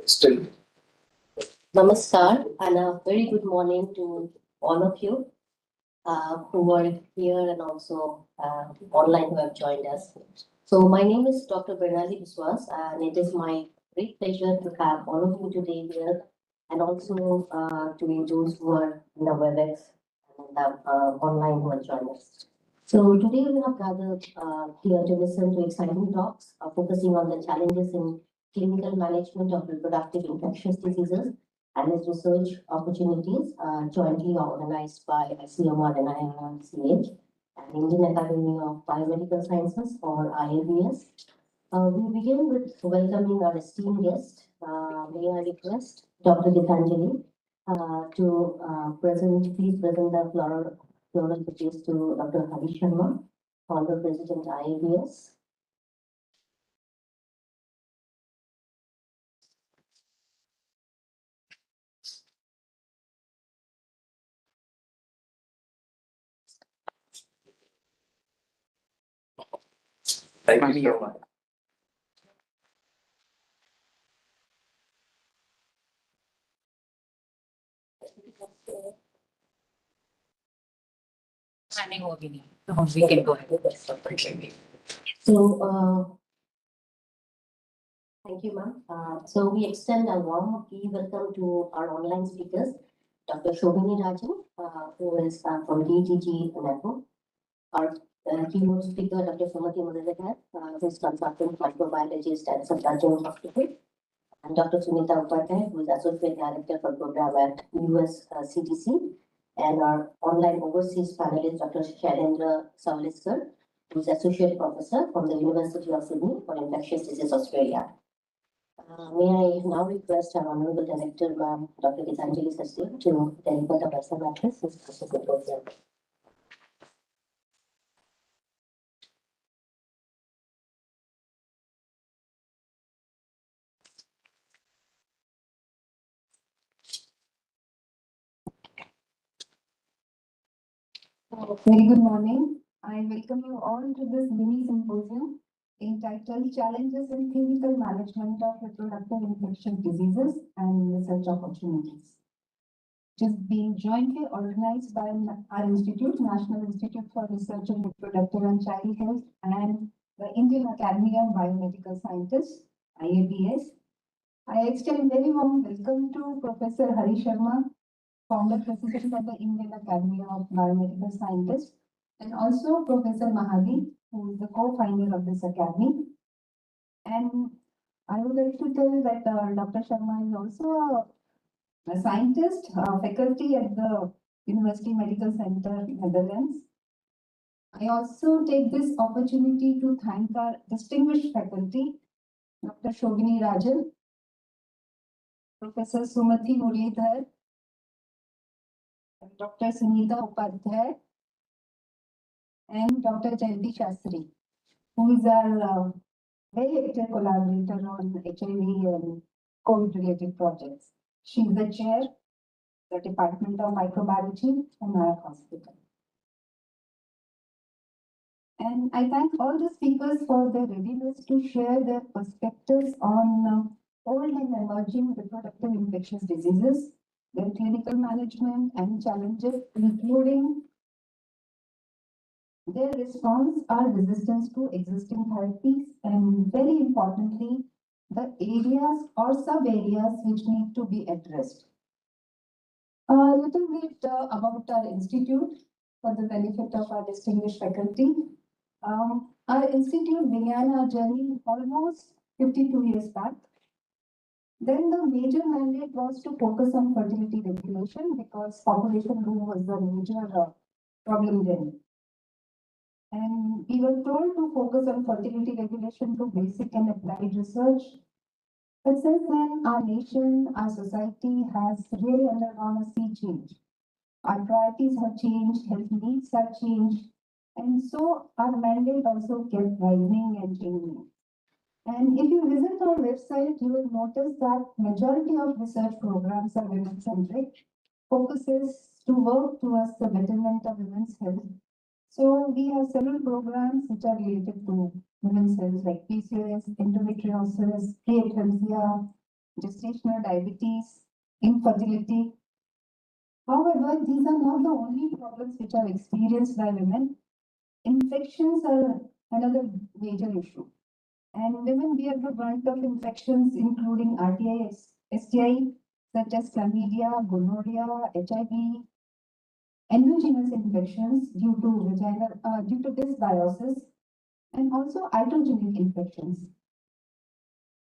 Still. Namaskar and a very good morning to all of you who are here and also online who have joined us. So my name is Dr. Bernali Biswas and it is my great pleasure to have all of you today here and also to those who are in the WebEx and online who have joined us. So today we have gathered here to listen to exciting talks focusing on the challenges in clinical management of reproductive infectious diseases and its research opportunities jointly organized by ICMR and IRCH and Indian Academy of Biomedical Sciences or IABS. We begin with welcoming our esteemed guest. May I request Dr. Gitanjali to please present the floral pitches to Dr. Hari Sharma, Founder President IABS. Thank you so much. We can go ahead. So, thank you, ma'am. So we extend a warm welcome to our online speakers, Dr. Shobhini Rajan, who is from DTG Network. Our keynote speaker, Dr. Sumati Mudalekar, who is consultant microbiologist at Subhajang Hospital, and Dr. Sunita Upadhyay, who is Associate Director for Program at US CDC, and our online overseas panelist, Dr. Shailendra Savliskar, who is Associate Professor from the University of Sydney for Infectious Disease Australia. May I now request our Honorable Director, Ma'am, Dr. Gitanjali Sasya, to deliver the personal address and discuss the program. Very good morning. I welcome you all to this mini symposium entitled Challenges in Clinical Management of Reproductive Infectious Diseases and Research Opportunities. It is being jointly organized by our institute, National Institute for Research in Reproductive and Child Health, and the Indian Academy of Biomedical Sciences, IABS. I extend a very warm welcome to Professor Hari Sharma, Founder President of the Indian Academy of Biomedical Sciences, and also Professor Mahadi, who is the co-founder of this academy. And I would like to tell that Dr. Sharma is also a scientist, faculty at the University Medical Center, Netherlands. I also take this opportunity to thank our distinguished faculty, Dr. Shobhini Rajan, Professor Sumati Muralidhar, Dr. Sunita Upadhyay, and Dr. Jayanti Shastri, who is our very active collaborator on HIV and COVID-related projects. She is the chair of the Department of Microbiology in our hospital. And I thank all the speakers for their readiness to share their perspectives on old and emerging reproductive infectious diseases, their clinical management and challenges, including their response or resistance to existing therapies, and very importantly, the areas or sub-areas which need to be addressed. A little bit about our institute for the benefit of our distinguished faculty. Our institute began our journey almost 52 years back. Then the major mandate was to focus on fertility regulation because population growth was the major problem then. And we were told to focus on fertility regulation through basic and applied research. But since then, our nation, our society has really undergone a sea change. Our priorities have changed, health needs have changed, and so our mandate also kept widening and changing. And if you visit our website, you will notice that majority of research programs are women-centric, focuses to work towards the betterment of women's health. So we have several programs which are related to women's health like PCOS, endometriosis, preeclampsia, gestational diabetes, infertility. However, these are not the only problems which are experienced by women. Infections are another major issue. And women bear the brunt of infections, including RTI, STI, such as chlamydia, gonorrhea, HIV, endogenous infections due to dysbiosis, and also iatrogenic infections.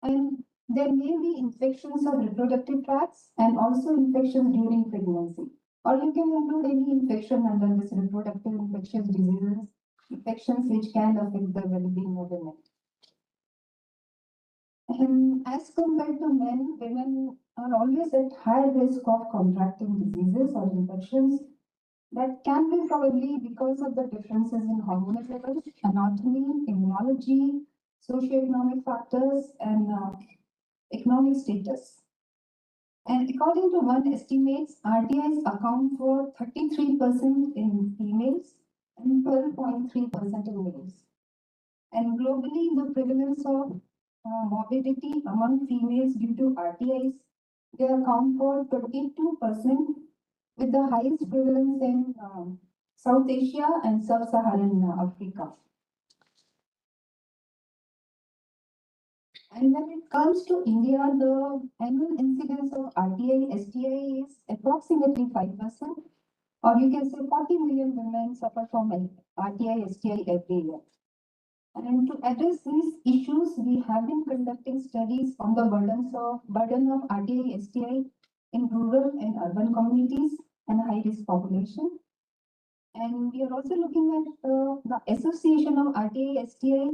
And there may be infections of reproductive tracts and also infections during pregnancy. Or you can include any infection under this reproductive infectious diseases, infections which can affect the well-being of women. And as compared to men, women are always at high risk of contracting diseases or infections. That can be probably because of the differences in hormonal levels, anatomy, immunology, socioeconomic factors, and economic status. And according to one estimates, RTIs account for 33% in females and 12.3% in males. And globally, the prevalence of morbidity among females due to RTIs, they account for 22%, with the highest prevalence in South Asia and Sub-Saharan Africa. And when it comes to India, the annual incidence of RTI, STI is approximately 5%, or you can say 40 million women suffer from RTI, STI every year. And to address these issues, we have been conducting studies on the burden of RTI, STI in rural and urban communities and high-risk population. And we are also looking at the association of RTI, STI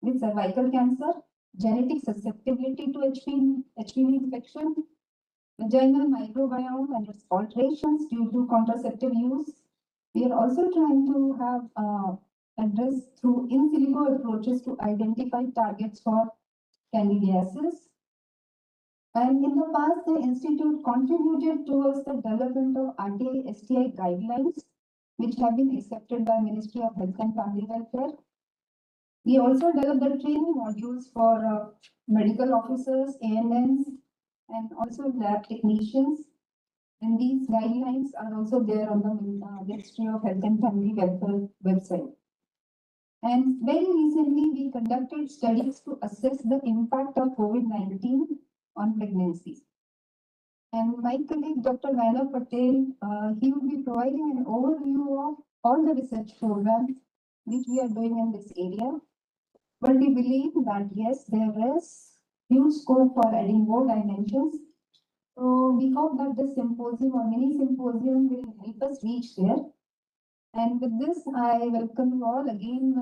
with cervical cancer, genetic susceptibility to HPV infection, vaginal microbiome and its alterations due to contraceptive use. We are also trying to have address through in silico approaches to identify targets for candidiasis. And in the past, the Institute contributed towards the development of RTI, STI guidelines, which have been accepted by Ministry of Health and Family Welfare. We also developed the training modules for medical officers, ANNs, and also lab technicians. And these guidelines are also there on the Ministry of Health and Family Welfare website. And very recently, we conducted studies to assess the impact of COVID-19 on pregnancy. And my colleague, Dr. Vaina Patel, he will be providing an overview of all the research programs which we are doing in this area. But we believe that yes, there is huge scope for adding more dimensions. So we hope that this symposium or mini symposium will help us reach there. And with this, I welcome you all again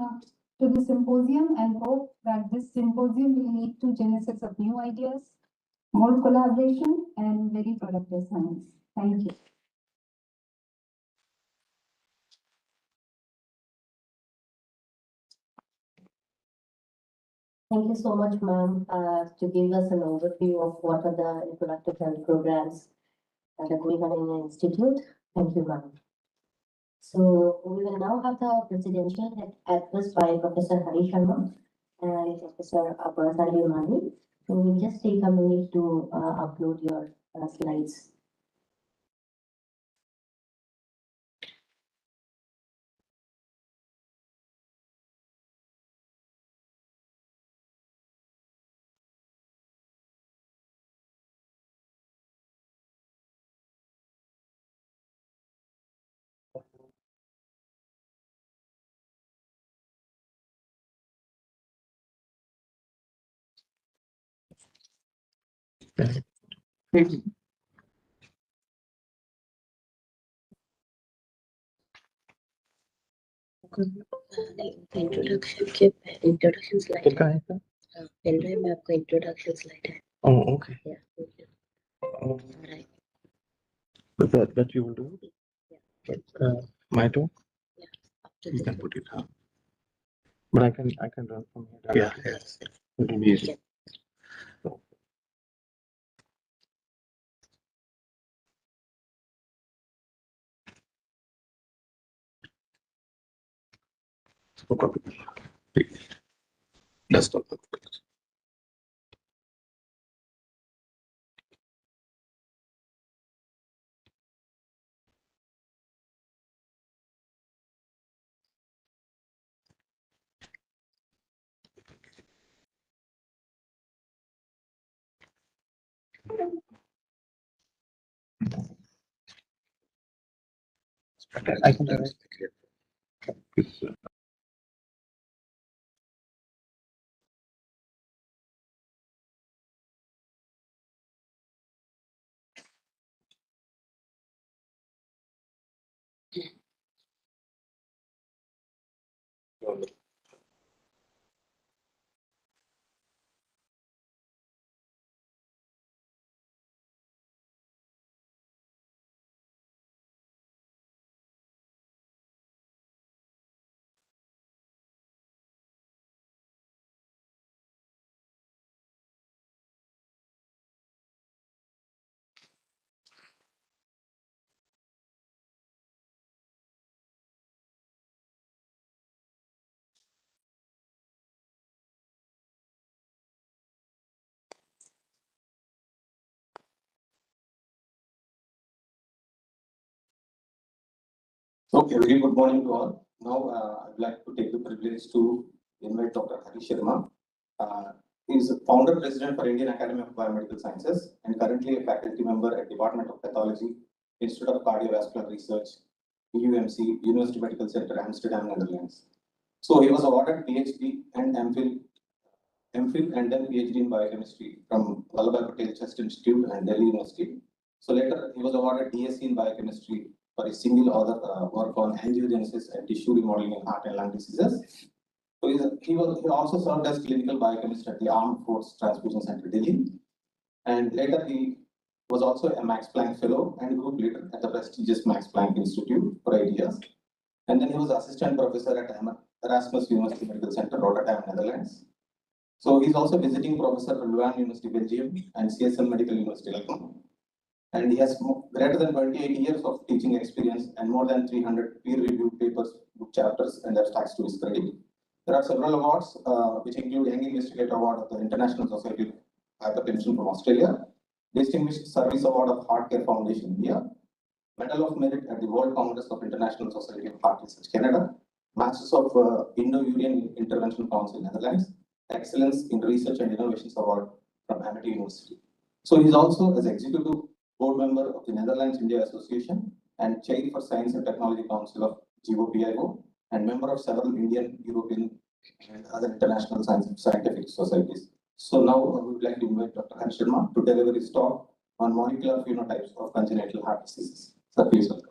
to the symposium and hope that this symposium will lead to genesis of new ideas, more collaboration, and very productive science. Thank you. Thank you so much, ma'am, to give us an overview of what are the reproductive health programs that are going on in the institute. Thank you, ma'am. So we will now have the presidential address by Professor Hari Sharma and Professor Abbas Ali. So we'll just take a minute to upload your slides. Introduction के introduction slide कहाँ है sir? Pen drive में आपका introduction slide है Oh, okay. या Oh, that you will do? Yeah. My turn? after You this can put it. But I can run from here. yeah yes Amazing. Desktop. I can do it. Okay, very good morning to all. Now, I'd like to take the privilege to invite Dr. Harish Sharma. He is a founder president for Indian Academy of Biomedical Sciences and currently a faculty member at Department of Pathology, Institute of Cardiovascular Research, UMC, University Medical Center, Amsterdam, Netherlands. So he was awarded PhD and MPhil and then PhD in biochemistry from Vallabhai Patel Chest Institute and Delhi University. So later he was awarded DSc in biochemistry for a single author work on angiogenesis and tissue remodeling in heart and lung diseases. So he also served as clinical biochemist at the Armed Forces Transfusion Center, Delhi. And later he was also a Max Planck Fellow and group leader at the prestigious Max Planck Institute for 8 years. And then he was assistant professor at Erasmus University Medical Center, Rotterdam, Netherlands. So he's also visiting professor at Leuven University, Belgium, and CSL Medical University, Lucknow. And he has greater than 28 years of teaching experience and more than 300 peer-reviewed papers, book chapters, and abstracts to his credit. There are several awards, which include Young Investigator Award of the International Society of Hypertension from Australia, Distinguished Service Award of Heart Care Foundation India, Medal of Merit at the World Congress of International Society of Heart Research Canada, Masters of Indo-European Intervention Council Netherlands, Excellence in Research and Innovations Award from Amity University. So he's also as executive board member of the Netherlands India Association and chair for Science and Technology Council of GOPIO and member of several Indian, European, and other international scientific societies. So now we would like to invite Dr. Harish Sharma to deliver his talk on molecular phenotypes of congenital heart diseases. Sir, please welcome.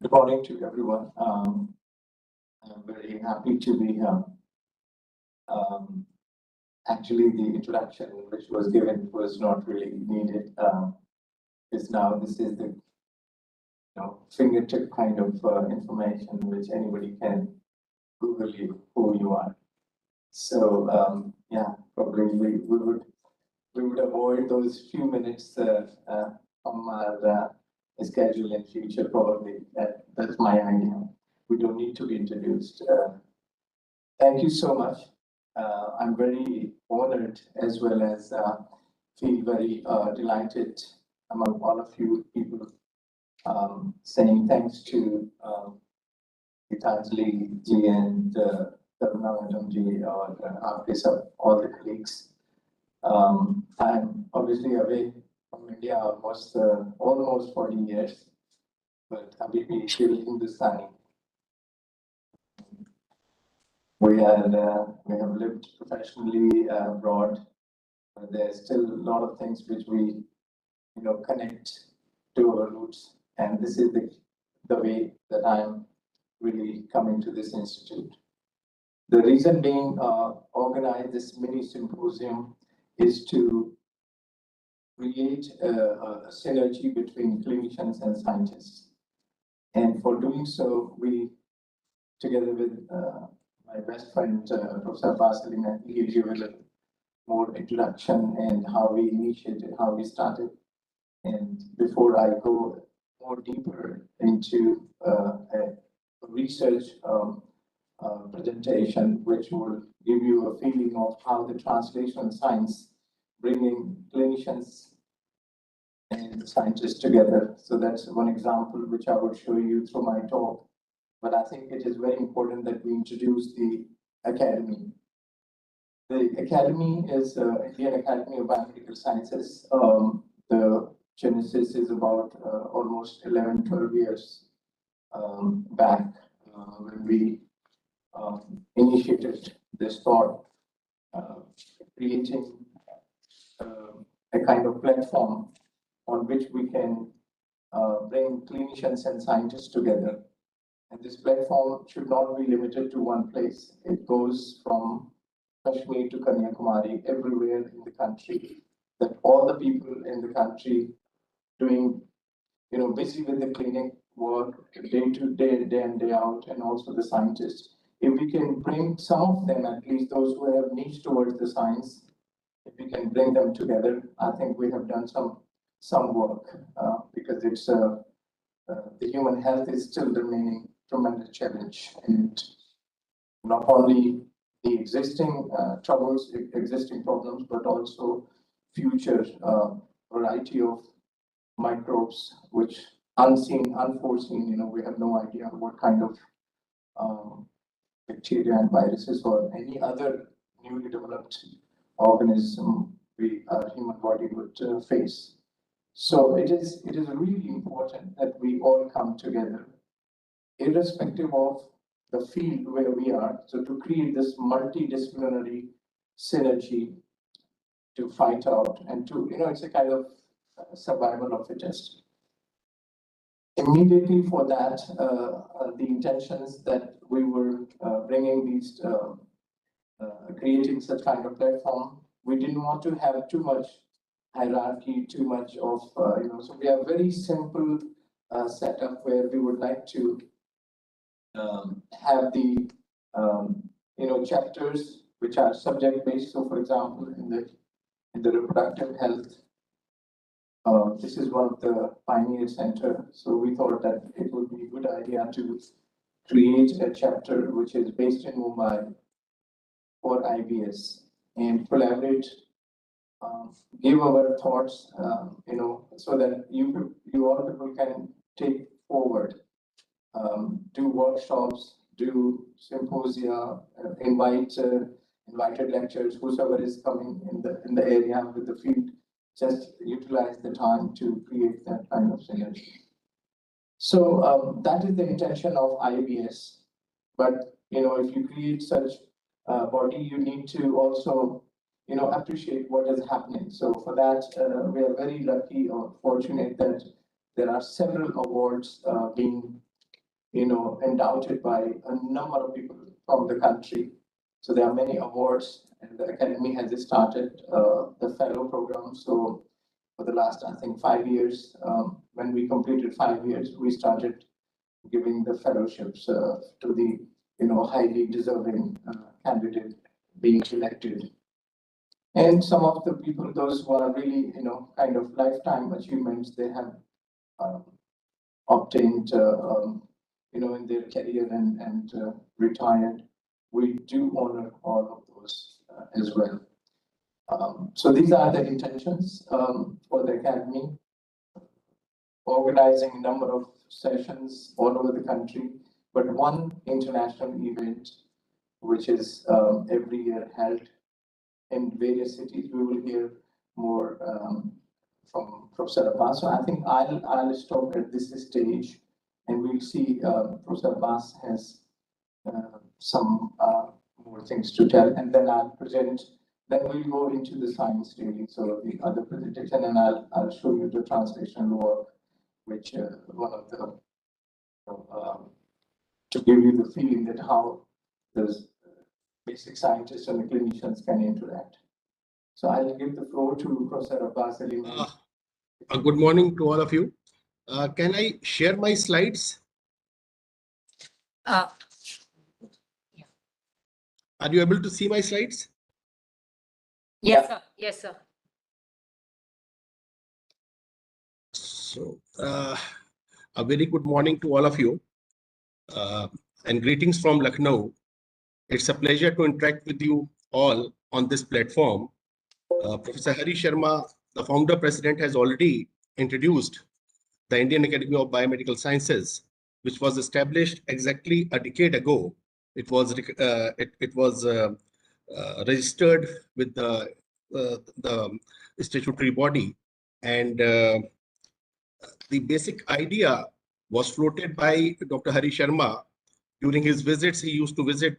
Good morning to everyone. I'm very happy to be here. Actually, the introduction which was given was not really needed. Because now this is the fingertip kind of information which anybody can Google you who you are. So yeah, probably we would avoid those few minutes from our schedule in future. Probably that's my idea. we don't need to be introduced. Thank you so much. I'm very honored as well as feel very delighted among all of you people saying thanks to Gitanjali ji and Taruna Madam ji or all the colleagues. I'm obviously away from India almost 40 years, but Abhi bhi still Hindustani. We have lived professionally abroad, but there's still a lot of things which we connect to our roots, and this is the way that I'm really coming to this institute. The reason being organize this mini symposium is to create a synergy between clinicians and scientists. And for doing so, we, together with my best friend, Professor Baselina, he gives you a little more introduction and how we initiated, how we started. And before I go more deeper into a research presentation, which will give you a feeling of how the translational science bringing clinicians and scientists together. So that's one example which I will show you through my talk. But I think it is very important that we introduce the academy. The academy is Indian Academy of Biomedical Sciences. The genesis is about almost 11, 12 years back when we initiated this thought, creating a kind of platform on which we can bring clinicians and scientists together. And this platform should not be limited to one place. It goes from Kashmir to Kanyakumari, everywhere in the country, that all the people in the country doing, busy with the clinic work day to day, day in, day out, and also the scientists. If we can bring some of them, at least those who have niche towards the science, if we can bring them together, I think we have done some work because it's the human health is still remaining tremendous challenge, and not only the existing troubles, existing problems, but also future variety of microbes, which unseen, unforeseen, we have no idea what kind of bacteria and viruses or any other newly developed organism our human body would face. So it is really important that we all come together, irrespective of the field where we are. So to create this multidisciplinary synergy to fight out and to, it's a kind of survival of fittest. Immediately for that, the intentions that we were bringing these, creating such kind of platform, we didn't want to have too much hierarchy, too much of, so we have very simple setup where we would like to have the, chapters which are subject based. So for example, in the reproductive health, this is one of the pioneer center. So we thought that it would be a good idea to create a chapter which is based in Mumbai for IBS and collaborate, give our thoughts, so that you all people can take forward, do workshops, do symposia, invited lectures, whosoever is coming in the area with the field, just utilize the time to create that kind of synergy. So that is the intention of IBS. But if you create such a body, you need to also appreciate what is happening. So for that, we are very lucky or fortunate that there are several awards being endowed by a number of people from the country. So there are many awards, and the academy has started the fellow program. So for the last, I think, 5 years, when we completed 5 years, we started giving the fellowships to the highly deserving candidate being elected. And some of the people, those who are really kind of lifetime achievements, they have obtained in their career and retired. We do honor all of those as well. So these are the intentions for the Academy, organizing a number of sessions all over the country, but one international event, which is every year held in various cities. We will hear more from Professor Abbas. So I think I'll stop at this stage, and we'll see Professor Abbas has some more things to tell, and then I'll present. Then we'll go into the science really. So the other presentation, and I'll show you the translational work, which one of the to give you the feeling that how the basic scientists and the clinicians can interact. So I'll give the floor to Professor Abbas Ali. Good morning to all of you. Can I share my slides? Are you able to see my slides? Yes, sir. Yes, sir. So, a very good morning to all of you, and greetings from Lucknow. It's a pleasure to interact with you all on this platform. Professor Hari Sharma, the founder president, has already introduced the Indian Academy of Biomedical Sciences, which was established exactly a decade ago. It was registered with the statutory body, and the basic idea was floated by Dr. Hari Sharma during his visits. He used to visit.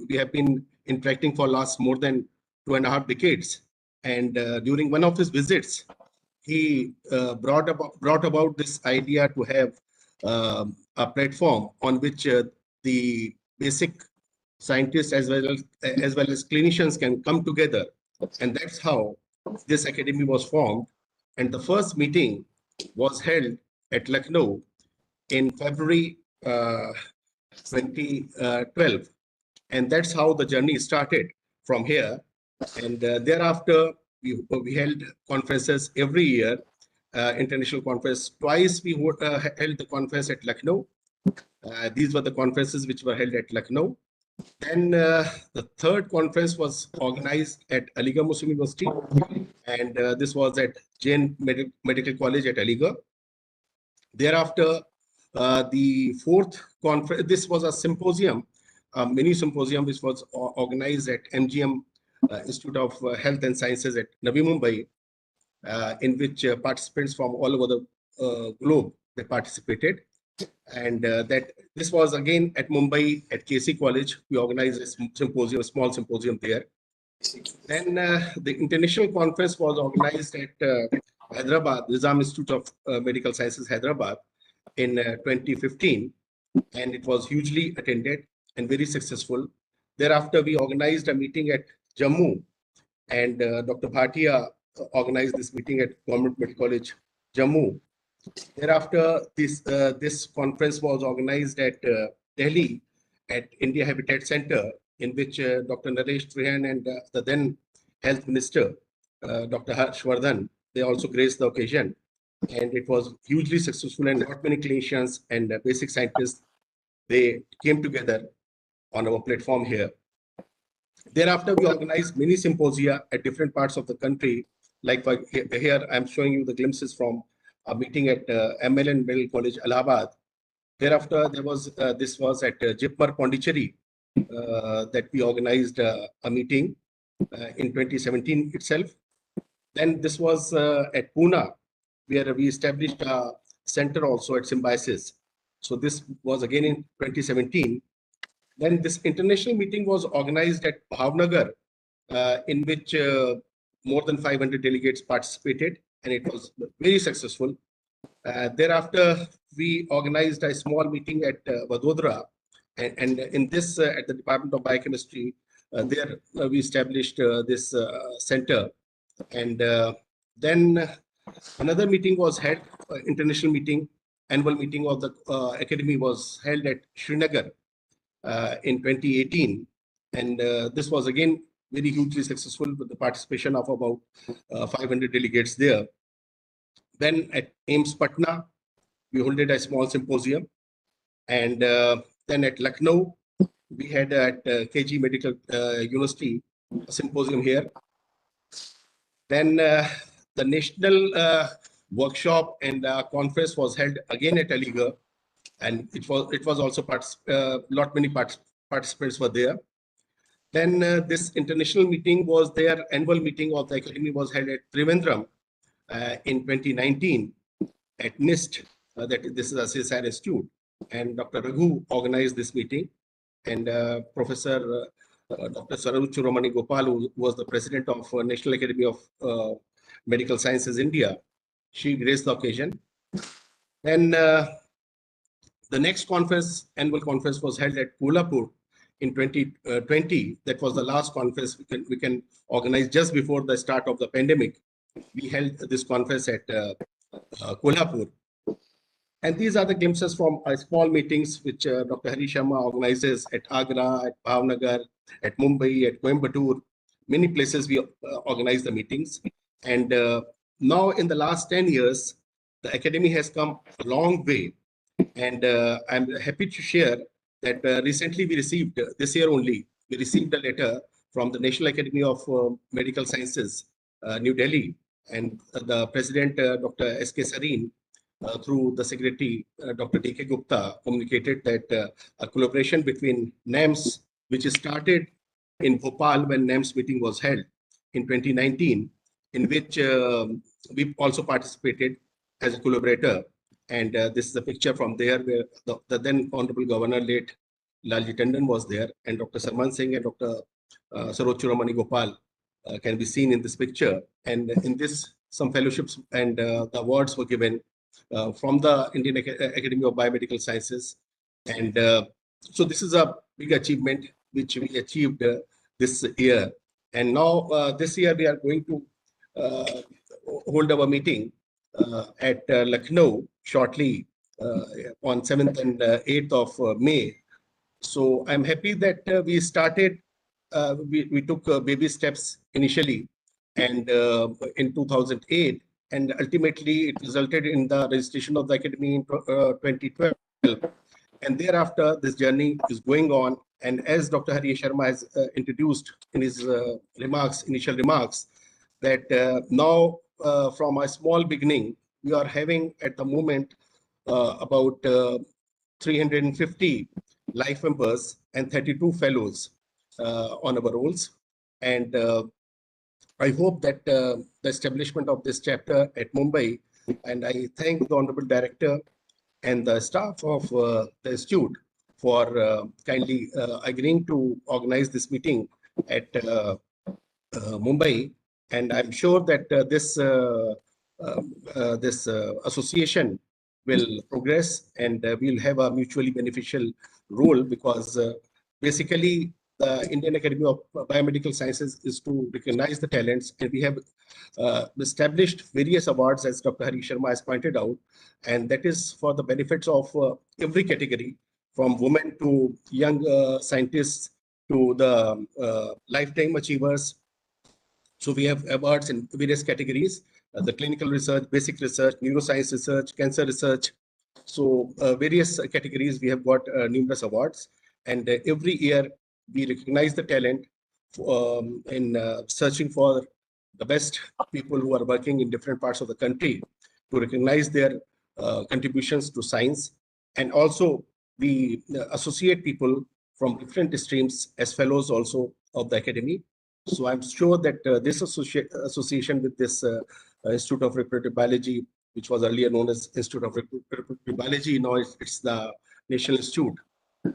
We have been interacting for last more than 2.5 decades, and during one of his visits, he brought about this idea to have a platform on which the basic scientists as well as clinicians can come together, and that's how this academy was formed. And the first meeting was held at Lucknow in February 2012, and that's how the journey started from here. And thereafter, we held conferences every year, international conference. Twice we held the conference at Lucknow. These were the conferences which were held at Lucknow. Then the third conference was organized at Aligarh Muslim University, and this was at Jain Medical College at Aligarh. Thereafter, the fourth conference, this was a symposium, a mini symposium, which was organized at MGM Institute of Health and Sciences at Navi Mumbai, in which participants from all over the globe, they participated. And that this was again at Mumbai at KC College. We organized a symposium, a small symposium there. Then the international conference was organized at Hyderabad, Nizam Institute of Medical Sciences, Hyderabad, in 2015, and it was hugely attended and very successful. Thereafter, we organized a meeting at Jammu, and Dr. Bhatia organized this meeting at Government Medical College, Jammu. Thereafter, this conference was organized at Delhi at India Habitat Center, in which Dr. Naresh Trihan and the then Health Minister, Dr. Harshvardhan, they also graced the occasion. And it was hugely successful, and not many clinicians and basic scientists, they came together on our platform here. Thereafter, we organized many symposia at different parts of the country. Like here, I'm showing you the glimpses from a meeting at MLN Medical College, Allahabad. Thereafter, there was this was at Jipmar, Pondicherry, that we organized a meeting in 2017 itself. Then this was at Pune, where we established a center also at Symbiosis. So this was again in 2017. Then this international meeting was organized at Bhavnagar, in which more than 500 delegates participated, and it was very successful. Thereafter, we organized a small meeting at Vadodara, and in this, at the Department of Biochemistry, there we established this center. And then another meeting was held, international meeting, annual meeting of the academy was held at Srinagar in 2018. And this was again very hugely successful with the participation of about 500 delegates there. Then at AIIMS Patna, we held a small symposium. And then at Lucknow, we had at KG Medical University a symposium here. Then the national workshop and conference was held again at Aligarh, and it was also many participants were there. Then this international meeting was their annual meeting of the academy was held at Trivandrum in 2019 at NIST. This is a CSIR Institute, and Dr. Raghu organized this meeting, and Professor Dr. Sarojurramani Gopal, who was the president of National Academy of Medical Sciences India, she graced the occasion. Then the next conference, annual conference, was held at Kolhapur in 2020. That was the last conference we can organize just before the start of the pandemic. We held this conference at Kolhapur. And these are the glimpses from small meetings which Dr. Hari Sharma organizes at Agra, at Bhavnagar, at Mumbai, at Coimbatore. Many places we organize the meetings. And now in the last 10 years, the academy has come a long way. And I'm happy to share that recently we received, this year only, we received a letter from the National Academy of Medical Sciences, New Delhi, and the president, Dr. S.K. Sareen, through the secretary, Dr. D.K. Gupta, communicated that a collaboration between NAMS, which started in Bhopal when NAMS meeting was held in 2019, in which we also participated as a collaborator. And this is a picture from there where the then Honorable Governor, late Lalji Tandon, was there, and Dr. Sarman Singh and Dr. Sarojurramani Gopal can be seen in this picture. And in this, some fellowships and the awards were given from the Indian Academy of Biomedical Sciences. And so this is a big achievement which we achieved this year. And now this year we are going to hold our meeting at Lucknow shortly on 7th and 8th of May. So I'm happy that we started, we took baby steps initially, and in 2008, and ultimately it resulted in the registration of the academy in 2012. And thereafter, this journey is going on. And as Dr. Hari Sharma has introduced in his initial remarks, that now from a small beginning, we are having at the moment about 350 life members and 32 fellows on our rolls. And I hope that the establishment of this chapter at Mumbai, and I thank the Honorable Director and the staff of the Institute for kindly agreeing to organize this meeting at Mumbai. And I'm sure that this association will progress, and we'll have a mutually beneficial role, because basically the Indian Academy of Biomedical Sciences is to recognize the talents, and we have established various awards, as Dr. Hari Sharma has pointed out, and that is for the benefits of every category, from women to young scientists to the lifetime achievers. So we have awards in various categories, the clinical research, basic research, neuroscience research, cancer research. So various categories, we have got numerous awards. And every year we recognize the talent in searching for the best people who are working in different parts of the country, to recognize their contributions to science. And also we associate people from different streams as fellows also of the academy. So I'm sure that this association with this Institute of Reproductive Biology, which was earlier known as Institute of Reproductive Biology, now it's the National Institute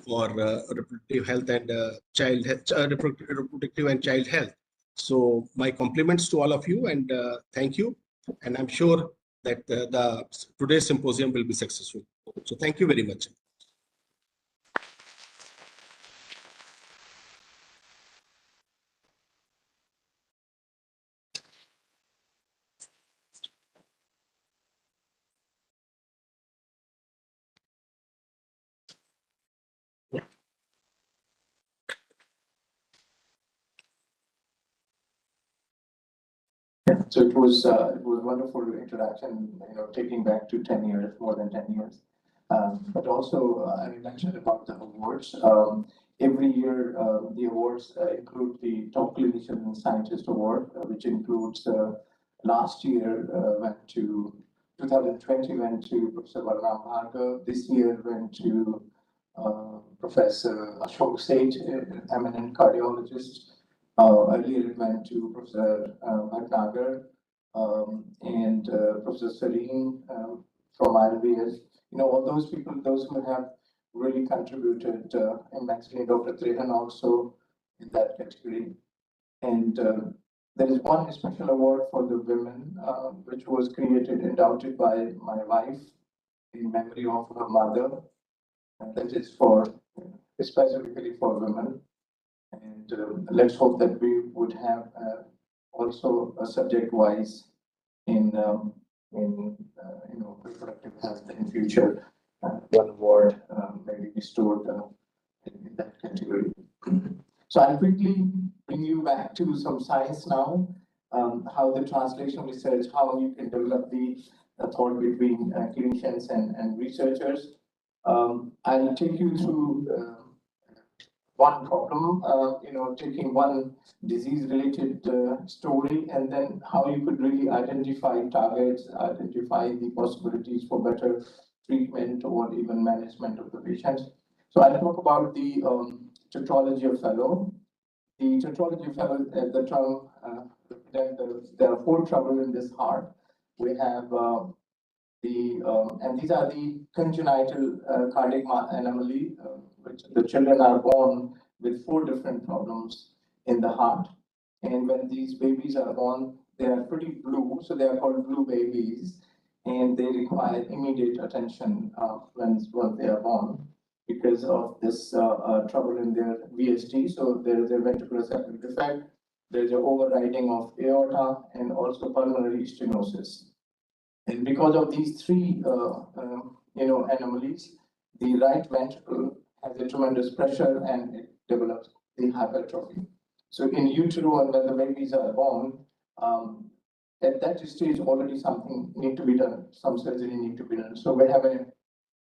for Reproductive Health and Child Health, Reproductive and Child Health. So my compliments to all of you, and thank you. And I'm sure that today's symposium will be successful. So thank you very much. So it was wonderful introduction, taking back to 10 years, more than 10 years. But also, I mentioned about the awards. Every year, the awards include the Top Clinician and Scientist Award, which includes last year went to 2020 went to Professor Balram Bhargav. This year went to Professor Ashok Seth, eminent cardiologist. Earlier it went to Professor Bhatnagar and Professor Sareen from ILBS. You know, all those people, those who have really contributed immensely. Dr. Trehan also in that category. And there is one special award for the women, which was created, endowed by my wife in memory of her mother. And that is for specifically for women. And let's hope that we would have also a subject-wise in reproductive health in future. One award may be bestowed in that category. So I'll quickly bring you back to some science now, how the translational research, how you can develop the thought between clinicians and researchers. I'll take you through one problem, taking one disease-related story, and then how you could really identify targets, identify the possibilities for better treatment or even management of the patient. So I'll talk about the tetralogy of Fallot. The tetralogy of Fallot, the term, there are 4 troubles in this heart. We have and these are the congenital cardiac anomaly, which the children are born with 4 different problems in the heart. And when these babies are born, they are pretty blue, so they are called blue babies, and they require immediate attention once they are born because of this trouble in their VST. So there is a ventricular septal defect, there is an overriding of aorta, and also pulmonary stenosis. And because of these 3, anomalies, the right ventricle has a tremendous pressure and it develops the hypertrophy. So in utero, and when the babies are born, at that stage already something need to be done, some surgery need to be done. So we have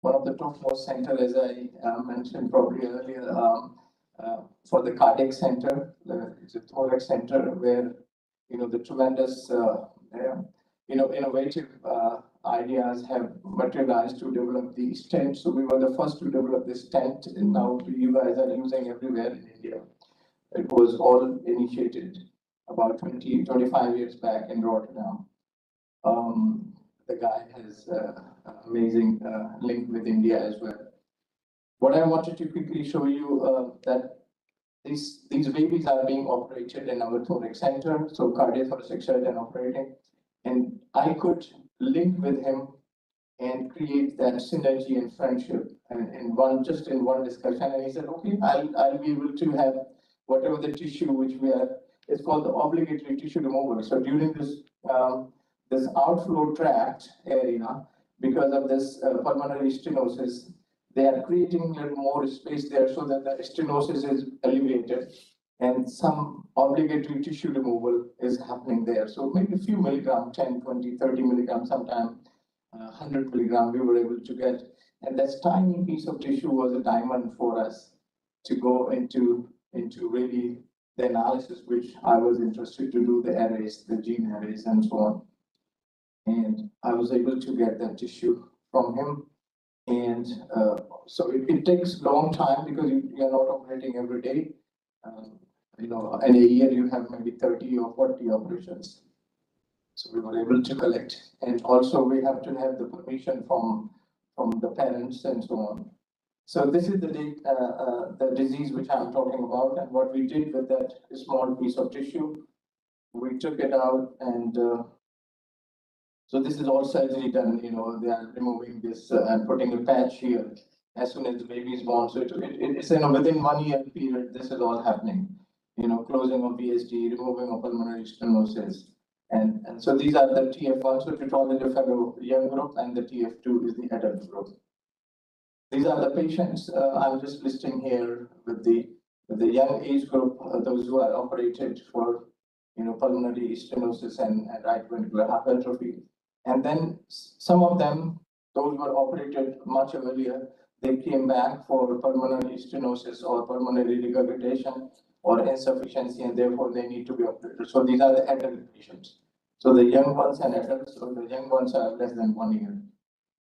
one of the topmost center, as I mentioned probably earlier, for the cardiac center, it's a thorax center where the tremendous innovative ideas have materialized to develop the stent. So we were the first to develop this stent, and now you guys are using everywhere in India. It was all initiated about 25 years back in Rotterdam. The guy has amazing link with India as well. What I wanted to quickly show you that these babies are being operated in our thorax center, so cardiothoracic surgeon operating. And I could link with him and create that synergy and friendship in one discussion. And he said, okay, I'll be able to have whatever the tissue which we are, it's called the obligatory tissue removal. So during this this outflow tract area, because of this pulmonary stenosis, they are creating a little more space there so that the stenosis is alleviated. And some obligatory tissue removal is happening there. So maybe a few milligrams, 10, 20, 30 milligrams, sometimes 100 milligrams we were able to get. And that tiny piece of tissue was a diamond for us to go into really the analysis, which I was interested to do, the arrays, the gene arrays and so on. And I was able to get that tissue from him. And so it takes a long time because you are not operating every day. In a year you have maybe 30 or 40 operations. So we were able to collect, and also we have to have the permission from the parents and so on. So this is the disease which I'm talking about, and what we did with that small piece of tissue, we took it out, and so this is all surgery done. They are removing this and putting a patch here as soon as the baby is born. So it's within 1 year period, this is all happening. Closing of VSD, removing of pulmonary stenosis. And so these are the TF1, so tetralogy fellow young group, and the TF2 is the adult group. These are the patients I'm just listing here with the young age group, those who are operated for pulmonary stenosis and right ventricular hypertrophy. And then some of them, those were operated much earlier. They came back for pulmonary stenosis or pulmonary regurgitation or insufficiency, and therefore they need to be operated. So these are the adult patients. So the young ones and adults, so the young ones are less than 1 year.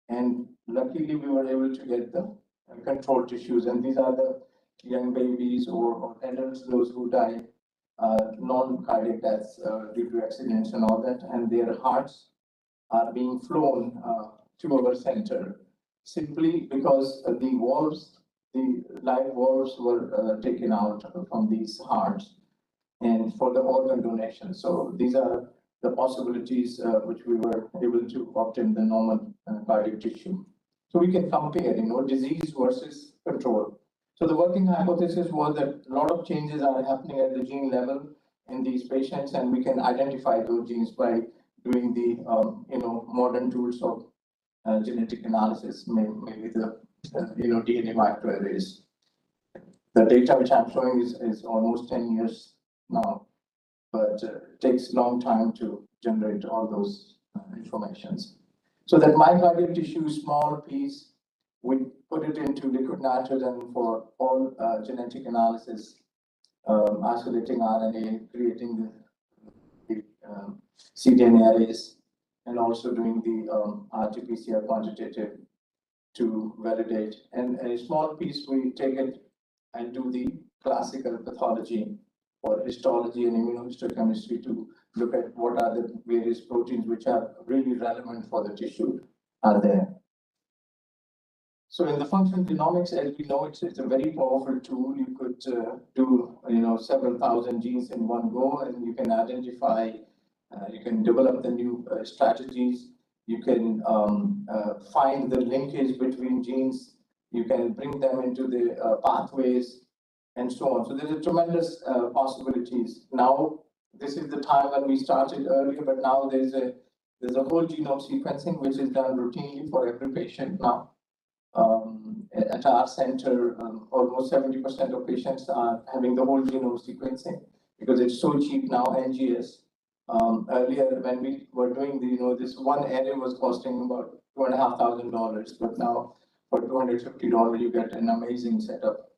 And luckily we were able to get the control tissues, and these are the young babies or adults, those who die non-cardiac deaths due to accidents and all that, and their hearts are being flown to our center simply because the valves, the live valves were taken out from these hearts and for the organ donation. So these are the possibilities which we were able to obtain the normal cardiac tissue. So we can compare, disease versus control. So the working hypothesis was that a lot of changes are happening at the gene level in these patients, and we can identify those genes by doing the modern tools of genetic analysis, maybe the DNA microarrays. The data which I'm showing is almost 10 years now, but it takes a long time to generate all those informations. So that myocardial tissue, small piece, we put it into liquid nitrogen for all genetic analysis, isolating RNA, creating the cDNA arrays, and also doing the RT-PCR quantitative to validate. And a small piece, we take it and do the classical pathology or histology and immunohistochemistry to look at what are the various proteins which are really relevant for the tissue are there. So in the functional genomics, as we know, it's a very powerful tool. You could do several thousand genes in one go, and you can identify, you can develop the new strategies. You can find the linkage between genes. You can bring them into the pathways and so on. So there's a tremendous possibilities. Now, this is the time when we started earlier, but now there's a whole genome sequencing which is done routinely for every patient now. At our center, almost 70% of patients are having the whole genome sequencing because it's so cheap now, NGS. Earlier, when we were doing this one array was costing about $2,500, but now for $250, you get an amazing setup.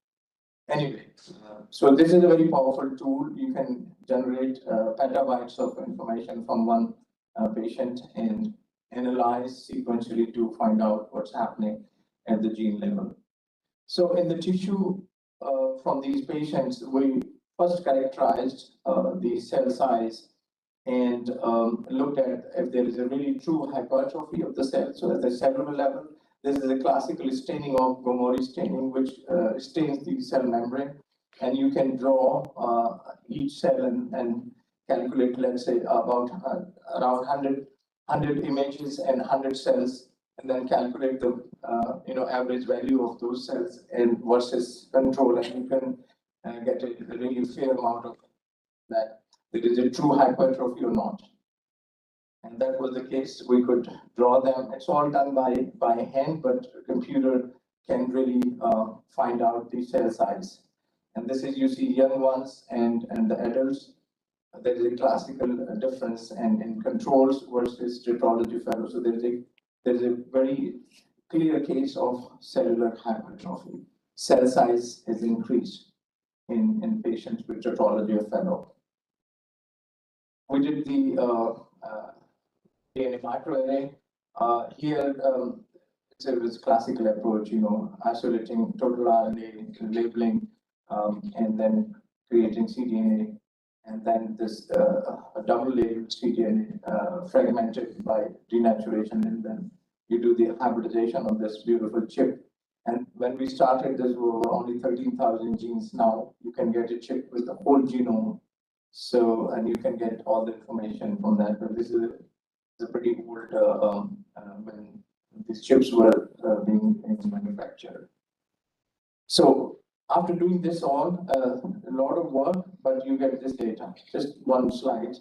Anyway, so this is a very powerful tool. You can generate petabytes of information from one patient and analyze sequentially to find out what's happening at the gene level. So in the tissue from these patients, we first characterized the cell size and looked at if there is a really true hypertrophy of the cell. So at the cellular level, this is a classical staining of Gomori staining, which stains the cell membrane. And you can draw each cell and calculate, let's say, about around 100 images and 100 cells, and then calculate the average value of those cells and versus control, and you can get a really fair amount of that. There is a true hypertrophy or not. And that was the case. We could draw them. It's all done by hand, but a computer can really find out the cell size. And this is, you see young ones and the adults. There is a classical difference and in controls versus tetralogy fellows. So there's a very clear case of cellular hypertrophy. Cell size is increased in patients with tetralogy of fellow. We did the DNA microarray. Here, it's a classical approach, isolating total RNA, labeling, and then creating cDNA, and then this a double labeled cDNA fragmented by denaturation, and then you do the hybridization of this beautiful chip. And when we started, there were only 13,000 genes. Now you can get a chip with the whole genome. So, and you can get all the information from that. But this is a pretty old when these chips were being manufactured. So after doing this all, a lot of work, but you get this data. Just one slide.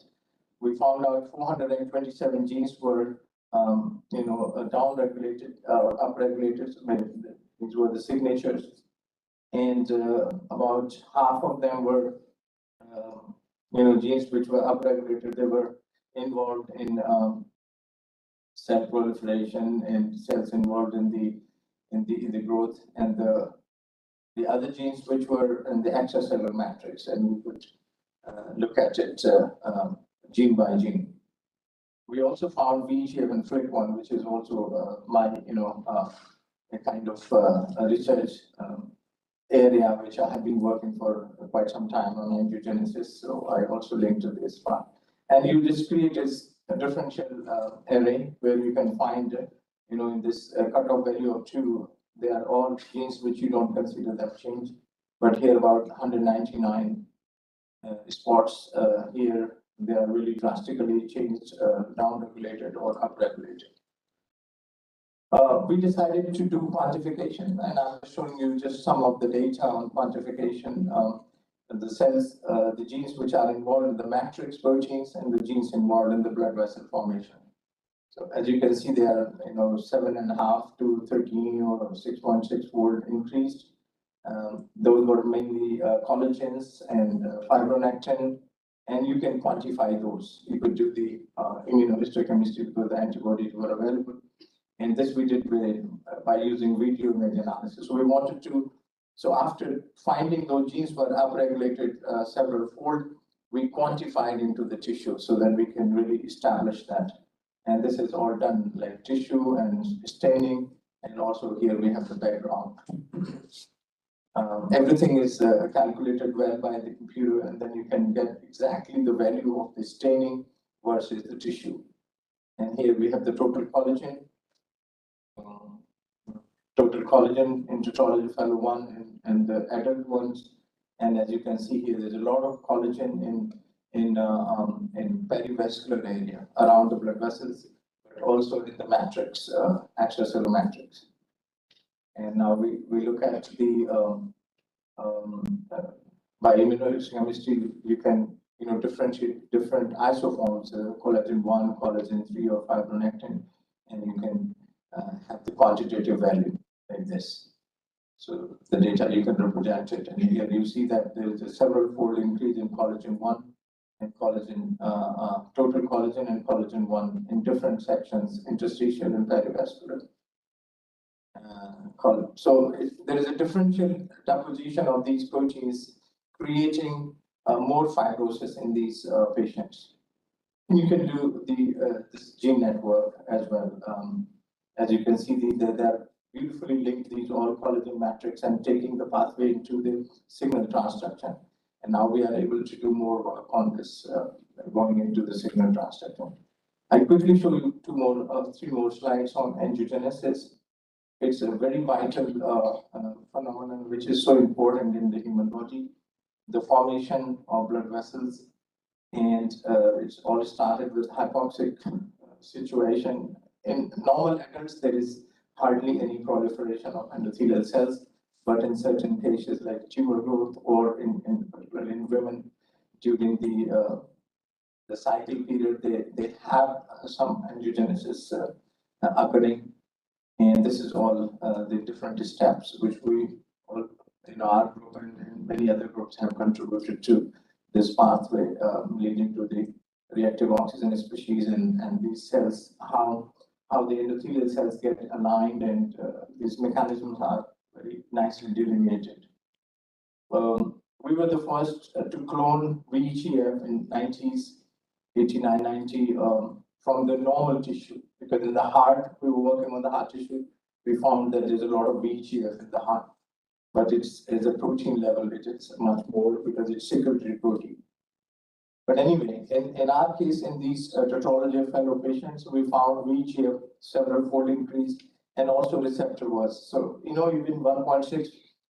We found out 427 genes were, down-regulated or upregulated. These were the signatures, and about half of them were, genes which were upregulated. They were involved in cell proliferation and cells involved in the growth, and the other genes which were in the extracellular matrix, and we could look at it gene by gene. We also found VEGF and FLIC1, which is also my, a kind of a research area which I have been working for quite some time on angiogenesis. So I also linked to this part. And you just create a differential array where you can find, in this cutoff value of 2, they are all genes which you don't consider that change. But here about 199 spots here, they are really drastically changed, down-regulated or upregulated. We decided to do quantification, and I'm showing you just some of the data on quantification. The cells, the genes which are involved in the matrix proteins and the genes involved in the blood vessel formation. So as you can see, they are 7.5 to 13 or 6.6 fold increased. Those were mainly collagens and fibronectin, and you can quantify those. You could do the immunohistochemistry because the antibodies were available. And this we did by using video image analysis. So we wanted to, so after finding those genes were upregulated several fold, we quantified into the tissue so that we can really establish that. And this is all done like tissue and staining. And also here we have the background. Everything is calculated well by the computer, and then you can get exactly the value of the staining versus the tissue. And here we have the total collagen in tetralogy fellow 1 and the adult ones. And as you can see here, there's a lot of collagen in perivascular area around the blood vessels, but also in the matrix, extracellular matrix. And now we look at the by immunohistochemistry, you can differentiate different isoforms, collagen 1, collagen 3, or fibronectin, and you can have the quantitative value like this. So the data you can represent it, and here you see that there is a several fold increase in collagen 1 and collagen total collagen and collagen 1 in different sections, interstitial and perivascular. So there is a differential deposition of these proteins, creating more fibrosis in these patients. And you can do this gene network as well. As you can see, they're beautifully linked, these all collagen matrix, and taking the pathway into the signal transduction. And now we are able to do more work on this, going into the signal transduction. I quickly show you 3 more slides on angiogenesis. It's a very vital phenomenon which is so important in the human body, the formation of blood vessels, and it's all started with hypoxic situation. In normal adults, there is hardly any proliferation of endothelial cells, but in certain cases like tumor growth or particularly in women during the cycle period, they have some angiogenesis occurring. And this is all the different steps which we all in our group and many other groups have contributed to this pathway leading to the reactive oxygen species and these cells, how the endothelial cells get aligned, and these mechanisms are very nicely delineated. We were the first to clone VEGF in 90s, 89, 90, from the normal tissue, because in the heart, we were working on the heart tissue, we found that there's a lot of VEGF in the heart, but it's a protein level, it is much more because it's secretory protein. But anyway, in our case, in these tetralogy fellow patients, we found VEGF several fold increase, and also receptor was. So, even 1.6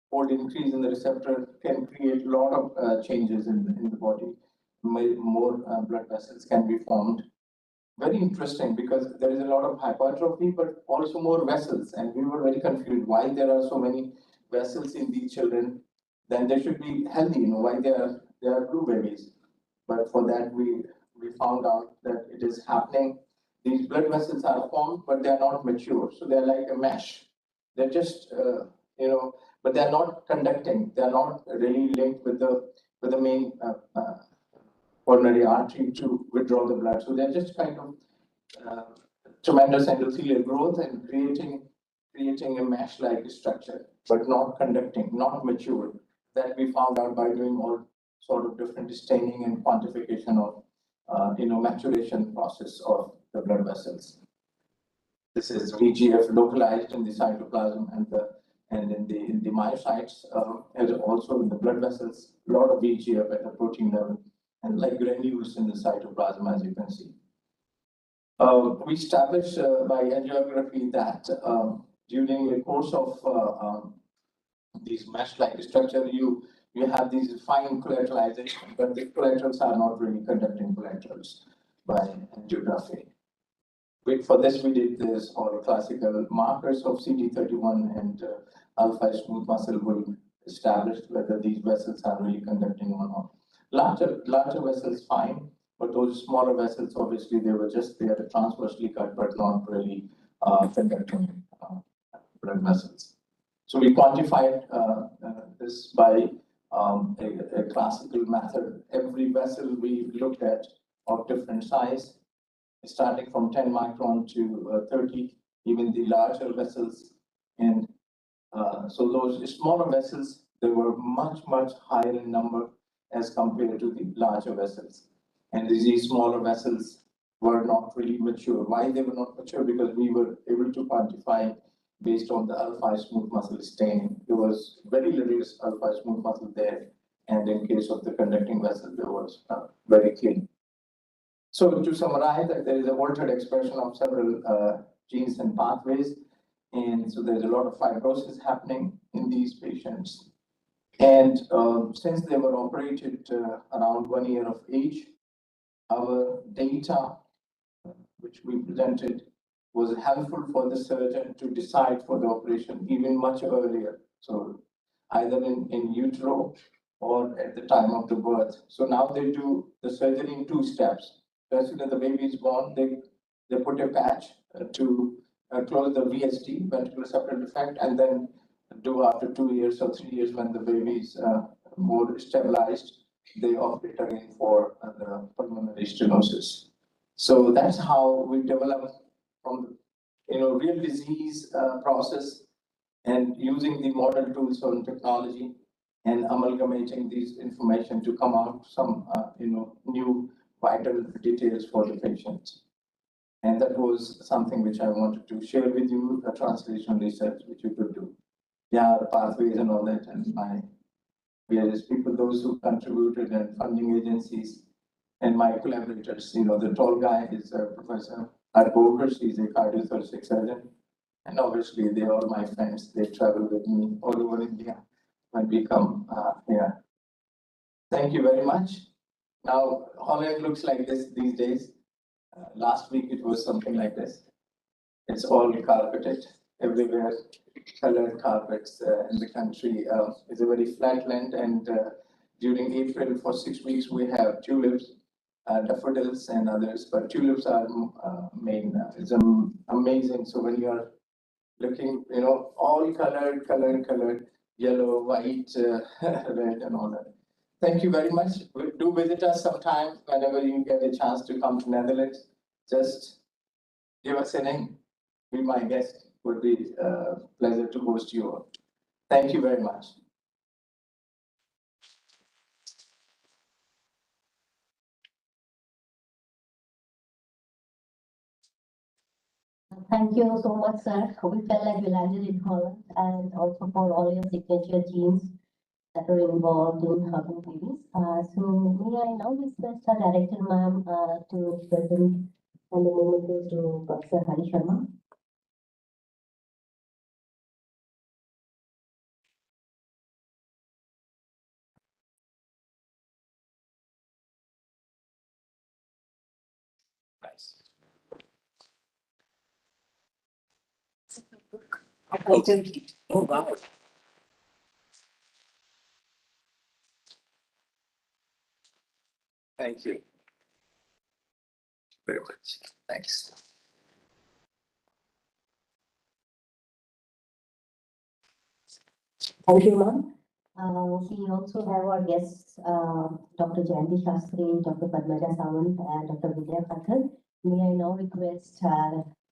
fold increase in the receptor can create a lot of changes in the body. More blood vessels can be formed. Very interesting, because there is a lot of hypertrophy, but also more vessels. And we were very confused why there are so many vessels in these children. Then they should be healthy, why they are blue babies. But for that, we found out that it is happening. These blood vessels are formed, but they are not mature. So they're like a mesh. They're just, but they're not conducting. They're not really linked with the main coronary artery to withdraw the blood. So they're just kind of tremendous endothelial growth and creating a mesh-like structure, but not conducting, not mature. That we found out by doing all sort of different staining and quantification of maturation process of the blood vessels. This is VGF localized in the cytoplasm and in the myocytes, and also in the blood vessels, a lot of VGF at the protein level, and like granules in the cytoplasm, as you can see. We established by angiography that during the course of these mesh-like structure, you have these fine collateralization, but the collaterals are not really conducting collaterals by angiography. For this, we did this all classical markers of CD31 and alpha smooth muscle will establish whether these vessels are really conducting or not. Larger vessels, fine, but those smaller vessels, obviously, they were just there transversely cut, but not really conducting blood vessels. So we quantified this by a classical method. Every vessel we looked at of different size, starting from 10 micron to 30, even the larger vessels. And so those smaller vessels, they were much higher in number as compared to the larger vessels. And these smaller vessels were not really mature. Why they were not mature? Because we were able to quantify based on the alpha smooth muscle staining. There was very little alpha smooth muscle there. And in case of the conducting vessel, there was very clean. So to summarize, that there is an altered expression of several genes and pathways. And so there's a lot of fibrosis happening in these patients. And since they were operated around 1 year of age, our data, which we presented, was helpful for the surgeon to decide for the operation even much earlier. So either in utero or at the time of the birth. So now they do the surgery in 2 steps. As soon as the baby is born, they put a patch to close the VSD, ventricular septal defect, and then do after 2 years or 3 years when the baby is more stabilized, they operate again for the pulmonary stenosis. So that's how we develop from real disease process and using the modern tools on technology and amalgamating these information to come out some new vital details for the patient. And that was something which I wanted to share with you, the translational research which you could do. Yeah, the pathways and all that, and my various people, those who contributed, and funding agencies, and my collaborators. The tall guy is Professor Arbogers, he's a cardiothoracic surgeon. And obviously, they are my friends. They travel with me all over India when we come here. Thank you very much. Now, Holland looks like this these days. Last week, it was something like this. It's all carpeted everywhere, colored carpets in the country. It's a very flat land, and during April for 6 weeks, we have tulips, daffodils, and others. But tulips are main. It's amazing. So when you are looking, all colored, yellow, white, red, and all that. Thank you very much. Do visit us sometime whenever you get a chance to come to Netherlands. Just give us a name. Be my guest. Would be a pleasure to host you all. Thank you very much. Thank you so much, sir. We felt like we landed in Holland, and also for all your signature genes that are involved in Hiv and Hpv. So may I now request our director, ma'am, to present, and the moment goes to Professor Hari Sharma. Oh, wow. Thank you very much. Thanks. Thank you, ma'am. We also have our guests, Dr. Jayanti Shastri, Dr. Padmaja Sawant, and Dr. Vidya Khatar. May I now request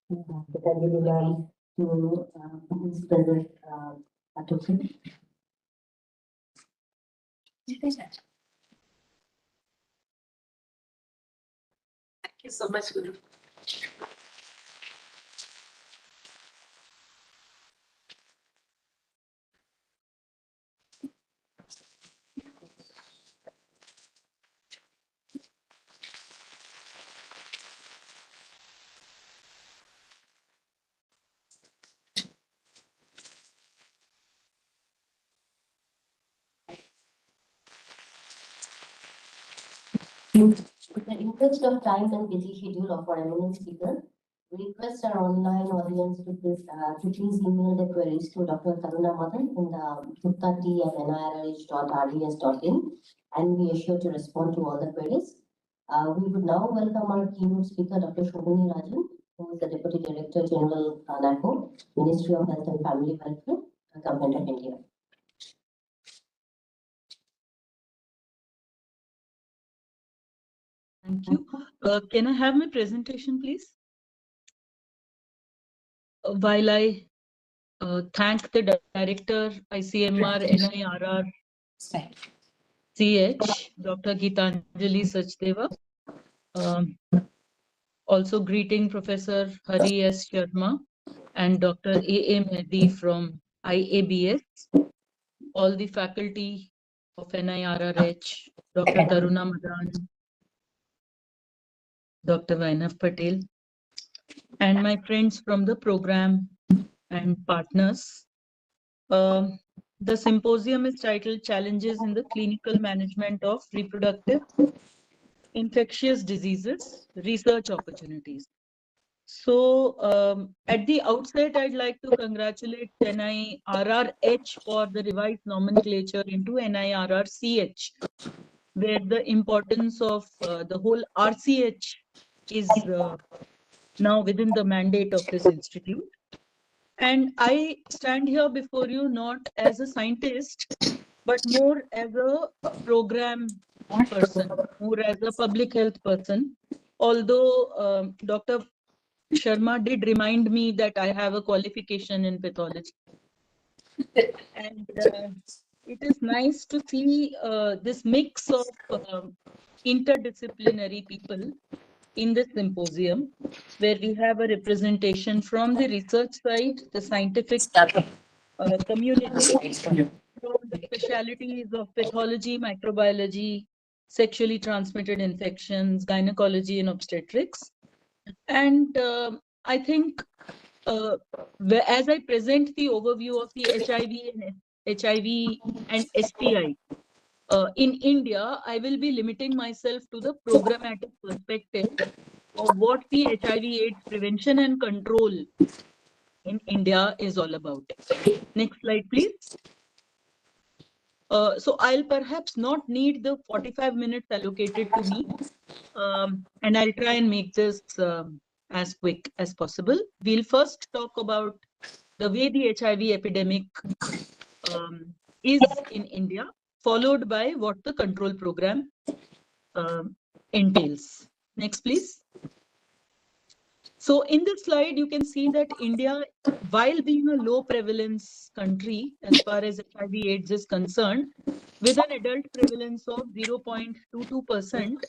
the Diagnostic to this present topic. Thank you so much, Guru. In the interest of time and busy schedule of our eminent speaker, we request our online audience to please email the queries to Dr. Karuna Madan in the gupta@nirh.res.in, and we are sure to respond to all the queries. We would now welcome our keynote speaker, Dr. Shobhini Rajan, who is the Deputy Director General, NACO, Ministry of Health and Family Welfare, Government of India. Thank you. Can I have my presentation, please? While I thank the Director, ICMR, NIRR, CH, Dr. Geetanjali Sachdeva. Also greeting Professor Hari S. Sharma and Dr. A.A. Mehdi from IABS, all the faculty of NIRRH, Dr. Karuna Madan, Dr. Vainav Patel, and my friends from the program and partners. The symposium is titled Challenges in the Clinical Management of Reproductive Infectious Diseases, Research Opportunities. So at the outset, I'd like to congratulate NIRRH for the revised nomenclature into NIRRCH, where the importance of the whole RCH is now within the mandate of this institute. And I stand here before you not as a scientist, but more as a program person, more as a public health person. Although Dr. Sharma did remind me that I have a qualification in pathology. And it is nice to see this mix of interdisciplinary people in this symposium, where we have a representation from the research side, the scientific community, from the specialties of pathology, microbiology, sexually transmitted infections, gynecology and obstetrics. And I think as I present the overview of the HIV and STI in India, I will be limiting myself to the programmatic perspective of what the HIV/AIDS prevention and control in India is all about. Next slide, please. So I'll perhaps not need the 45 minutes allocated to me, and I'll try and make this as quick as possible. We'll first talk about the way the HIV epidemic is in India, followed by what the control program entails. Next, please. So in this slide, you can see that India, while being a low prevalence country as far as HIV/AIDS is concerned, with an adult prevalence of 0.22%,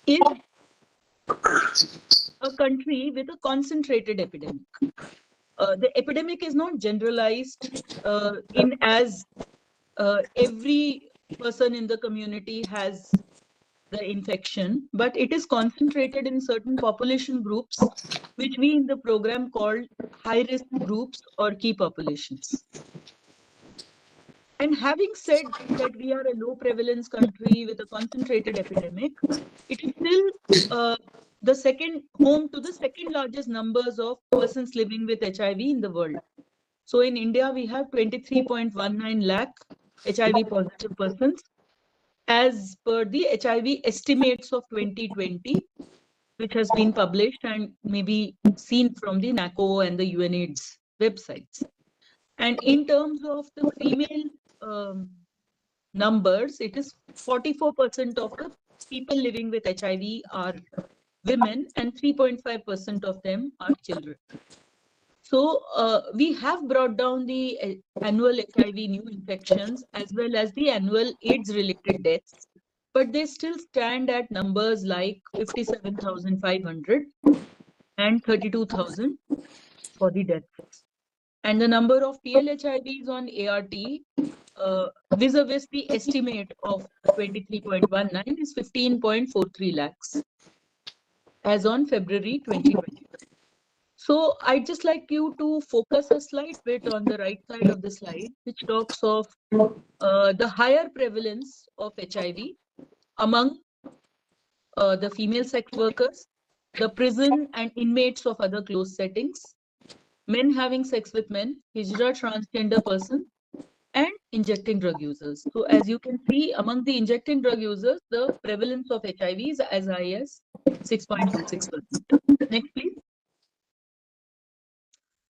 is a country with a concentrated epidemic. The epidemic is not generalized in as every person in the community has the infection, but it is concentrated in certain population groups, which we in the program called high-risk groups or key populations. And having said that we are a low prevalence country with a concentrated epidemic, it is still the second home to the second largest numbers of persons living with HIV in the world. So in India, we have 23.19 lakh HIV positive persons as per the HIV estimates of 2020, which has been published and may be seen from the NACO and the UNAIDS websites. And in terms of the female numbers, it is 44% of the people living with HIV are women, and 3.5% of them are children. So we have brought down the annual HIV new infections as well as the annual AIDS-related deaths, but they still stand at numbers like 57,500 and 32,000 for the deaths. And the number of PLHIVs on ART vis-a-vis the estimate of 23.19 is 15.43 lakhs as on February 2020. So I'd just like you to focus a slight bit on the right side of the slide, which talks of the higher prevalence of HIV among the female sex workers, the prison and inmates of other closed settings, men having sex with men, Hijra transgender person, and injecting drug users. So as you can see, among the injecting drug users, the prevalence of HIV is as high as 6.26%. Next, please.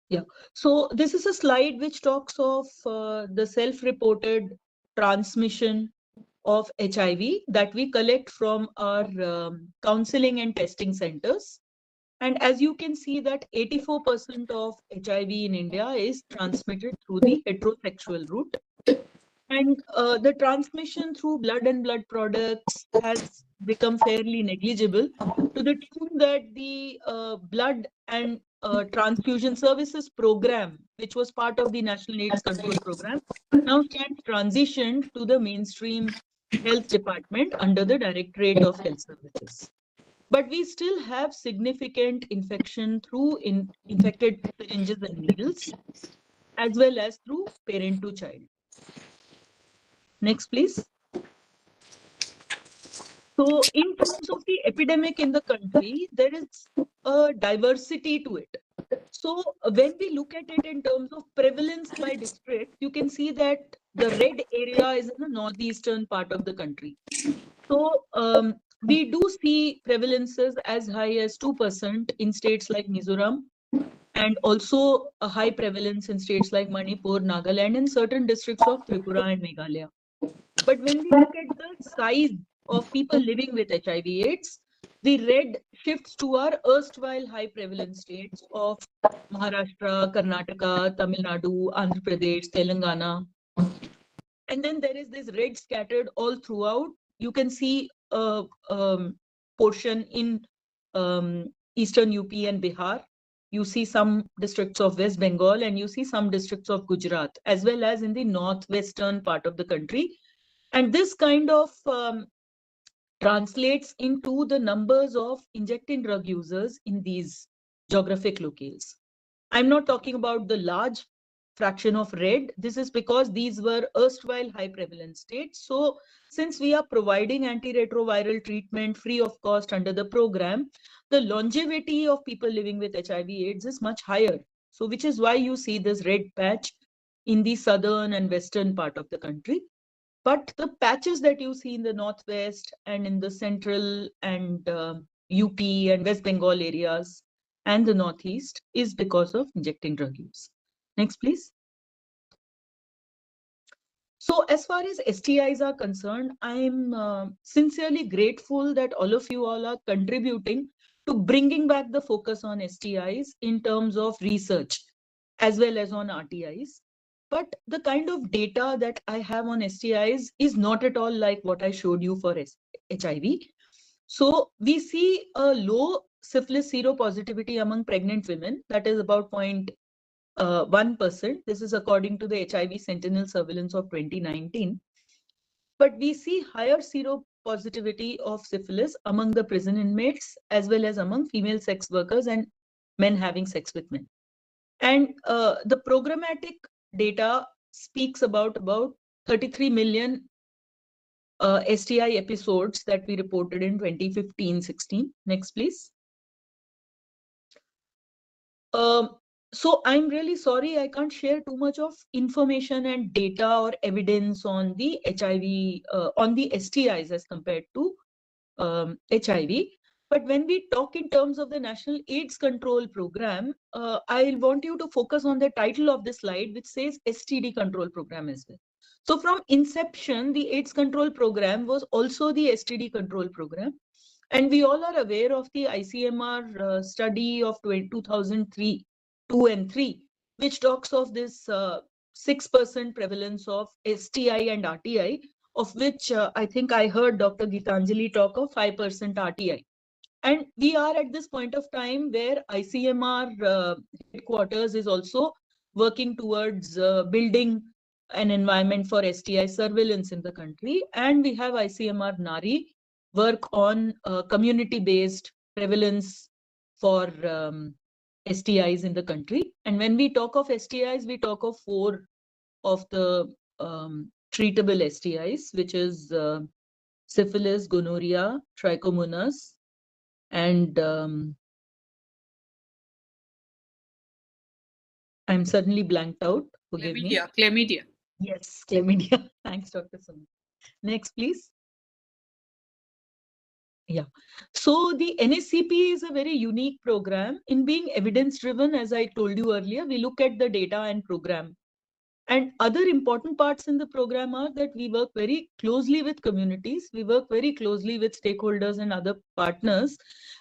Yeah, so this is a slide which talks of the self-reported transmission of HIV that we collect from our counseling and testing centers. And as you can see that 84% of HIV in India is transmitted through the heterosexual route. And the transmission through blood and blood products has become fairly negligible to the tune that the blood and transfusion services program, which was part of the National AIDS Control Program, now stands transitioned to the mainstream health department under the Directorate of Health Services. But we still have significant infection through infected syringes and needles, as well as through parent to child. Next, please. So in terms of the epidemic in the country, there is a diversity to it. So when we look at it in terms of prevalence by district, you can see that the red area is in the northeastern part of the country. So we do see prevalences as high as 2% in states like Mizoram, and also a high prevalence in states like Manipur, Nagaland, and certain districts of Tripura and Meghalaya. But when we look at the size of people living with HIV/AIDS, the red shifts to our erstwhile high prevalence states of Maharashtra, Karnataka, Tamil Nadu, Andhra Pradesh, Telangana. And then there is this red scattered all throughout. You can see a portion in Eastern UP and Bihar. You see some districts of West Bengal, and you see some districts of Gujarat, as well as in the northwestern part of the country. And this kind of translates into the numbers of injecting drug users in these geographic locales. I'm not talking about the large fraction of red. This is because these were erstwhile high prevalence states. So since we are providing antiretroviral treatment free of cost under the program, the longevity of people living with HIV/AIDS is much higher. So which is why you see this red patch in the southern and western part of the country. But the patches that you see in the northwest and in the central and UP and West Bengal areas and the northeast is because of injecting drug use. Next, please. So as far as STIs are concerned, I'm sincerely grateful that all of you all are contributing to bringing back the focus on STIs in terms of research as well as on RTIs. But the kind of data that I have on STIs is not at all like what I showed you for HIV. So we see a low syphilis seropositivity among pregnant women, that is about 0.1%. This is according to the HIV Sentinel surveillance of 2019. But we see higher seropositivity of syphilis among the prison inmates as well as among female sex workers and men having sex with men. And the programmatic data speaks about 33 million STI episodes that we reported in 2015-16. Next, please. So I'm really sorry, I can't share too much of information and data or evidence on the HIV, on the STIs as compared to HIV. But when we talk in terms of the National AIDS Control Program, I want you to focus on the title of the slide, which says STD Control Program as well. So from inception, the AIDS Control Program was also the STD Control Program. And we all are aware of the ICMR study of 2003, 2 and 3, which talks of this 6% prevalence of STI and RTI, of which I think I heard Dr. Gitanjali talk of 5% RTI. And we are at this point of time where ICMR headquarters is also working towards building an environment for STI surveillance in the country. And we have ICMR NARI work on community-based prevalence for STIs in the country. And when we talk of STIs, we talk of 4 of the treatable STIs, which is syphilis, gonorrhea, trichomonas, and I'm suddenly blanked out. Forgive me. Chlamydia. Yes, chlamydia. Thanks, Dr. Sumit. Next, please. Yeah. So the NSCP is a very unique program. In being evidence-driven, as I told you earlier, we look at the data and program. And other important parts in the program are that we work very closely with communities. We work very closely with stakeholders and other partners.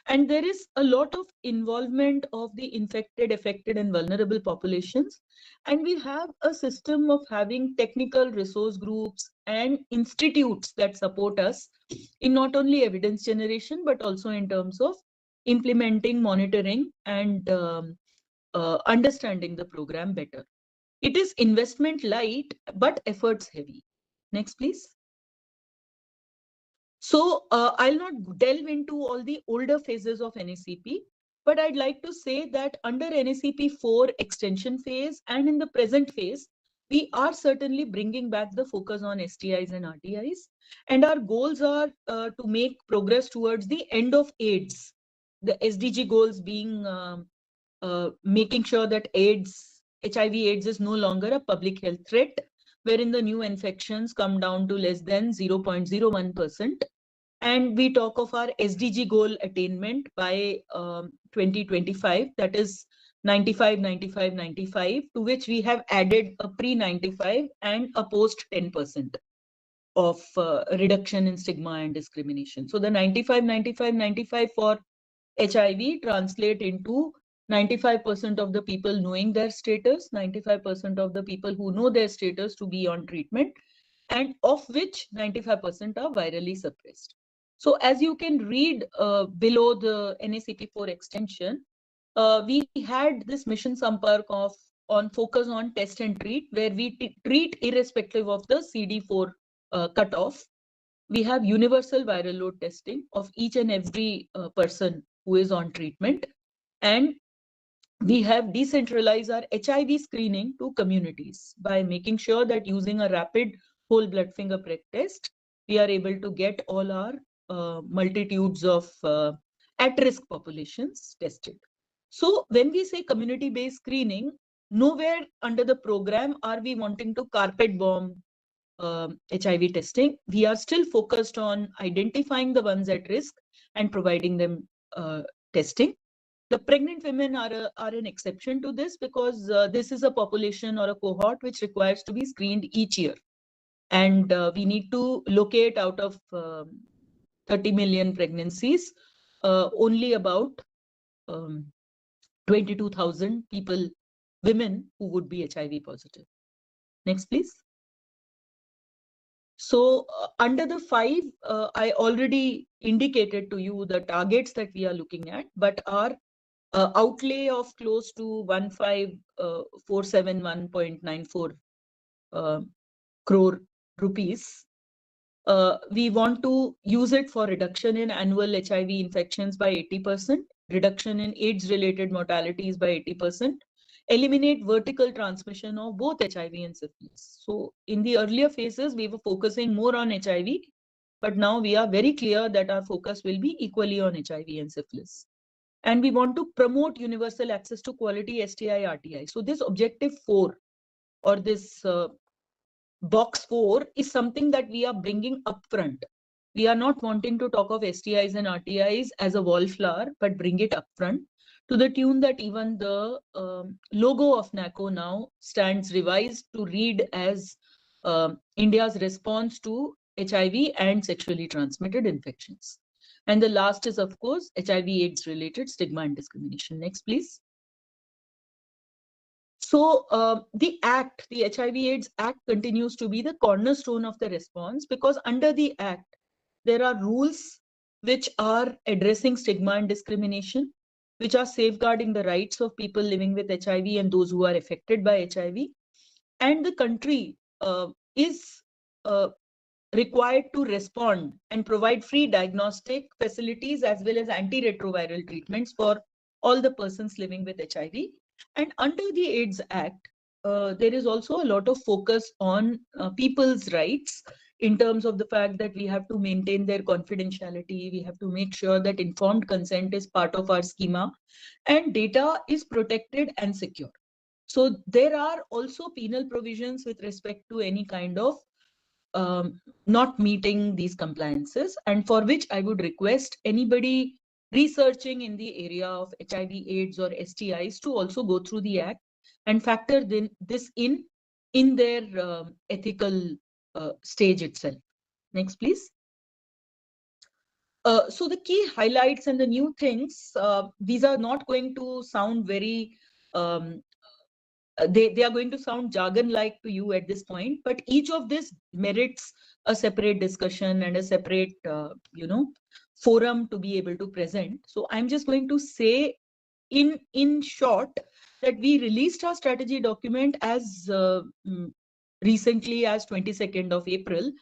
And there is a lot of involvement of the infected, affected, and vulnerable populations. And we have a system of having technical resource groups and institutes that support us in not only evidence generation, but also in terms of implementing, monitoring, and understanding the program better. It is investment light, but efforts heavy. Next, please. So I'll not delve into all the older phases of NACP, but I'd like to say that under NACP 4 extension phase and in the present phase, we are certainly bringing back the focus on STIs and RTIs. And our goals are to make progress towards the end of AIDS. The SDG goals being making sure that HIV/AIDS is no longer a public health threat, wherein the new infections come down to less than 0.01%. And we talk of our SDG goal attainment by 2025, that is 95, 95, 95, to which we have added a pre-95 and a post-10% of reduction in stigma and discrimination. So the 95, 95, 95 for HIV translate into 95% of the people knowing their status, 95% of the people who know their status to be on treatment, and of which 95% are virally suppressed. So as you can read below the NACP4 extension, we had this mission Sampark on focus on test and treat, where we treat irrespective of the CD4 cutoff. We have universal viral load testing of each and every person who is on treatment. And we have decentralized our HIV screening to communities by making sure that using a rapid whole blood finger prick test, we are able to get all our multitudes of at-risk populations tested. So when we say community-based screening, nowhere under the program are we wanting to carpet bomb HIV testing. We are still focused on identifying the ones at risk and providing them testing. The pregnant women are an exception to this because this is a population or a cohort which requires to be screened each year. And we need to locate out of 30 million pregnancies, only about 22,000 people, women who would be HIV positive. Next, please. So under the 5, I already indicated to you the targets that we are looking at, but our outlay of close to 15,471.94 crore rupees. We want to use it for reduction in annual HIV infections by 80%, reduction in AIDS-related mortalities by 80%, eliminate vertical transmission of both HIV and syphilis. So in the earlier phases, we were focusing more on HIV, but now we are very clear that our focus will be equally on HIV and syphilis. And we want to promote universal access to quality STI RTI. So this objective 4 or this box 4 is something that we are bringing upfront. We are not wanting to talk of STIs and RTIs as a wallflower, but bring it upfront to the tune that even the logo of NACO now stands revised to read as India's response to HIV and sexually transmitted infections. And the last is, of course, HIV/AIDS related stigma and discrimination. Next, please. So the HIV/AIDS Act continues to be the cornerstone of the response, because under the Act, there are rules which are addressing stigma and discrimination, which are safeguarding the rights of people living with HIV and those who are affected by HIV. And the country is required to respond and provide free diagnostic facilities as well as antiretroviral treatments for all the persons living with HIV. And under the AIDS Act, there is also a lot of focus on people's rights in terms of the fact that we have to maintain their confidentiality. We have to make sure that informed consent is part of our schema and data is protected and secure. So there are also penal provisions with respect to any kind of not meeting these compliances, and for which I would request anybody researching in the area of HIV/AIDS or STIs to also go through the Act and factor this in their ethical stage itself. Next, please. So the key highlights and the new things, these are not going to sound very they are going to sound jargon-like to you at this point, but each of this merits a separate discussion and a separate, forum to be able to present. So I'm just going to say in short that we released our strategy document as recently as 22nd of April.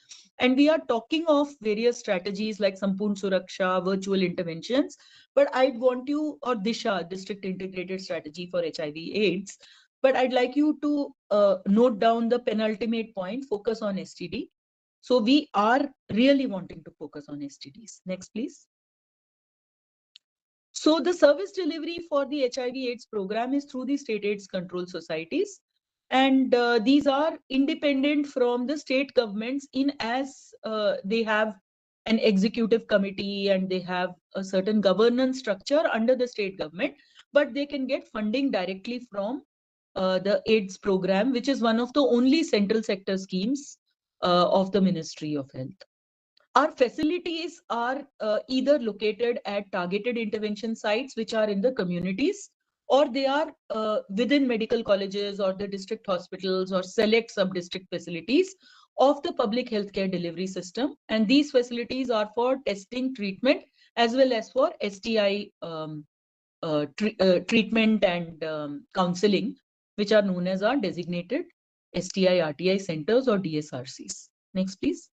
And we are talking of various strategies like Sampurn Suraksha, virtual interventions, but I'd want you, or Disha, District Integrated Strategy for HIV/AIDS, but I'd like you to note down the penultimate point, focus on STD. So we are really wanting to focus on STDs. Next, please. So the service delivery for the HIV/AIDS program is through the state AIDS control societies. And these are independent from the state governments in as they have an executive committee and they have a certain governance structure under the state government, but they can get funding directly from the AIDS program, which is one of the only central sector schemes of the Ministry of Health. Our facilities are either located at targeted intervention sites, which are in the communities, or they are within medical colleges or the district hospitals or select sub-district facilities of the public healthcare delivery system. And these facilities are for testing, treatment, as well as for STI treatment and counseling, which are known as our designated STI/RTI centers or DSRCs. Next, please.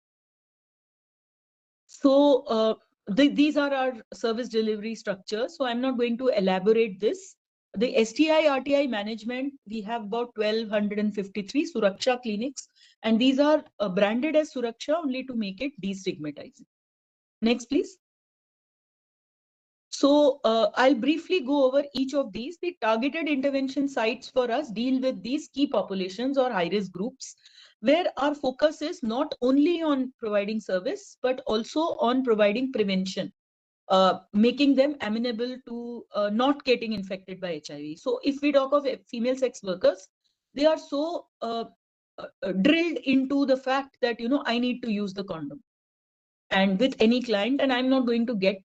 So these are our service delivery structures. So I'm not going to elaborate this. The STI/RTI management, we have about 1,253 Suraksha clinics, and these are branded as Suraksha only to make it destigmatizing. Next, please. So I'll briefly go over each of these. The targeted intervention sites for us deal with these key populations or high-risk groups, where our focus is not only on providing service, but also on providing prevention, making them amenable to not getting infected by HIV. So if we talk of female sex workers, they are so drilled into the fact that, I need to use the condom. And with any client, and I'm not going to get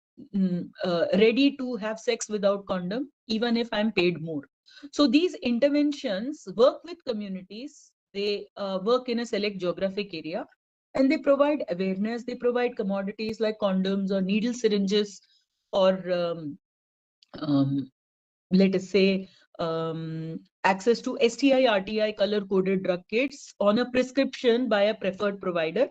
ready to have sex without condom, even if I'm paid more. So these interventions work with communities. They work in a select geographic area, and they provide awareness. They provide commodities like condoms or needle syringes, or let us say access to STI/RTI color-coded drug kits on a prescription by a preferred provider,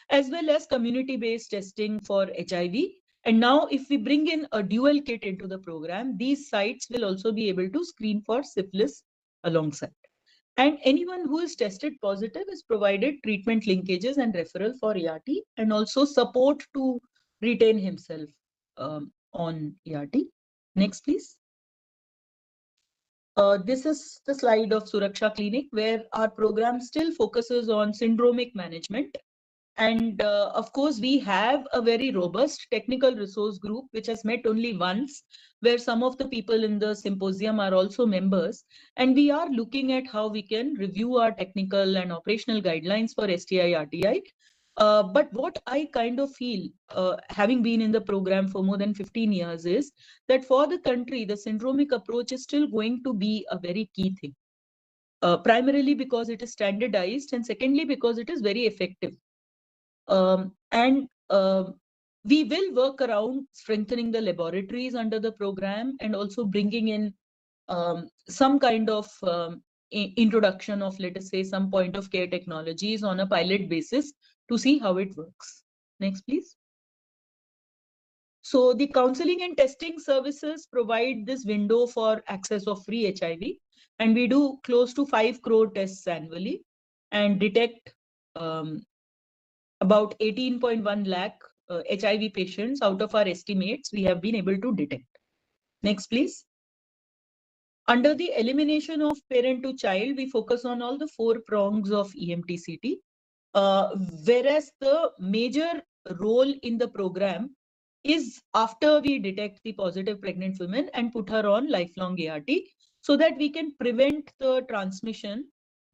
as well as community-based testing for HIV. And now if we bring in a dual kit into the program, these sites will also be able to screen for syphilis alongside. And anyone who is tested positive is provided treatment linkages and referral for ART, and also support to retain himself on ART. Next, please. This is the slide of Suraksha Clinic, where our program still focuses on syndromic management. And of course, we have a very robust technical resource group, which has met only once, where some of the people in the symposium are also members. And we are looking at how we can review our technical and operational guidelines for STI/RTI But what I kind of feel, having been in the program for more than 15 years, is that for the country, the syndromic approach is still going to be a very key thing. Primarily because it is standardized, and secondly, because it is very effective. And we will work around strengthening the laboratories under the program and also bringing in some kind of introduction of, let us say, some point of care technologies on a pilot basis to see how it works. Next, please. So the counseling and testing services provide this window for access of free HIV, and we do close to 5 crore tests annually and detect about 18.1 lakh HIV patients out of our estimates we have been able to detect. Next, please. Under the elimination of parent to child, we focus on all the 4 prongs of EMTCT, whereas the major role in the program is after we detect the positive pregnant women and put her on lifelong ART, so that we can prevent the transmission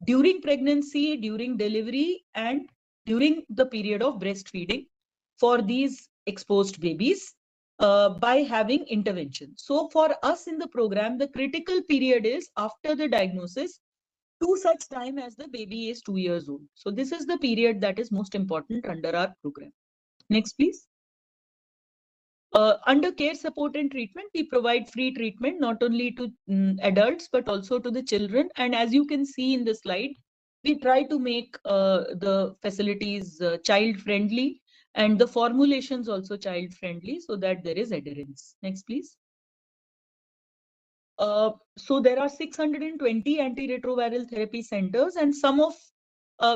during pregnancy, during delivery, and during the period of breastfeeding for these exposed babies by having intervention. So for us in the program, the critical period is after the diagnosis to such time as the baby is 2 years old. So this is the period that is most important under our program. Next, please. Under care, support and treatment, we provide free treatment not only to adults but also to the children. And as you can see in the slide, we try to make the facilities child friendly and the formulations also child friendly so that there is adherence. Next, please. So there are 620 antiretroviral therapy centers, and some of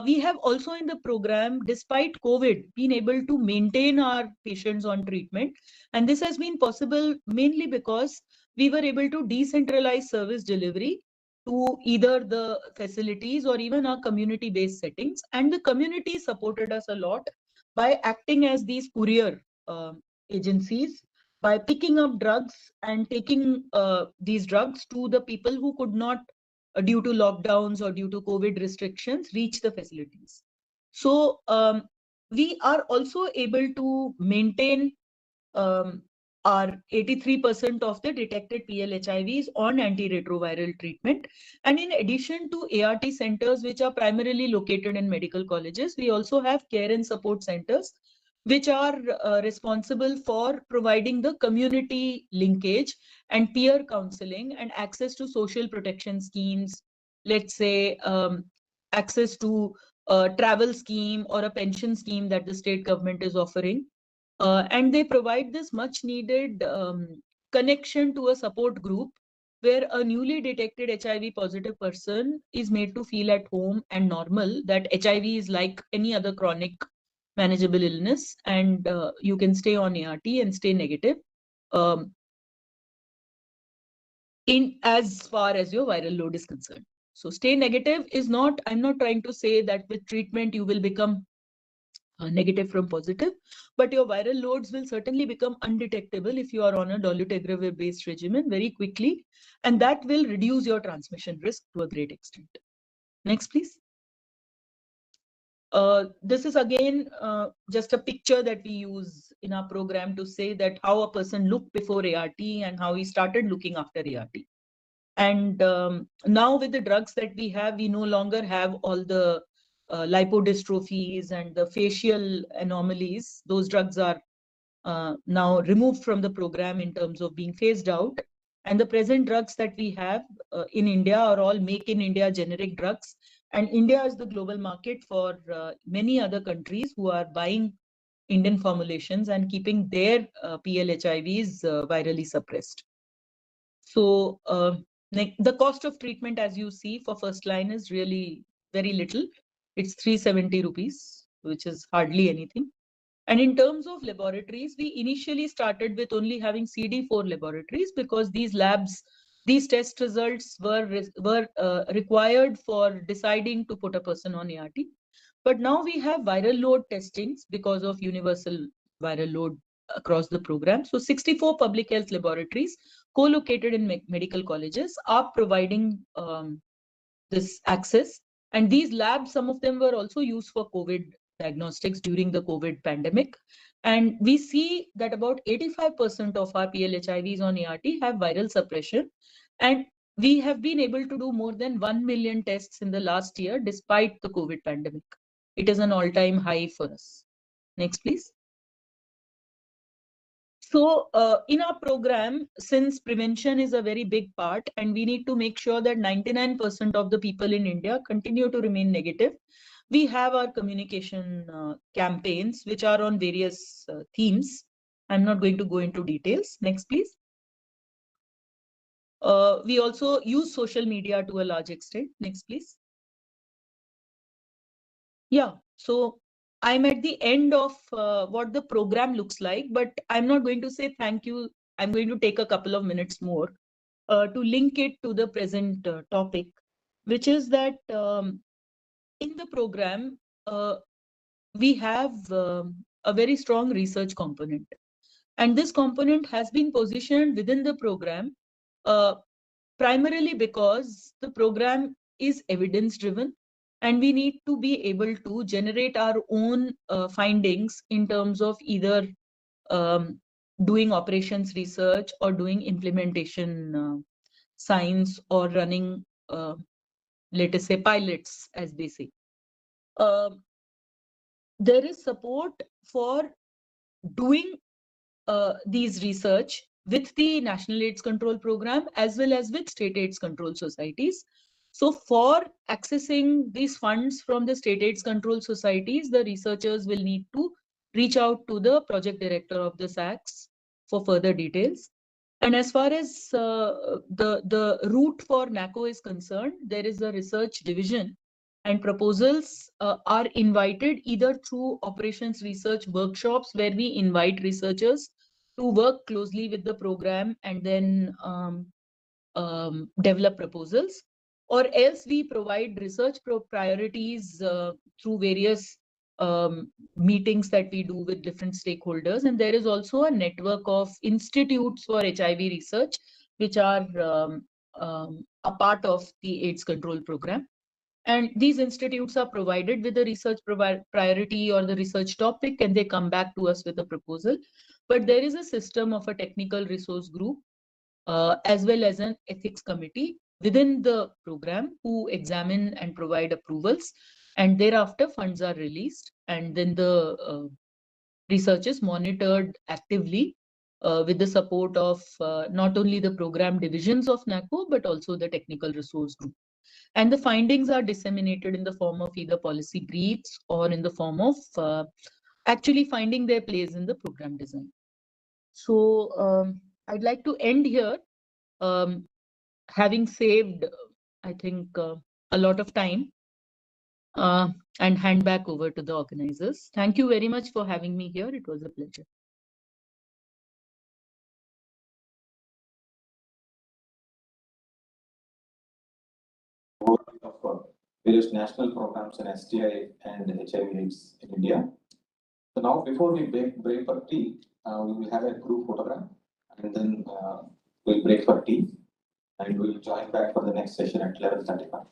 we have also in the program, despite COVID, been able to maintain our patients on treatment. And this has been possible mainly because we were able to decentralize service delivery to either the facilities or even our community-based settings. And the community supported us a lot by acting as these courier agencies, by picking up drugs and taking these drugs to the people who could not, due to lockdowns or due to COVID restrictions, reach the facilities. So we are also able to maintain our 83% of the detected PLHIVs on antiretroviral treatment. And in addition to ART centers, which are primarily located in medical colleges, we also have care and support centers, which are responsible for providing the community linkage and peer counseling and access to social protection schemes, let's say access to a travel scheme or a pension scheme that the state government is offering. And they provide this much needed connection to a support group where a newly detected HIV positive person is made to feel at home and normal, that HIV is like any other chronic manageable illness, and you can stay on ART and stay negative in as far as your viral load is concerned. So stay negative is not, I'm not trying to say that with treatment you will become negative from positive, but your viral loads will certainly become undetectable if you are on a dolutegravir based regimen very quickly, and that will reduce your transmission risk to a great extent. Next, please. This is again just a picture that we use in our program to say that how a person looked before ART and how he started looking after ART. And now with the drugs that we have, we no longer have all the lipodystrophies and the facial anomalies. Those drugs are now removed from the program in terms of being phased out. And the present drugs that we have in India are all make in India generic drugs. And India is the global market for many other countries who are buying Indian formulations and keeping their PLHIVs virally suppressed. So the cost of treatment, as you see, for first line is really very little. It's 370 rupees, which is hardly anything. And in terms of laboratories, we initially started with only having CD4 laboratories because these labs, these test results were required for deciding to put a person on ART. But now we have viral load testings because of universal viral load across the program. So 64 public health laboratories co-located in medical colleges are providing this access. And these labs, some of them were also used for COVID diagnostics during the COVID pandemic. And we see that about 85% of our PLHIVs on ART have viral suppression. And we have been able to do more than 1 million tests in the last year, despite the COVID pandemic. It is an all-time high for us. Next, please. So in our program, since prevention is a very big part, and we need to make sure that 99% of the people in India continue to remain negative, we have our communication campaigns, which are on various themes. I'm not going to go into details. Next, please. We also use social media to a large extent. Next, please. Yeah, so I'm at the end of what the program looks like, but I'm not going to say thank you. I'm going to take a couple of minutes more to link it to the present topic, which is that in the program, we have a very strong research component. And this component has been positioned within the program primarily because the program is evidence driven, and we need to be able to generate our own findings in terms of either doing operations research or doing implementation science or running, let us say, pilots, as they say. There is support for doing these research with the National AIDS Control Program as well as with state AIDS control societies. So for accessing these funds from the state AIDS control societies, the researchers will need to reach out to the project director of the SACs for further details. And as far as the route for NACO is concerned, there is a research division, and proposals are invited either through operations research workshops, where we invite researchers to work closely with the program and then develop proposals, or else we provide research priorities through various meetings that we do with different stakeholders. And there is also a network of institutes for HIV research, which are a part of the AIDS control program. And these institutes are provided with the research priority or the research topic, and they come back to us with a proposal. But there is a system of a technical resource group as well as an ethics committee within the program who examine and provide approvals. And thereafter, funds are released, and then the research is monitored actively with the support of not only the program divisions of NACO, but also the technical resource group. And the findings are disseminated in the form of either policy briefs or in the form of actually finding their place in the program design. So I'd like to end here, having saved, I think, a lot of time, and hand back over to the organizers. Thank you very much for having me here. It was a pleasure. Of various national programs in STI and HIV/AIDS in India. So now, before we break for tea, we will have a group photograph, and then we'll break for tea, and we'll join back for the next session at 11:35.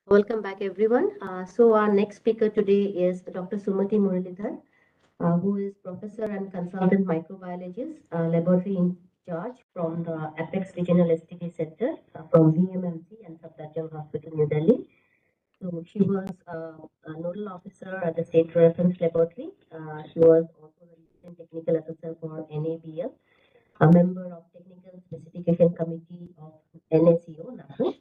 Welcome back, everyone. So our next speaker today is Dr. Sumati Muralidhar, who is professor and consultant microbiologist, laboratory in charge from the Apex Regional STD Center from VMMC and Safdarjung Hospital, New Delhi. So she was a nodal officer at the State Reference Laboratory. She was also the recent technical assessor for NABL, a member of Technical Specification Committee of NSEO, NAFO,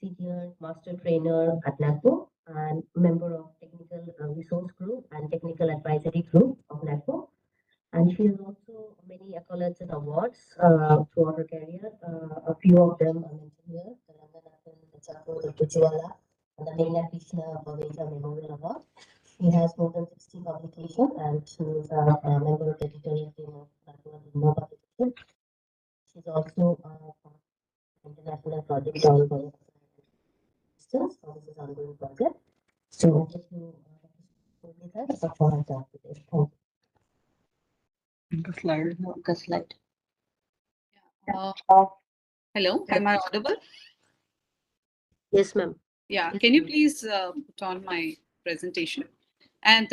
senior master trainer at NAFO, and member of Technical Resource Group and Technical Advisory Group of NAFO. And she has also many accolades and awards throughout her career. A few of them are mentioned here: the Ranganathan, the Chapo, the Kuchiwala, and the Meena Krishna Baveja Memorial Award. She has more than 60 publications, and she is a member of the editorial team of No Publication. She's also international project on distance. So this is ongoing project. So over to Dr. for our talk today. Thank you. The slide. Hello, am I audible? Yes, ma'am. Yeah, Yes, can you ma'am. please put on my presentation? And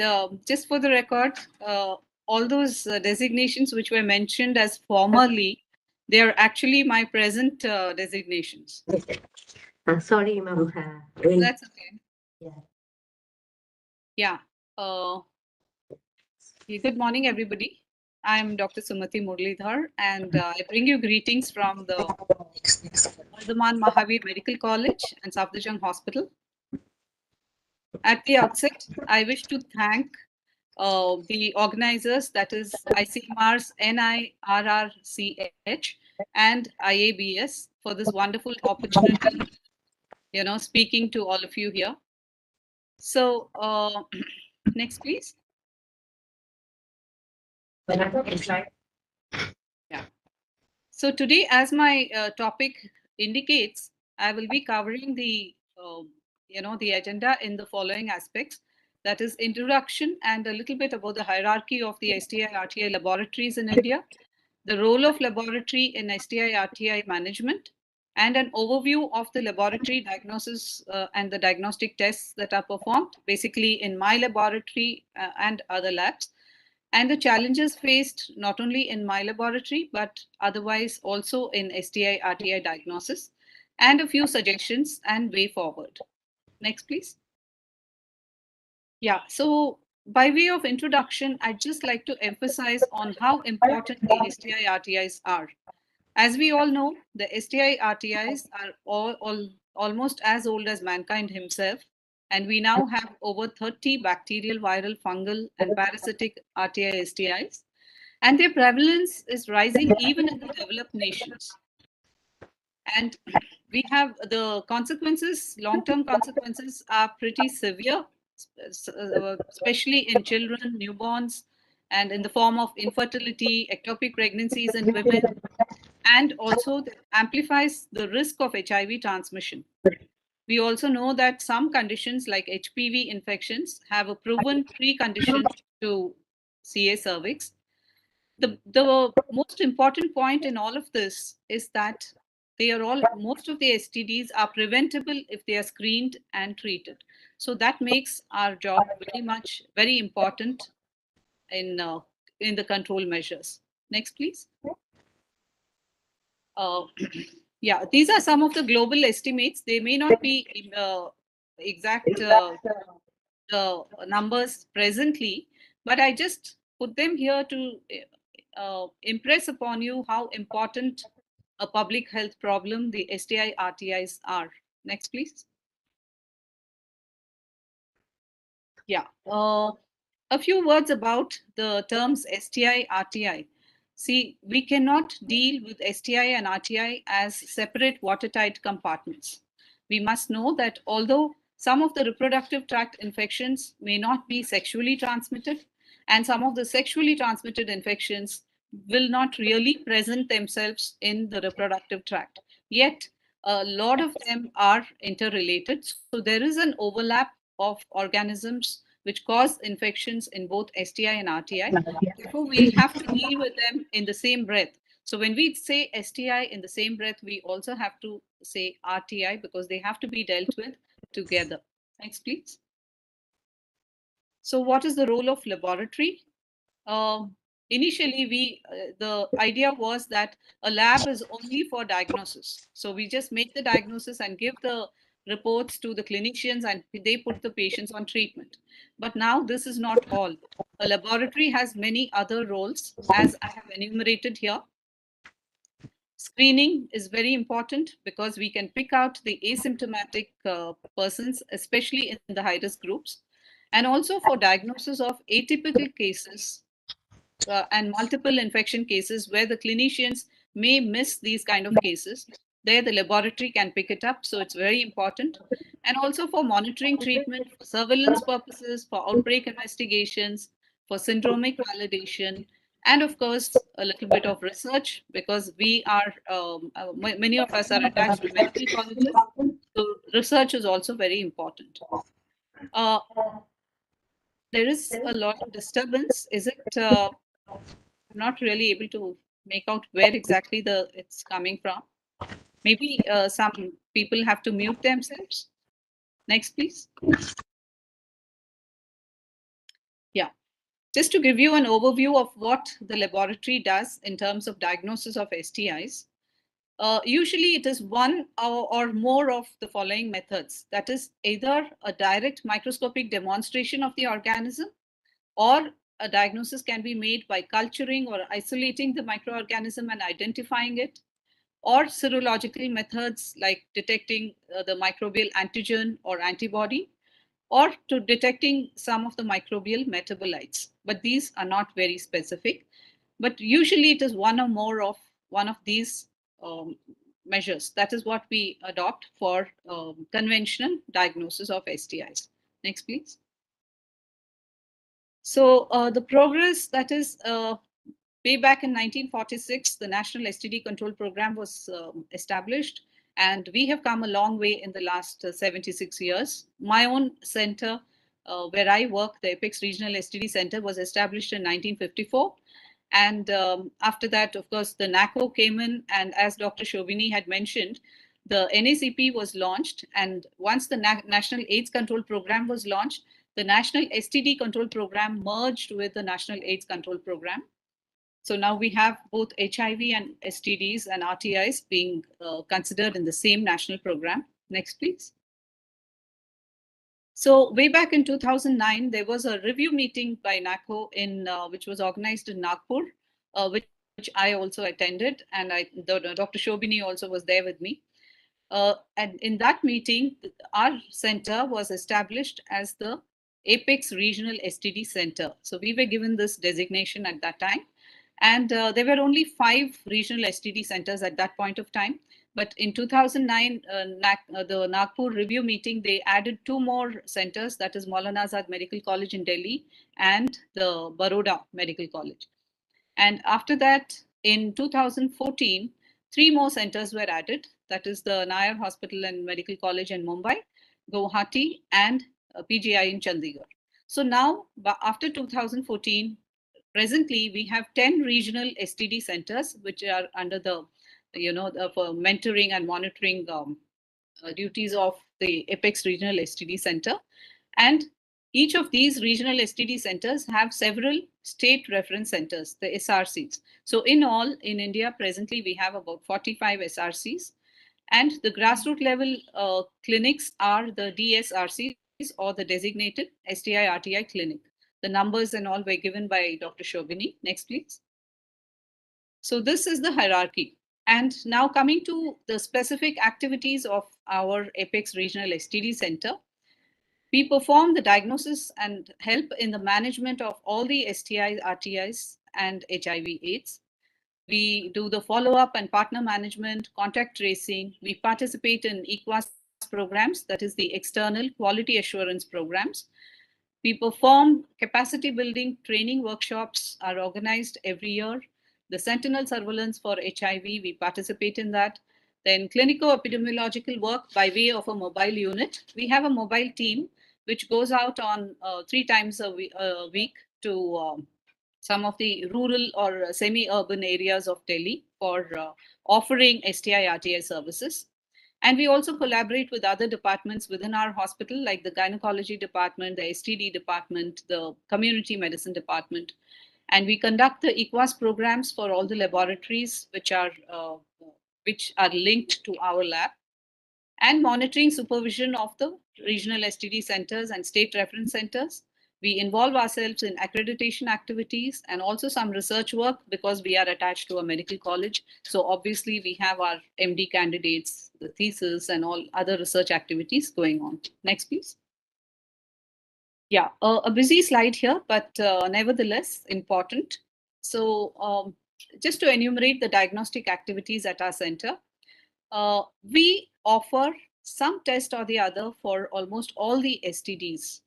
just for the record, all those designations which were mentioned as formerly, they are actually my present designations. Sorry, ma'am. That's okay. Yeah. Yeah. Good morning, everybody. I'm Dr. Sumati Muralidhar, and I bring you greetings from the Vardhaman Mahavir Medical College and Safdarjung Hospital. At the outset, I wish to thank the organizers, that is ICMR's NIRRCH and IABS, for this wonderful opportunity, speaking to all of you here. So next, please. Yeah. So today, as my topic indicates, I will be covering the the agenda in the following aspects. That is introduction and a little bit about the hierarchy of the STI-RTI laboratories in India, the role of laboratory in STI-RTI management, and an overview of the laboratory diagnosis and the diagnostic tests that are performed, basically in my laboratory and other labs, and the challenges faced not only in my laboratory, but otherwise also in STI-RTI diagnosis, and a few suggestions and way forward. Next, please. Yeah, so by way of introduction, I'd just like to emphasize on how important the STI-RTIs are. As we all know, the STI-RTIs are almost as old as mankind himself, and we now have over 30 bacterial, viral, fungal, and parasitic RTI-STIs, and their prevalence is rising even in the developed nations. And we have the consequences, long-term consequences are pretty severe, especially in children, newborns, and in the form of infertility, ectopic pregnancies in women, and also amplifies the risk of HIV transmission. We also know that some conditions like HPV infections have a proven precondition to CA cervix. The most important point in all of this is that most of the STDs are preventable if they are screened and treated. So that makes our job very important in the control measures. Next, please. Yeah, these are some of the global estimates. They may not be exact numbers presently, but I just put them here to impress upon you how important a public health problem the STI-RTIs are. Next, please. Yeah, a few words about the terms STI-RTI. See, we cannot deal with STI and RTI as separate watertight compartments. We must know that although some of the reproductive tract infections may not be sexually transmitted, and some of the sexually transmitted infections will not really present themselves in the reproductive tract, yet a lot of them are interrelated. So there is an overlap of organisms which cause infections in both STI and RTI. Therefore, we have to deal with them in the same breath. So when we say STI in the same breath, we also have to say RTI because they have to be dealt with together. Next, please. So what is the role of laboratory? Initially, the idea was that a lab is only for diagnosis. So we just make the diagnosis and give the reports to the clinicians and they put the patients on treatment. But now this is not all. A laboratory has many other roles, as I have enumerated here. Screening is very important because we can pick out the asymptomatic persons, especially in the high-risk groups, and also for diagnosis of atypical cases and multiple infection cases where the clinicians may miss these kind of cases. There the laboratory can pick it up, so it's very important. And also for monitoring treatment, for surveillance purposes, for outbreak investigations, for syndromic validation, and of course, a little bit of research because we are, many of us are attached to medical colleges. So research is also very important. There is a lot of disturbance. Is it, I'm not really able to make out where exactly it's coming from. Maybe some people have to mute themselves. Next, please. Yeah. Just to give you an overview of what the laboratory does in terms of diagnosis of STIs, usually it is one or more of the following methods. That is either a direct microscopic demonstration of the organism, or a diagnosis can be made by culturing or isolating the microorganism and identifying it, or serological methods like detecting the microbial antigen or antibody, or to detecting some of the microbial metabolites. But these are not very specific. But usually it is one or more of one of these measures. That is what we adopt for conventional diagnosis of STIs. Next, please. So the progress, that is way back in 1946, the National STD Control Program was established. And we have come a long way in the last 76 years. My own center, where I work, the Apex Regional STD Center, was established in 1954. And after that, of course, the NACO came in. And as Dr. Shobhini had mentioned, the NACP was launched. And once the National AIDS Control Program was launched, the National STD Control Program merged with the National AIDS Control Program. So now we have both HIV and STDs and RTIs being considered in the same national program. Next, please. So way back in 2009, there was a review meeting by NACO which was organized in Nagpur, which I also attended, and Dr. Shobhini also was there with me. And in that meeting, our center was established as the Apex Regional STD Center. So we were given this designation at that time. And there were only 5 regional STD centers at that point of time. But in 2009, the Nagpur review meeting, they added 2 more centers, that is Maulana Azad Medical College in Delhi and the Baroda Medical College. And after that, in 2014, 3 more centers were added. That is the Nair Hospital and Medical College in Mumbai, Guwahati, and PGI in Chandigarh. So now, after 2014, presently we have 10 regional STD centers, which are under the, for mentoring and monitoring duties of the Apex Regional STD Center. And each of these regional STD centers have several state reference centers, the SRCs. So in all, in India, presently, we have about 45 SRCs. And the grassroots level clinics are the DSRCs, or the designated STI-RTI clinic. The numbers and all were given by Dr. Shobhini. Next, please. So this is the hierarchy. And now coming to the specific activities of our Apex Regional STD Center. We perform the diagnosis and help in the management of all the STIs, RTIs, and HIV/AIDS. We do the follow-up and partner management, contact tracing. We participate in EQUAS programs, that is the external quality assurance programs. We perform capacity building training workshops are organized every year. The sentinel surveillance for HIV, we participate in that. Then clinical epidemiological work by way of a mobile unit. We have a mobile team which goes out on 3 times a week to some of the rural or semi-urban areas of Delhi for offering STI-RTI services. And we also collaborate with other departments within our hospital, like the gynecology department, the STD department, the community medicine department. And we conduct the EQUAS programs for all the laboratories which are linked to our lab, and monitoring supervision of the regional STD centers and state reference centers. We involve ourselves in accreditation activities and also some research work because we are attached to a medical college. So obviously we have our MD candidates, the thesis, and all other research activities going on. Next, please. Yeah, a busy slide here, but nevertheless important. So just to enumerate the diagnostic activities at our center, we offer some test or the other for almost all the STDs,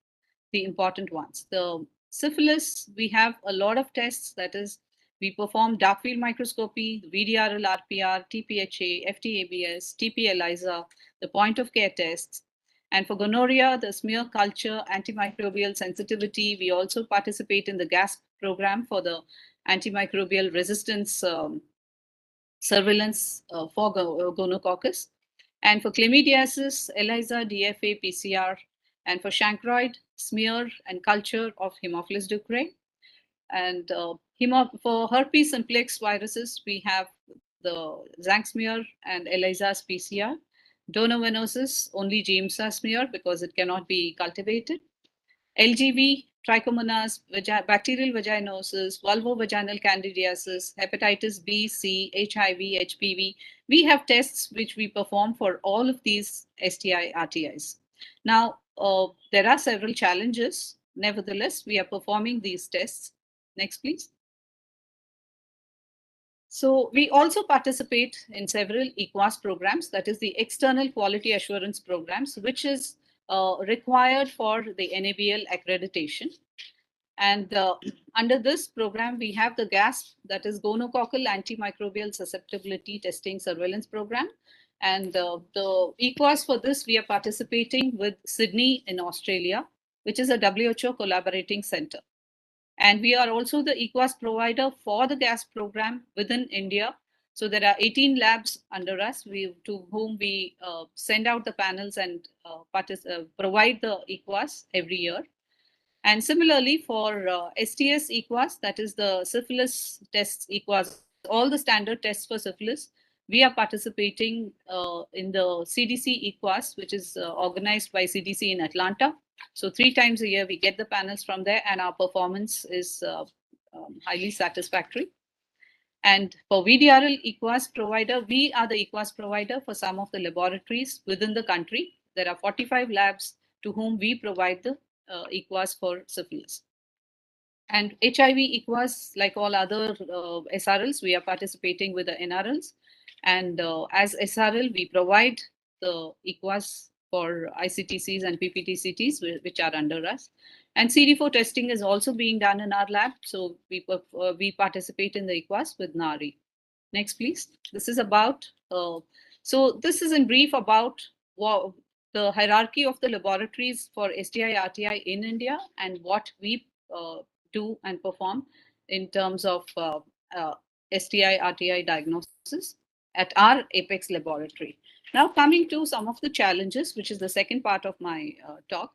the important ones. The syphilis, we have a lot of tests. That is, we perform dark field microscopy, VDRL, RPR, TPHA, FTABS, TP ELISA, the point of care tests. And for gonorrhea, the smear culture, antimicrobial sensitivity, we also participate in the GASP program for the antimicrobial resistance surveillance for gonococcus. And for chlamydiasis, ELISA, DFA, PCR, and for chancroid, smear and culture of Haemophilus ducrei. And for herpes simplex viruses, we have the Zank smear and ELISA's PCR. Donor venosus, only GIMSA smear because it cannot be cultivated. LGV, trichomonas, bacterial vaginosis, vulvovaginal candidiasis, hepatitis B, C, HIV, HPV. We have tests which we perform for all of these STI RTIs. Now, there are several challenges. Nevertheless, we are performing these tests. Next, please. So we also participate in several EQUAS programs, that is the external quality assurance programs, which is required for the NABL accreditation. And under this program, we have the GASP, that is gonococcal antimicrobial susceptibility testing surveillance program. And the EQUAS for this, we are participating with Sydney in Australia, which is a WHO collaborating center. And we are also the EQUAS provider for the GASP program within India. So there are 18 labs under us to whom we send out the panels and provide the EQUAS every year. And similarly for STS EQUAS, that is the syphilis tests EQUAS, all the standard tests for syphilis, we are participating in the CDC EQUAS, which is organized by CDC in Atlanta. So 3 times a year, we get the panels from there and our performance is highly satisfactory. And for VDRL EQUAS provider, we are the EQUAS provider for some of the laboratories within the country. There are 45 labs to whom we provide the EQUAS for syphilis. And HIV EQUAS, like all other SRLs, we are participating with the NRLs. And as SRL, we provide the EQUAS for ICTCs and PPTCTs, which are under us. And CD4 testing is also being done in our lab. So we participate in the EQUAS with NARI. Next, please. This is about, so this is in brief about the hierarchy of the laboratories for STI RTI in India and what we do and perform in terms of STI RTI diagnosis at our Apex laboratory. Now coming to some of the challenges, which is the second part of my talk.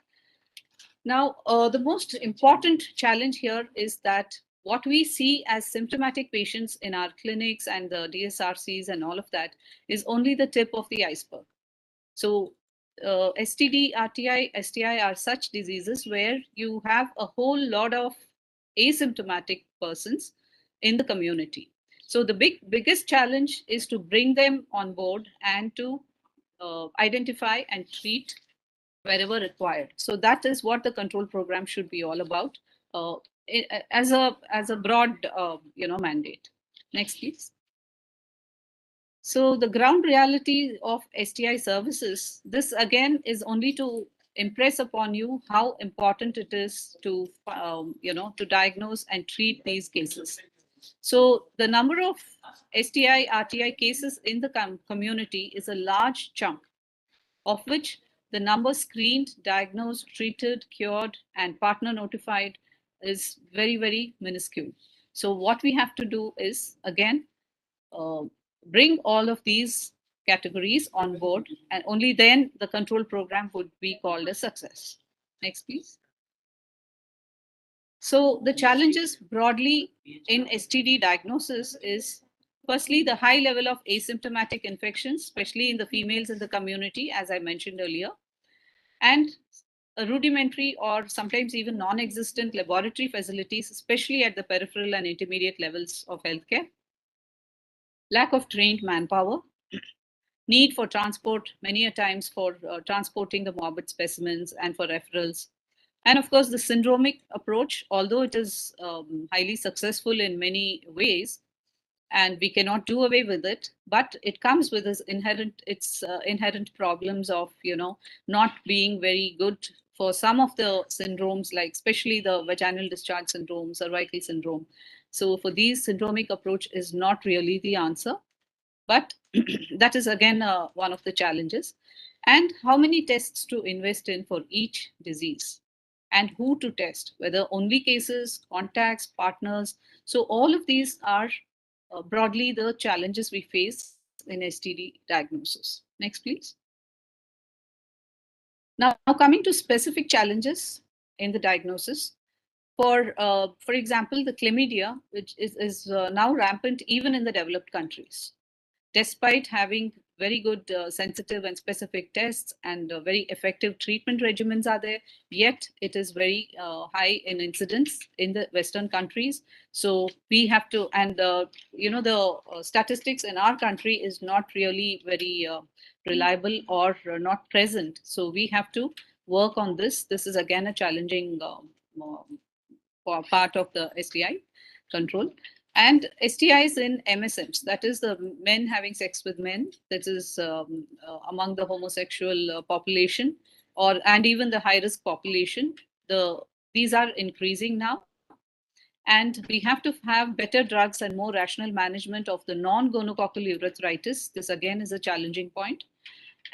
Now, the most important challenge here is that what we see as symptomatic patients in our clinics and the DSRCs and all of that is only the tip of the iceberg. So STD, RTI, STI are such diseases where you have a whole lot of asymptomatic persons in the community. So the biggest challenge is to bring them on board and to identify and treat wherever required. So that is what the control program should be all about as a broad mandate. Next, please. So the ground reality of STI services, this again is only to impress upon you how important it is to to diagnose and treat these cases. So the number of STI RTI cases in the community is a large chunk, of which the number screened, diagnosed, treated, cured, and partner notified is very, very minuscule. So what we have to do is, again, bring all of these categories on board, and only then the control program would be called a success. Next, please. So the challenges broadly in STD diagnosis is firstly the high level of asymptomatic infections, especially in the females in the community, as I mentioned earlier, and a rudimentary or sometimes even non-existent laboratory facilities, especially at the peripheral and intermediate levels of healthcare. Lack of trained manpower, need for transport many a times for transporting the morbid specimens and for referrals. And of course, the syndromic approach, although it is highly successful in many ways, and we cannot do away with it, but it comes with its inherent problems of, not being very good for some of the syndromes, like especially the vaginal discharge syndrome, cervical syndrome. So for these, syndromic approach is not really the answer, but that is again one of the challenges. And how many tests to invest in for each disease, and who to test, whether only cases, contacts, partners. So all of these are broadly the challenges we face in STD diagnosis. Next, please. Now coming to specific challenges in the diagnosis. For example, the chlamydia, which is now rampant even in the developed countries. Despite having very good sensitive and specific tests and very effective treatment regimens are there, yet it is very high in incidence in the Western countries. So we have to, and the statistics in our country is not really very reliable or not present. So we have to work on this. This is again a challenging part of the STI control. And STIs in MSMs, that is the men having sex with men, that is among the homosexual population, and even the high-risk population. These are increasing now. And we have to have better drugs and more rational management of the non-gonococcal urethritis. This again is a challenging point.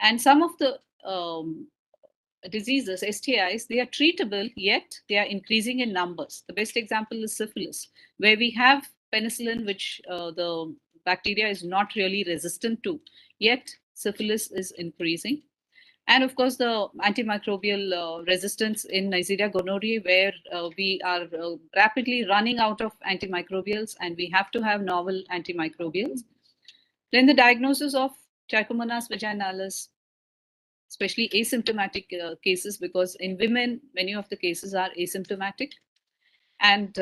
And some of the diseases, STIs, they are treatable, yet they are increasing in numbers. The best example is syphilis, where we have penicillin, which the bacteria is not really resistant to, yet syphilis is increasing. And of course, the antimicrobial resistance in Neisseria gonorrhoeae, where we are rapidly running out of antimicrobials, and we have to have novel antimicrobials. Then the diagnosis of Trichomonas vaginalis, especially asymptomatic cases, because in women, many of the cases are asymptomatic. And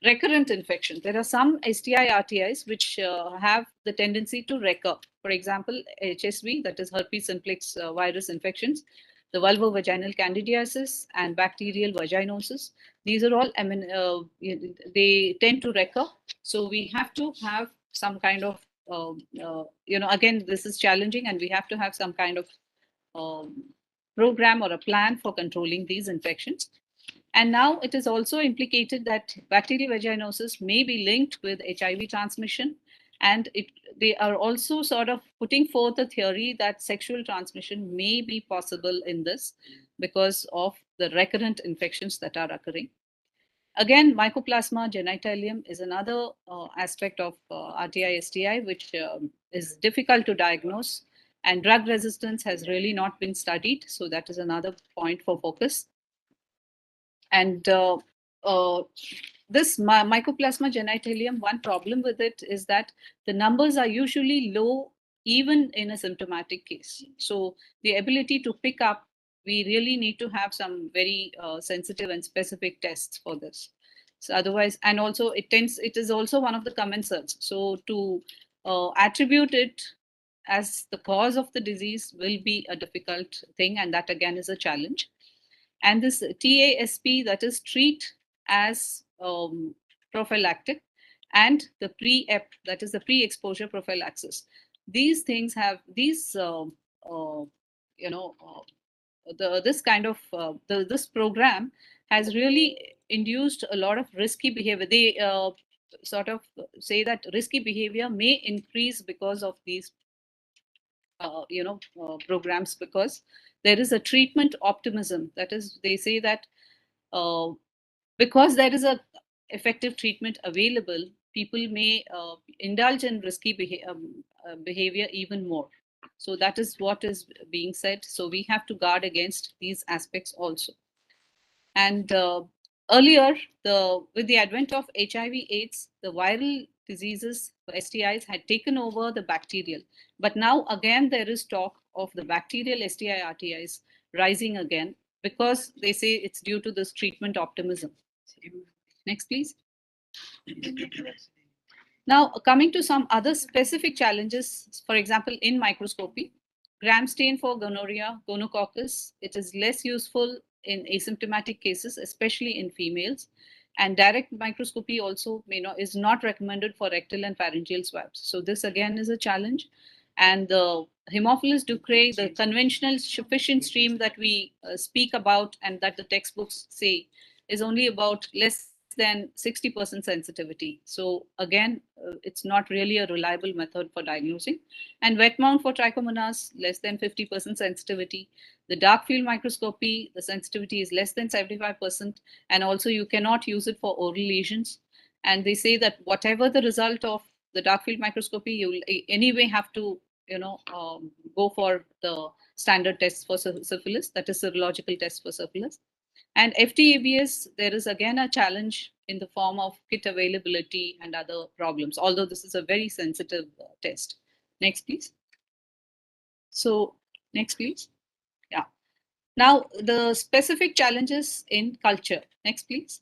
recurrent infection. There are some STI RTIs which have the tendency to recur. For example, HSV, that is herpes simplex virus infections, the vulvovaginal candidiasis, and bacterial vaginosis. These are all, they tend to recur. So we have to have some kind of, again, this is challenging, and we have to have some kind of program or a plan for controlling these infections. And now it is also implicated that bacterial vaginosis may be linked with HIV transmission. And they are also sort of putting forth a theory that sexual transmission may be possible in this because of the recurrent infections that are occurring. Again, Mycoplasma genitalium is another aspect of RTI-STI, which is difficult to diagnose. And drug resistance has really not been studied. So that is another point for focus. And this Mycoplasma genitalium, one problem with it is that the numbers are usually low even in a symptomatic case. So the ability to pick up, we really need to have some very sensitive and specific tests for this. So otherwise, and also it is also one of the commensals. So to attribute it as the cause of the disease will be a difficult thing, and that again is a challenge. And this TASP, that is treat as prophylactic, and the pre-ep, that is the pre-exposure prophylaxis. These things have these, this kind of this program has really induced a lot of risky behavior. They sort of say that risky behavior may increase because of these programs, because there is a treatment optimism. That is, they say that because there is a effective treatment available, people may indulge in risky behavior even more. So that is what is being said. So we have to guard against these aspects also. And earlier, with the advent of HIV/AIDS, the viral diseases, STIs, had taken over the bacterial. But now again, there is talk of the bacterial STI/RTIs rising again because they say it's due to this treatment optimism. Next, please. Now, coming to some other specific challenges, for example, in microscopy, gram stain for gonorrhea, gonococcus, it is less useful in asymptomatic cases, especially in females. And direct microscopy also is not recommended for rectal and pharyngeal swabs. So this again is a challenge. And the Haemophilus ducreyi, the conventional sufficient stream that we speak about and that the textbooks say is only about less than 60% sensitivity. So again, it's not really a reliable method for diagnosing. And wet mount for trichomonas, less than 50% sensitivity. The dark field microscopy, the sensitivity is less than 75%. And also you cannot use it for oral lesions. And they say that whatever the result of the dark field microscopy, you will anyway have to go for the standard tests for syphilis, that is serological test for syphilis. And FTABS, there is again a challenge in the form of kit availability and other problems, although this is a very sensitive test. Next, please. So, next, please. Yeah. Now, the specific challenges in culture. Next, please.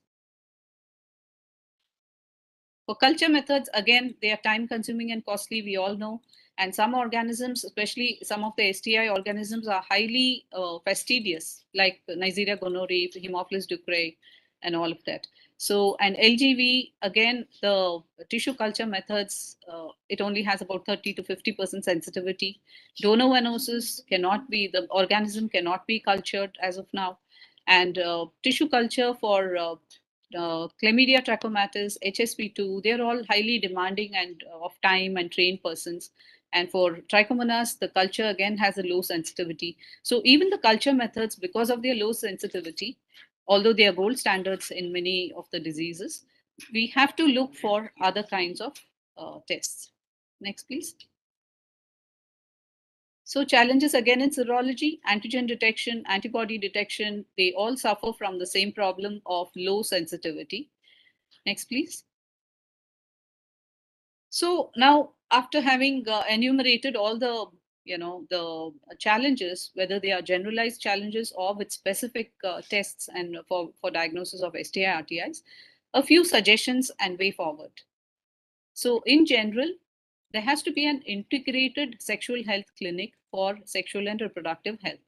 For culture methods, again, they are time consuming and costly, we all know. And some organisms, especially some of the STI organisms, are highly fastidious, like Neisseria gonorrhoeae, Haemophilus ducreyi, and all of that. So, and LGV, again, the tissue culture methods, it only has about 30 to 50% sensitivity. Donor venosus cannot be, the organism cannot be cultured as of now. And tissue culture for Chlamydia trachomatis, HSP2, they're all highly demanding and of time and trained persons. And for trichomonas, the culture again has a low sensitivity. So even the culture methods, because of their low sensitivity, although they are gold standards in many of the diseases, we have to look for other kinds of tests. Next, please. So challenges again in serology, antigen detection, antibody detection, they all suffer from the same problem of low sensitivity. Next, please. So now, after having enumerated all the the challenges, whether they are generalized challenges or with specific tests and for diagnosis of STI RTIs, a few suggestions and way forward. So in general, there has to be an integrated sexual health clinic for sexual and reproductive health.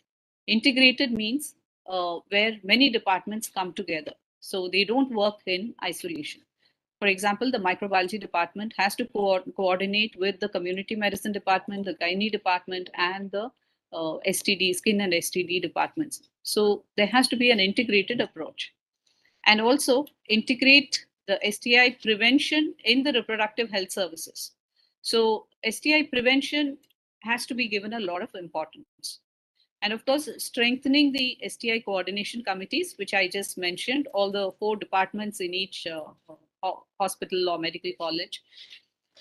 Integrated means where many departments come together. So they don't work in isolation. For example, the microbiology department has to coordinate with the community medicine department, the gynae department, and the STD, skin and STD departments. So there has to be an integrated approach. And also integrate the STI prevention in the reproductive health services. So STI prevention has to be given a lot of importance. And of course, strengthening the STI coordination committees, which I just mentioned, all the 4 departments in each hospital or medical college.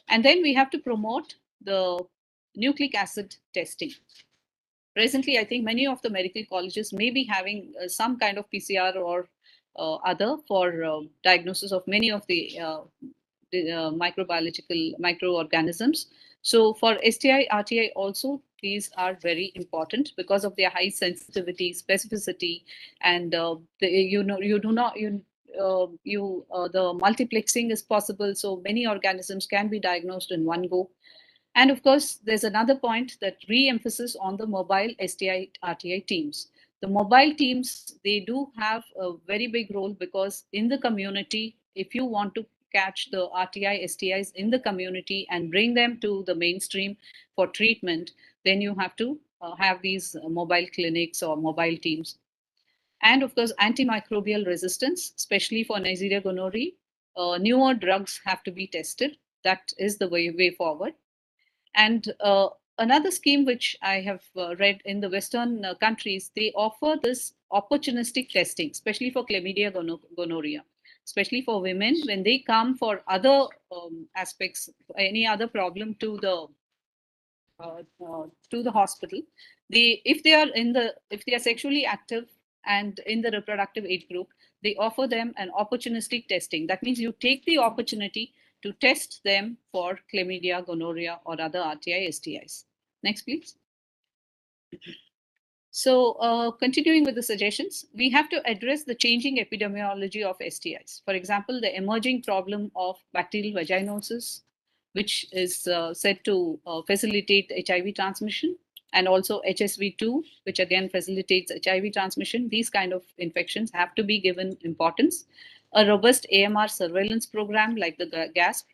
And then we have to promote the nucleic acid testing. Presently, I think many of the medical colleges may be having some kind of PCR or other for diagnosis of many of the microbiological microorganisms. So for STI, RTI also, these are very important because of their high sensitivity, specificity, and the multiplexing is possible. So many organisms can be diagnosed in one go. And of course, there's another point that re-emphasis on the mobile STI RTI teams. The mobile teams, they do have a very big role because in the community, if you want to catch the RTI, STIs in the community and bring them to the mainstream for treatment, then you have to have these mobile clinics or mobile teams. And of course, antimicrobial resistance, especially for Neisseria gonorrhoeae, newer drugs have to be tested. That is the way forward. And another scheme which I have read in the Western countries, they offer this opportunistic testing, especially for Chlamydia gonorrhea, especially for women when they come for other aspects, any other problem to the to the hospital, if they are sexually active and in the reproductive age group, they offer them an opportunistic testing. That means you take the opportunity to test them for chlamydia, gonorrhea, or other RTI, STIs. Next, please. So continuing with the suggestions, we have to address the changing epidemiology of STIs. For example, the emerging problem of bacterial vaginosis, which is said to facilitate HIV transmission, and also HSV2, which again facilitates HIV transmission. These kind of infections have to be given importance. A robust AMR surveillance program like the GASP,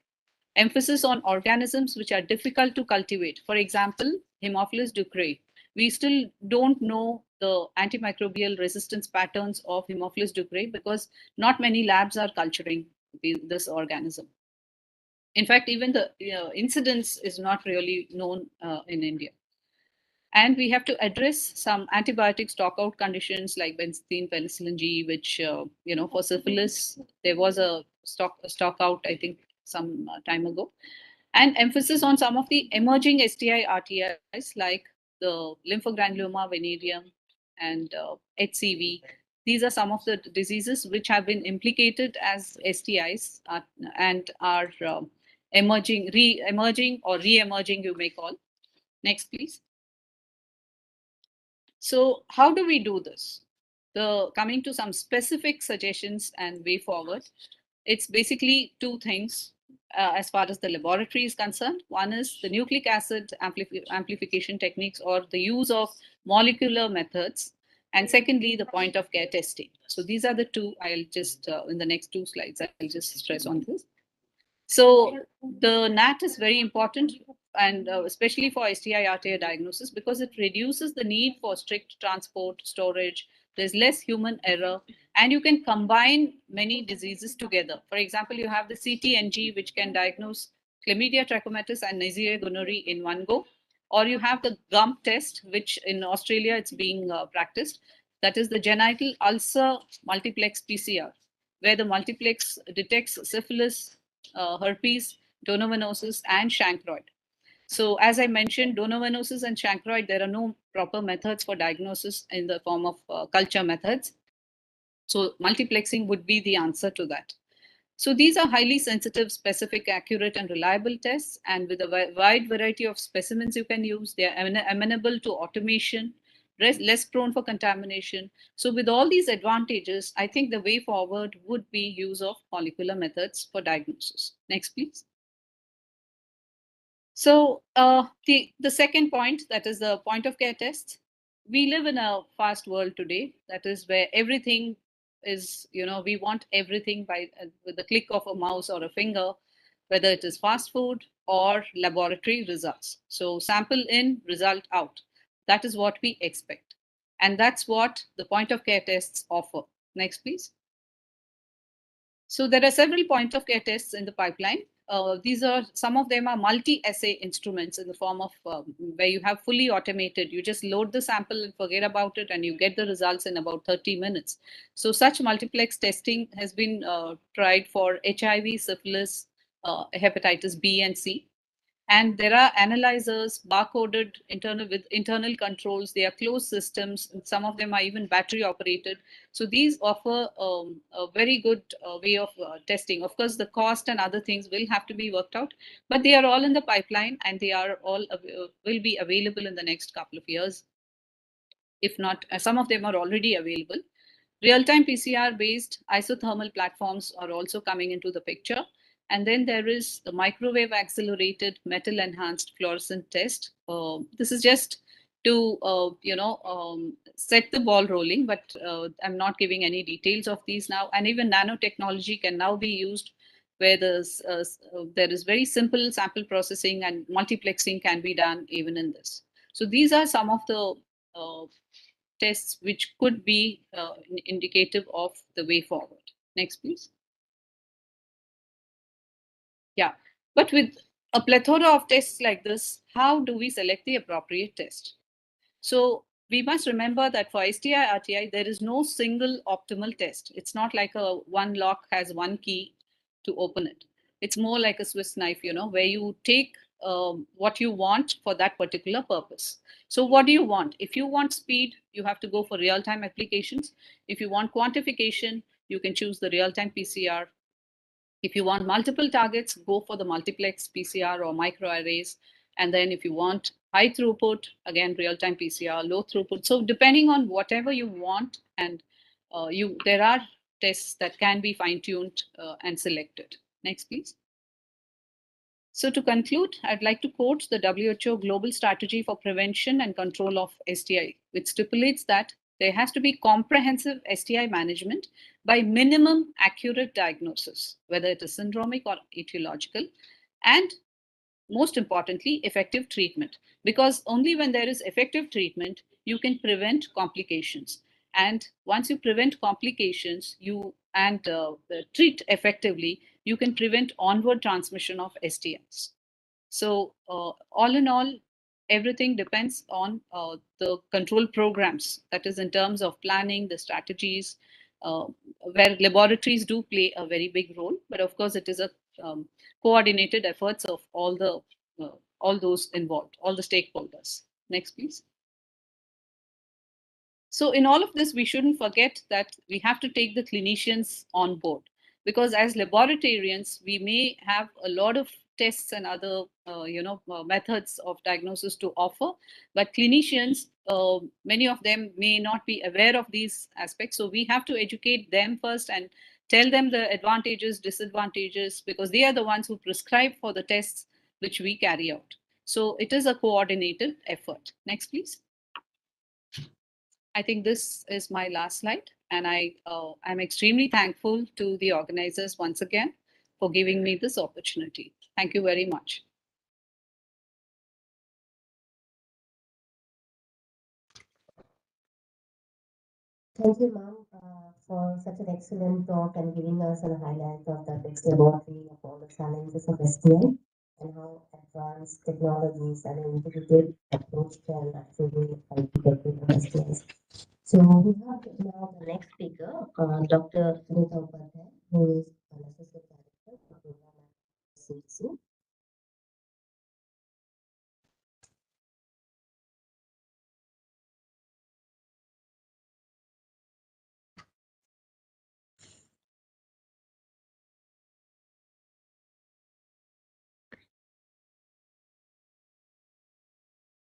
emphasis on organisms which are difficult to cultivate. For example, Haemophilus ducreyi. We still don't know the antimicrobial resistance patterns of Haemophilus ducreyi because not many labs are culturing this organism. In fact, even the incidence is not really known in India. And we have to address some antibiotic stockout conditions like benzene penicillin G, which, for syphilis, there was a stockout, I think, some time ago. And emphasis on some of the emerging STI RTIs like the lymphogranuloma venereum and HCV. These are some of the diseases which have been implicated as STIs and are emerging, re-emerging, or re-emerging, you may call. Next, please. So how do we do this? Coming to some specific suggestions and way forward, it's basically two things as far as the laboratory is concerned. One is the nucleic acid amplification techniques, or the use of molecular methods. And secondly, the point of care testing. So these are the two. I'll just, in the next two slides, I'll just stress on this. So the NAT is very important, and especially for STI-RTI diagnosis, because it reduces the need for strict transport, storage. There's less human error, and you can combine many diseases together. For example, you have the CT-NG, which can diagnose chlamydia trachomatis and Neisseria gonorrhoeae in one go, or you have the GUMP test, which in Australia it's being practiced. That is the genital ulcer multiplex PCR, where the multiplex detects syphilis, herpes, donovanosis, and chancroid. So as I mentioned, donovanosis and chancroid, there are no proper methods for diagnosis in the form of culture methods. So multiplexing would be the answer to that. So these are highly sensitive, specific, accurate, and reliable tests. And with a wide variety of specimens you can use, they are amenable to automation, less prone for contamination. So with all these advantages, I think the way forward would be use of molecular methods for diagnosis. Next, please. So the second point, that is the point of care tests. We live in a fast world today. That is where everything is, we want everything with the click of a mouse or a finger, whether it is fast food or laboratory results. So sample in, result out. That is what we expect. And that's what the point of care tests offer. Next, please. So there are several point of care tests in the pipeline. Some of them are multi-assay instruments in the form of where you have fully automated. You just load the sample and forget about it, and you get the results in about 30 minutes. So such multiplex testing has been tried for HIV, syphilis, hepatitis B and C. And there are analyzers, barcoded with internal controls. They are closed systems. And some of them are even battery operated. So these offer a very good way of testing. Of course, the cost and other things will have to be worked out, but they are all in the pipeline, and they are all will be available in the next couple of years. If not, some of them are already available. Real-time PCR-based isothermal platforms are also coming into the picture. And then there is the microwave accelerated metal enhanced fluorescent test. This is just to, set the ball rolling, but I'm not giving any details of these now. And even nanotechnology can now be used where there is very simple sample processing and multiplexing can be done even in this. So these are some of the tests which could be indicative of the way forward. Next, please. Yeah, but with a plethora of tests like this, how do we select the appropriate test? So we must remember that for STI-RTI, there is no single optimal test. It's not like one lock has one key to open it. It's more like a Swiss knife, where you take what you want for that particular purpose. So what do you want? If you want speed, you have to go for real-time applications. If you want quantification, you can choose the real-time PCR. If you want multiple targets, go for the multiplex PCR or microarrays. And then if you want high throughput, again, real-time PCR, low throughput. So depending on whatever you want, and there are tests that can be fine-tuned and selected. Next, please. So to conclude, I'd like to quote the WHO Global Strategy for Prevention and Control of STI, which stipulates that there has to be comprehensive STI management by minimum accurate diagnosis, whether it is syndromic or etiological, and most importantly, effective treatment. Because only when there is effective treatment, you can prevent complications. And once you prevent complications, treat effectively, you can prevent onward transmission of STIs. So all in all, everything depends on the control programs, that is in terms of planning, the strategies, where laboratories do play a very big role. But of course, it is a coordinated efforts of all those involved, all the stakeholders. Next, please. So in all of this, we shouldn't forget that we have to take the clinicians on board, because as laboratorians, we may have a lot of tests and other methods of diagnosis to offer, but clinicians, many of them may not be aware of these aspects. So we have to educate them first and tell them the advantages, disadvantages, because they are the ones who prescribe for the tests which we carry out. So it is a coordinated effort. Next, please. I think this is my last slide, and I'm extremely thankful to the organizers once again for giving me this opportunity. Thank you very much. Thank you, ma'am, for such an excellent talk and giving us a highlight of the next laboratory of all the challenges of STI and how advanced technologies and an integrated approach can actually help to get rid of STIs. So we have now the next speaker, Dr. Sunita Upadhyay, who is an associate director for program at CDC.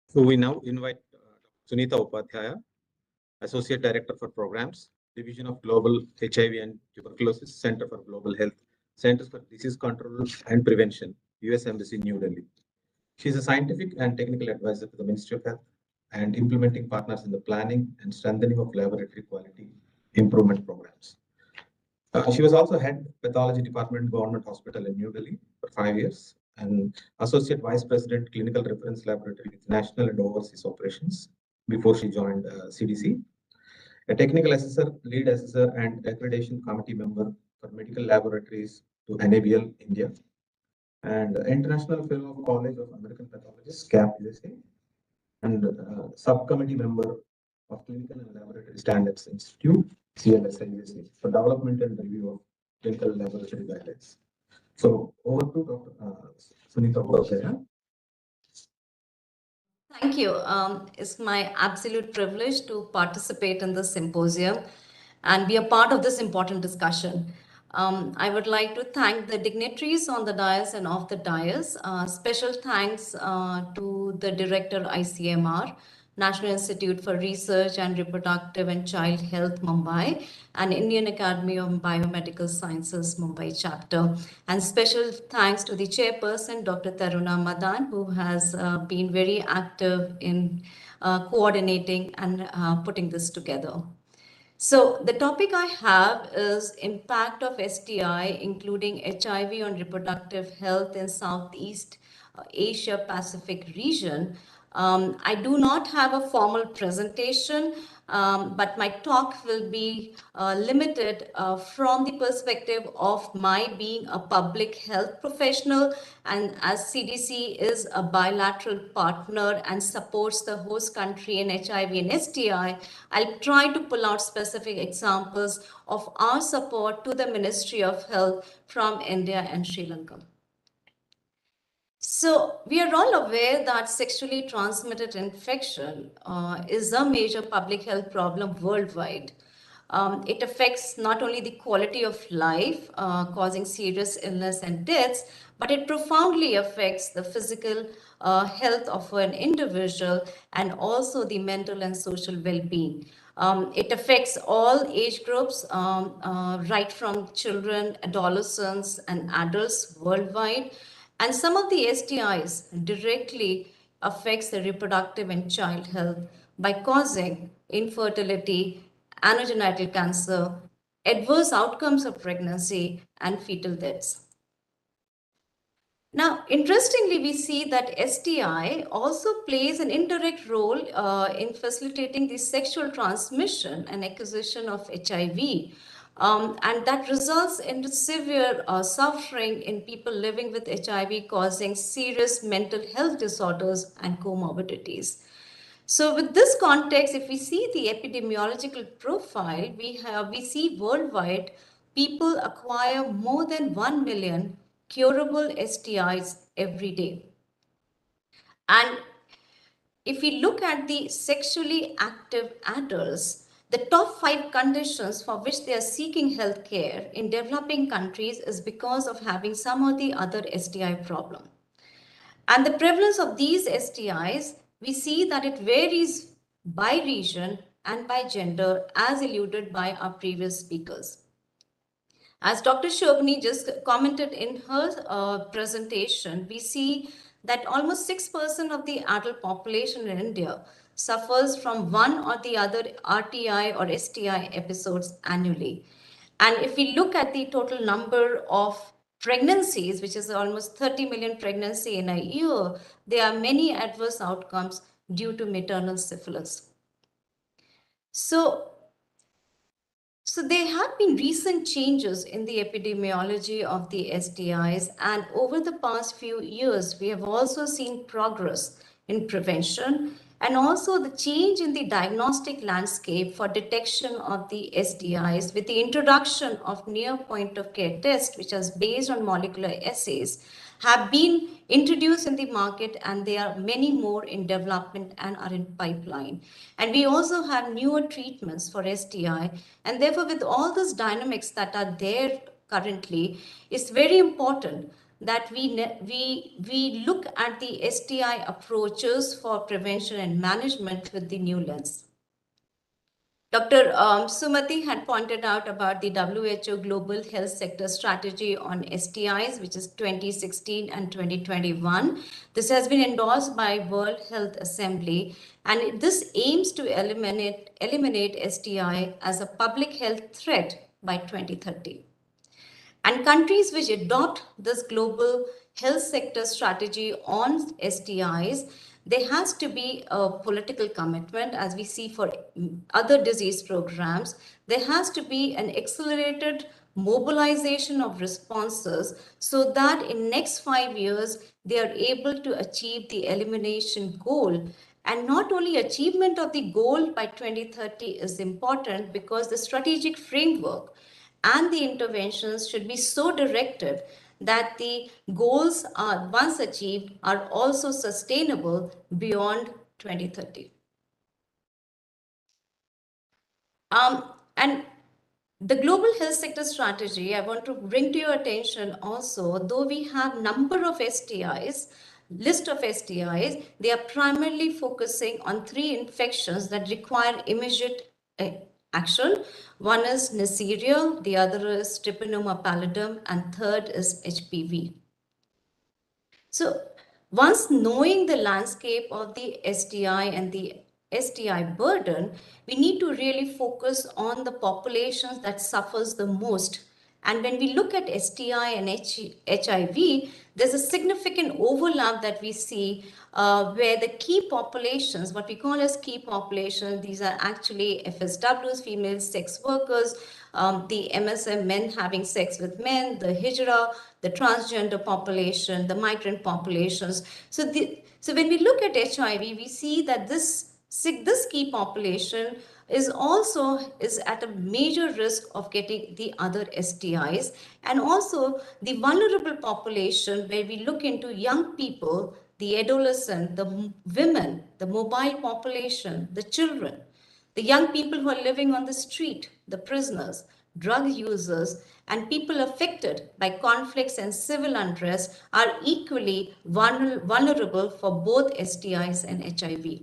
So we now invite Sunita Upadhyay, Associate Director for Programs, Division of Global HIV and Tuberculosis, Center for Global Health, Centers for Disease Control and Prevention, US Embassy, New Delhi. She is a scientific and technical advisor to the Ministry of Health and implementing partners in the planning and strengthening of laboratory quality improvement programs. She was also head pathology department, Government Hospital in New Delhi for 5 years, and associate vice president, clinical reference laboratory with national and overseas operations before she joined CDC. A technical assessor, lead assessor, and accreditation committee member for medical laboratories to NABL India, and international fellow of College of American Pathologists, CAP USA, and subcommittee member of Clinical and Laboratory Standards Institute, CLSI USA, for development and review of clinical laboratory guidelines. So over to Dr. Sunita Upadhyay. Thank you. It's my absolute privilege to participate in this symposium and be a part of this important discussion. I would like to thank the dignitaries on the dais and off the dais. Special thanks to the Director ICMR, National Institute for Research and Reproductive and Child Health, Mumbai, and Indian Academy of Biomedical Sciences, Mumbai chapter. And special thanks to the chairperson, Dr. Taruna Madan, who has been very active in coordinating and putting this together. So the topic I have is impact of STI, including HIV on reproductive health in Southeast Asia Pacific region. I do not have a formal presentation, but my talk will be limited from the perspective of my being a public health professional, and as CDC is a bilateral partner and supports the host country in HIV and STI, I'll try to pull out specific examples of our support to the Ministry of Health from India and Sri Lanka. So we are all aware that sexually transmitted infection is a major public health problem worldwide. It affects not only the quality of life, causing serious illness and deaths, but it profoundly affects the physical health of an individual and also the mental and social well-being. It affects all age groups, right from children, adolescents, and adults worldwide. And some of the STIs directly affects the reproductive and child health by causing infertility, anogenital cancer, adverse outcomes of pregnancy, and fetal deaths. Now, interestingly, we see that STI also plays an indirect role in facilitating the sexual transmission and acquisition of HIV. And that results in severe suffering in people living with HIV, causing serious mental health disorders and comorbidities. So with this context, if we see the epidemiological profile, we see worldwide people acquire more than 1 million curable STIs every day. And if we look at the sexually active adults, the top 5 conditions for which they are seeking health care in developing countries is because of having some or the other STI problem. And the prevalence of these STIs, we see that it varies by region and by gender, as alluded by our previous speakers. As Dr. Shobhani just commented in her presentation, we see that almost 6% of the adult population in India suffers from one or the other RTI or STI episodes annually. And if we look at the total number of pregnancies, which is almost 30 million pregnancy in a year, there are many adverse outcomes due to maternal syphilis. So there have been recent changes in the epidemiology of the STIs, and over the past few years, we have also seen progress in prevention and also the change in the diagnostic landscape for detection of the STIs with the introduction of near point of care tests, which is based on molecular assays, have been introduced in the market, and there are many more in development and are in pipeline. And we also have newer treatments for STI, and therefore with all those dynamics that are there currently, it's very important that we look at the STI approaches for prevention and management with the new lens. Dr. Sumati had pointed out about the WHO Global Health Sector Strategy on STIs, which is 2016 and 2021. This has been endorsed by World Health Assembly, and this aims to eliminate STI as a public health threat by 2030. And countries which adopt this global health sector strategy on STIs, there has to be a political commitment, as we see for other disease programs. There has to be an accelerated mobilization of responses so that in next 5 years, they are able to achieve the elimination goal. And not only achievement of the goal by 2030 is important, because the strategic framework and the interventions should be so directed that the goals are once achieved are also sustainable beyond 2030. And the global health sector strategy, I want to bring to your attention also, though we have number of STIs, list of STIs, they are primarily focusing on 3 infections that require immediate action. One is Neisseria, the other is Treponema pallidum, and third is HPV. So once knowing the landscape of the STI and the STI burden, we need to really focus on the populations that suffers the most. And when we look at STI and HIV, there's a significant overlap that we see where the key populations, what we call as key populations, these are actually FSWs, female sex workers, the MSM, men having sex with men, the Hijra, the transgender population, the migrant populations. So when we look at HIV, we see that this key population is at a major risk of getting the other STIs, and also the vulnerable population where we look into young people, the adolescent, the women, the mobile population, the children, the young people who are living on the street, the prisoners, drug users, and people affected by conflicts and civil unrest are equally vulnerable for both STIs and HIV.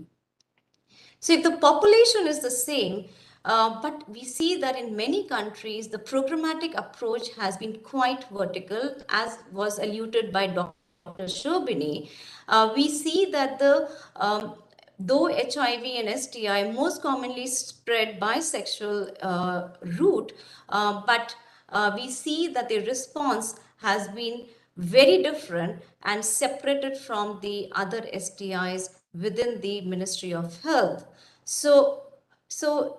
So if the population is the same, but we see that in many countries, the programmatic approach has been quite vertical, as was alluded by Dr. Shobini. We see that though HIV and STI most commonly spread by sexual route, but we see that the response has been very different and separated from the other STIs within the Ministry of Health. So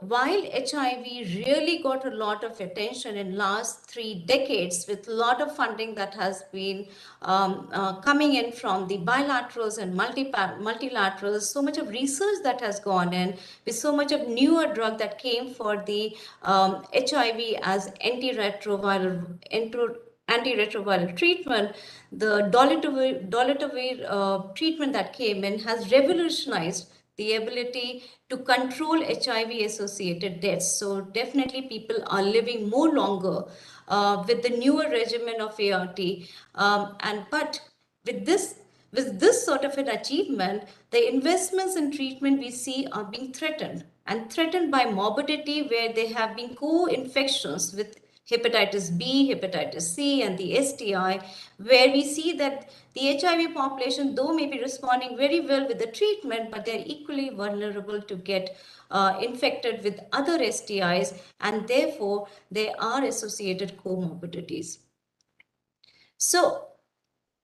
while HIV really got a lot of attention in last 3 decades, with a lot of funding that has been coming in from the bilaterals and multilaterals, so much of research that has gone in, with so much of newer drug that came for the HIV as antiretroviral treatment, the dolutegravir treatment that came in has revolutionized the ability to control HIV-associated deaths. So definitely people are living more longer with the newer regimen of ART. But with this sort of an achievement, the investments in treatment we see are being threatened, and threatened by morbidity, where there have been co-infections with hepatitis B, hepatitis C, and the STI, where we see that the HIV population, though may be responding very well with the treatment, but they're equally vulnerable to get infected with other STIs, and therefore there are associated comorbidities. So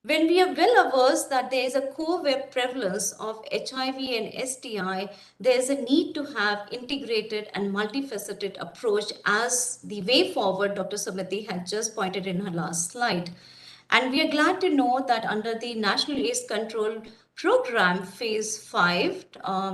when we are well averse that there is a co-prevalence of HIV and STI, there is a need to have integrated and multifaceted approach, as the way forward Dr. Sumati had just pointed in her last slide. And we are glad to know that under the National AIDS Control Program Phase 5,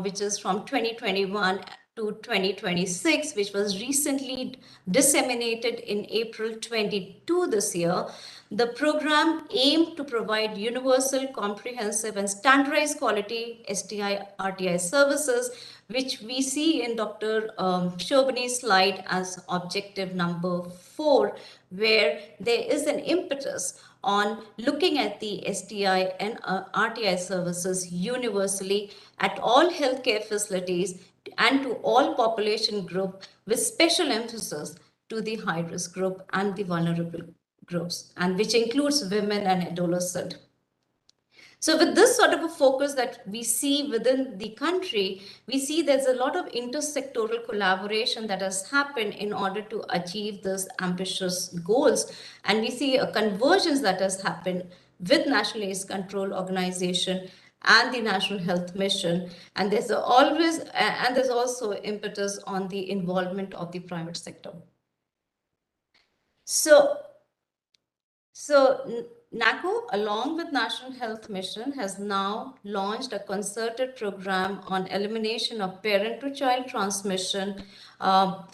which is from 2021 to 2026, which was recently disseminated in April 22 this year, the program aimed to provide universal, comprehensive, and standardized quality STI-RTI services, which we see in Dr. Shobani's slide as objective number 4, where there is an impetus on looking at the STI and RTI services universally at all healthcare facilities and to all population group, with special emphasis to the high-risk group and the vulnerable groups, and which includes women and adolescents. So with this sort of a focus that we see within the country, we see there's a lot of intersectoral collaboration that has happened in order to achieve these ambitious goals. And we see a convergence that has happened with National AIDS Control Organization and the National Health Mission. And there's also impetus on the involvement of the private sector. So NACO, along with National Health Mission, has now launched a concerted program on elimination of parent-to-child transmission of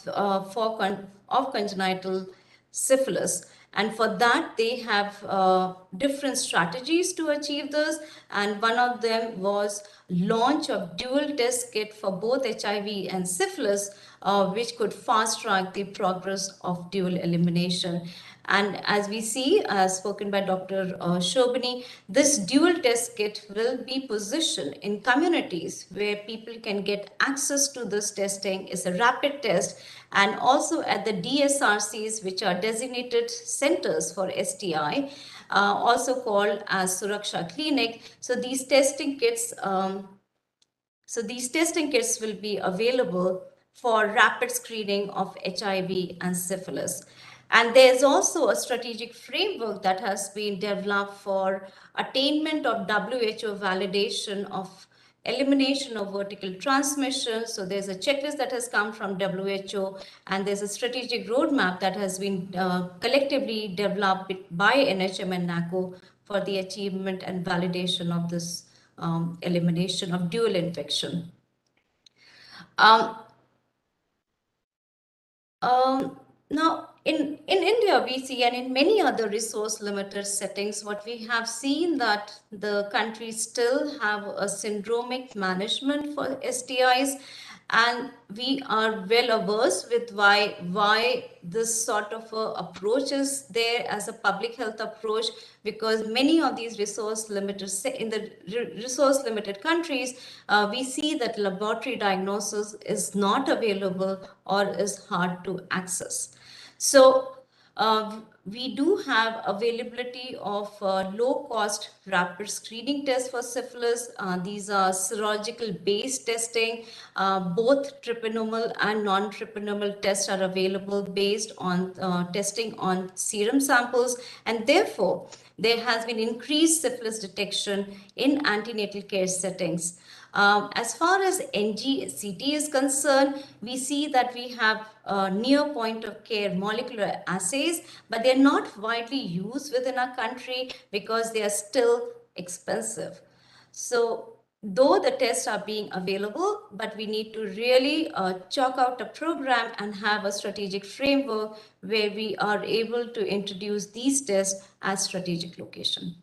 congenital syphilis. And for that, they have different strategies to achieve this. And one of them was launch of dual test kit for both HIV and syphilis, which could fast-track the progress of dual elimination. And as we see, as spoken by Dr. Shobani, this dual test kit will be positioned in communities where people can get access to this testing. It's a rapid test, and also at the DSRCs, which are designated centers for STI, also called as Suraksha Clinic. So these testing kits, will be available for rapid screening of HIV and syphilis. And there's also a strategic framework that has been developed for attainment of WHO validation of elimination of vertical transmission. So there's a checklist that has come from WHO, and there's a strategic roadmap that has been collectively developed by NHM and NACO for the achievement and validation of this elimination of dual infection. Now, in India, we see, and in many other resource-limited settings, what we have seen that the country still have a syndromic management for STIs, and we are well averse with why this sort of approach is there as a public health approach, because many of these resource-limited resource-limited countries, we see that laboratory diagnosis is not available or is hard to access. So we do have availability of low-cost rapid screening tests for syphilis. These are serological based testing. Both treponemal and non-treponemal tests are available based on testing on serum samples, and therefore there has been increased syphilis detection in antenatal care settings. As far as NGCT is concerned, we see that we have near point of care molecular assays, but they're not widely used within our country because they are still expensive. So though the tests are being available, but we need to really chalk out a program and have a strategic framework where we are able to introduce these tests as strategic location.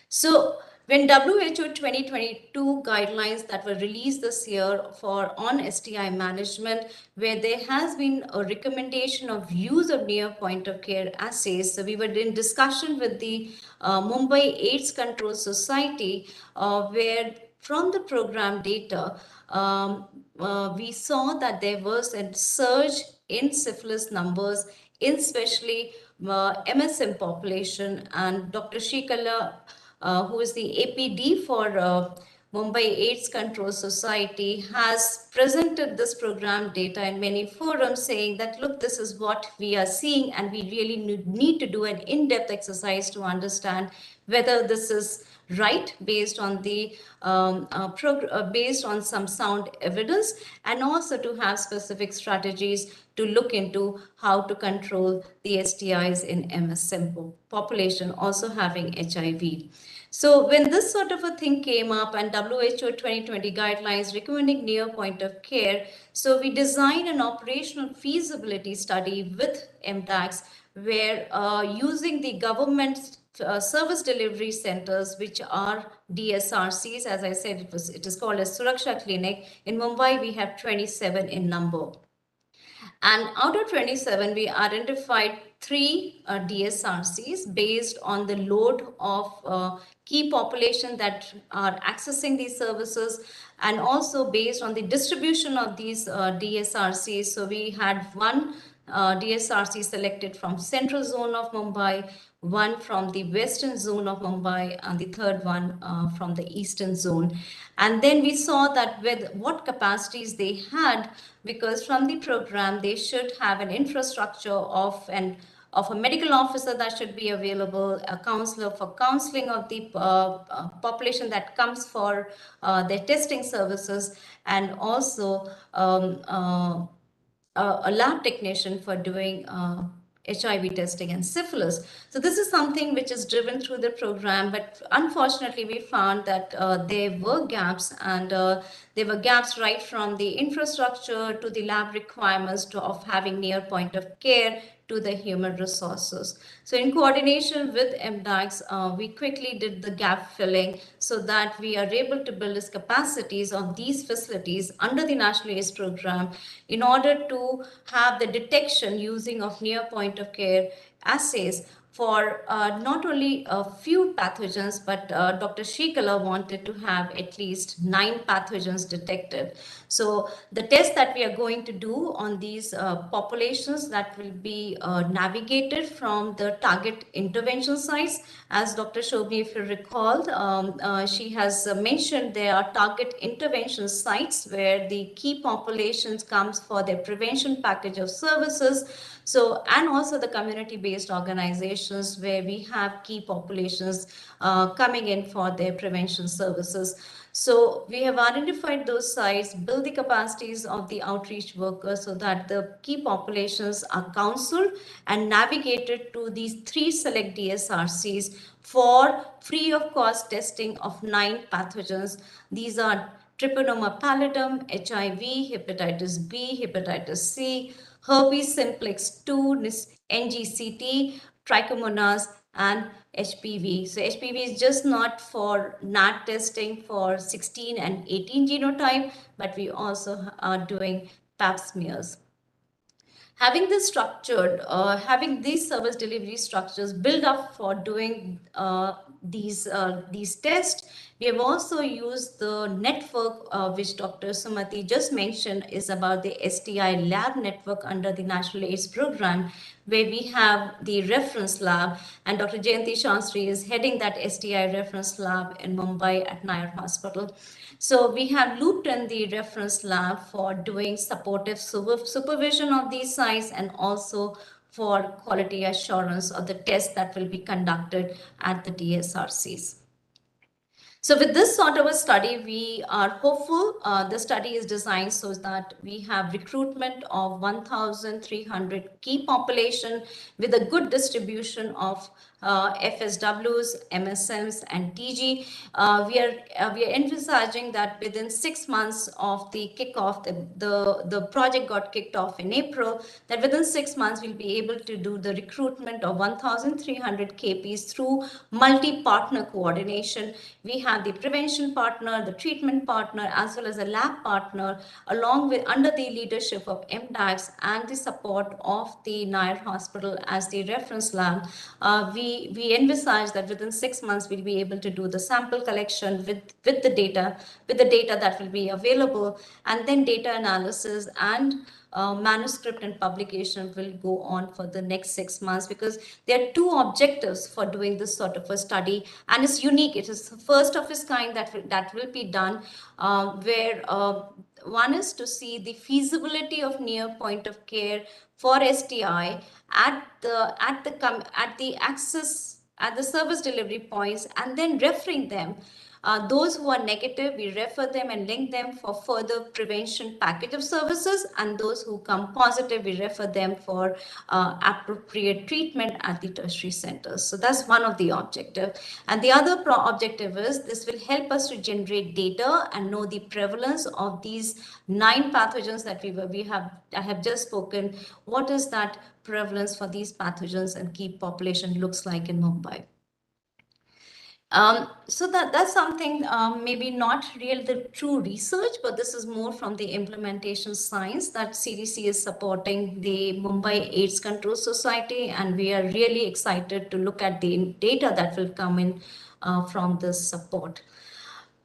So when WHO 2022 guidelines that were released this year for on STI management, where there has been a recommendation of use of near point of care assays. So we were in discussion with the Mumbai AIDS Control Society, where from the program data, we saw that there was a surge in syphilis numbers, in especially MSM population, and Dr. Shikala, who is the APD for Mumbai AIDS Control Society, has presented this program data in many forums saying that, look, this is what we are seeing, and we really need to do an in-depth exercise to understand whether this is right based on the based on some sound evidence, and also to have specific strategies to look into how to control the STIs in MSM population also having HIV. So when this sort of a thing came up and WHO 2020 guidelines recommending near point of care, so we designed an operational feasibility study with MDACs where using the government service delivery centers, which are DSRCs, as I said, it is called as Suraksha Clinic. In Mumbai, we have 27 in number. And out of 27, we identified 3 DSRCs based on the load of key population that are accessing these services, and also based on the distribution of these DSRCs. So we had one DSRC selected from central zone of Mumbai, one from the western zone of Mumbai, and the third one from the eastern zone. And then we saw that with what capacities they had, because from the program they should have an infrastructure of a medical officer that should be available, a counselor for counseling of the population that comes for their testing services, and also a lab technician for doing HIV testing and syphilis. So this is something which is driven through the program, but unfortunately we found that there were gaps, and there were gaps right from the infrastructure to the lab requirements of having near point of care to the human resources. So in coordination with MDACs, we quickly did the gap filling so that we are able to build its capacities of these facilities under the National AIDS program in order to have the detection using of near point of care assays for not only a few pathogens, but Dr. Shikala wanted to have at least 9 pathogens detected. So the test that we are going to do on these populations, that will be navigated from the target intervention sites. As Dr. Shobhi, if you recall, she has mentioned there are target intervention sites where the key populations comes for their prevention package of services. So, and also the community-based organizations where we have key populations coming in for their prevention services. So we have identified those sites, build the capacities of the outreach workers so that the key populations are counseled and navigated to these 3 select DSRCs for free of cost testing of 9 pathogens. These are Treponema pallidum, HIV, hepatitis B, hepatitis C, herpes simplex 2, NGCT, trichomonas, and HPV. So HPV is just not for NAT testing for 16 and 18 genotype, but we also are doing pap smears. Having this structured, having these service delivery structures built up for doing these tests, we have also used the network which Dr. Sumati just mentioned is about the STI lab network under the National AIDS program, where we have the reference lab, and Dr. Jayanti Shastri is heading that STI reference lab in Mumbai at Nair Hospital. So we have looped in the reference lab for doing supportive supervision of these sites and also for quality assurance of the tests that will be conducted at the DSRCs. So with this sort of a study, we are hopeful. The study is designed so that we have recruitment of 1,300 key population with a good distribution of FSWs, MSMs, and TG. We are envisaging that within 6 months of the kickoff, the project got kicked off in April, that within 6 months we'll be able to do the recruitment of 1,300 KPs through multi-partner coordination. We have the prevention partner, the treatment partner, as well as a lab partner, along with under the leadership of MDAX and the support of the Nair Hospital as the reference lab. We envisage that within 6 months we'll be able to do the sample collection with the data that will be available, and then data analysis and manuscript and publication will go on for the next 6 months, because there are 2 objectives for doing this sort of a study, and it's unique. It is the first of its kind that will be done, where one is to see the feasibility of near point of care for STI at the service delivery points, and then referring them. Those who are negative, we refer them and link them for further prevention package of services, and those who come positive, we refer them for appropriate treatment at the tertiary centers. So that's one of the objectives. And the other objective is this will help us to generate data and know the prevalence of these 9 pathogens that I have just spoken. What is that prevalence for these pathogens and key population looks like in Mumbai? So that's something maybe not real the true research, but this is more from the implementation science that CDC is supporting the Mumbai AIDS Control Society, and we are really excited to look at the data that will come in from this support.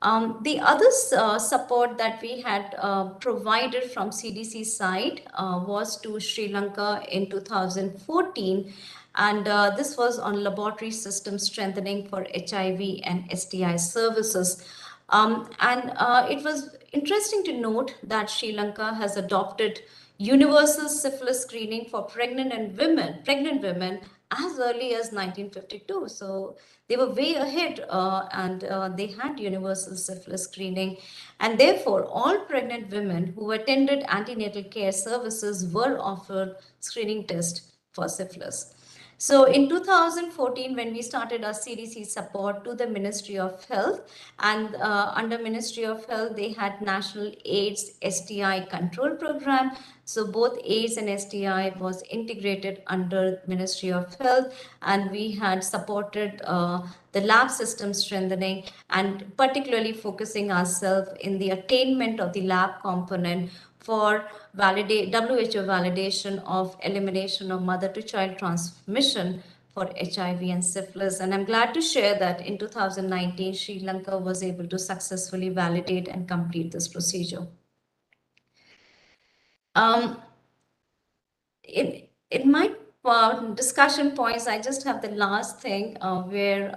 The other support that we had provided from CDC side was to Sri Lanka in 2014. And this was on laboratory system strengthening for HIV and STI services. It was interesting to note that Sri Lanka has adopted universal syphilis screening for pregnant women as early as 1952. So they were way ahead, and they had universal syphilis screening. And therefore, all pregnant women who attended antenatal care services were offered screening test for syphilis. So in 2014, when we started our CDC support to the Ministry of Health, and under Ministry of Health, they had National AIDS STI Control Program. So both AIDS and STI was integrated under Ministry of Health, and we had supported the lab system strengthening, and particularly focusing ourselves in the attainment of the lab component for WHO validation of elimination of mother-to-child transmission for HIV and syphilis. And I'm glad to share that in 2019, Sri Lanka was able to successfully validate and complete this procedure. In my discussion points, I just have the last thing where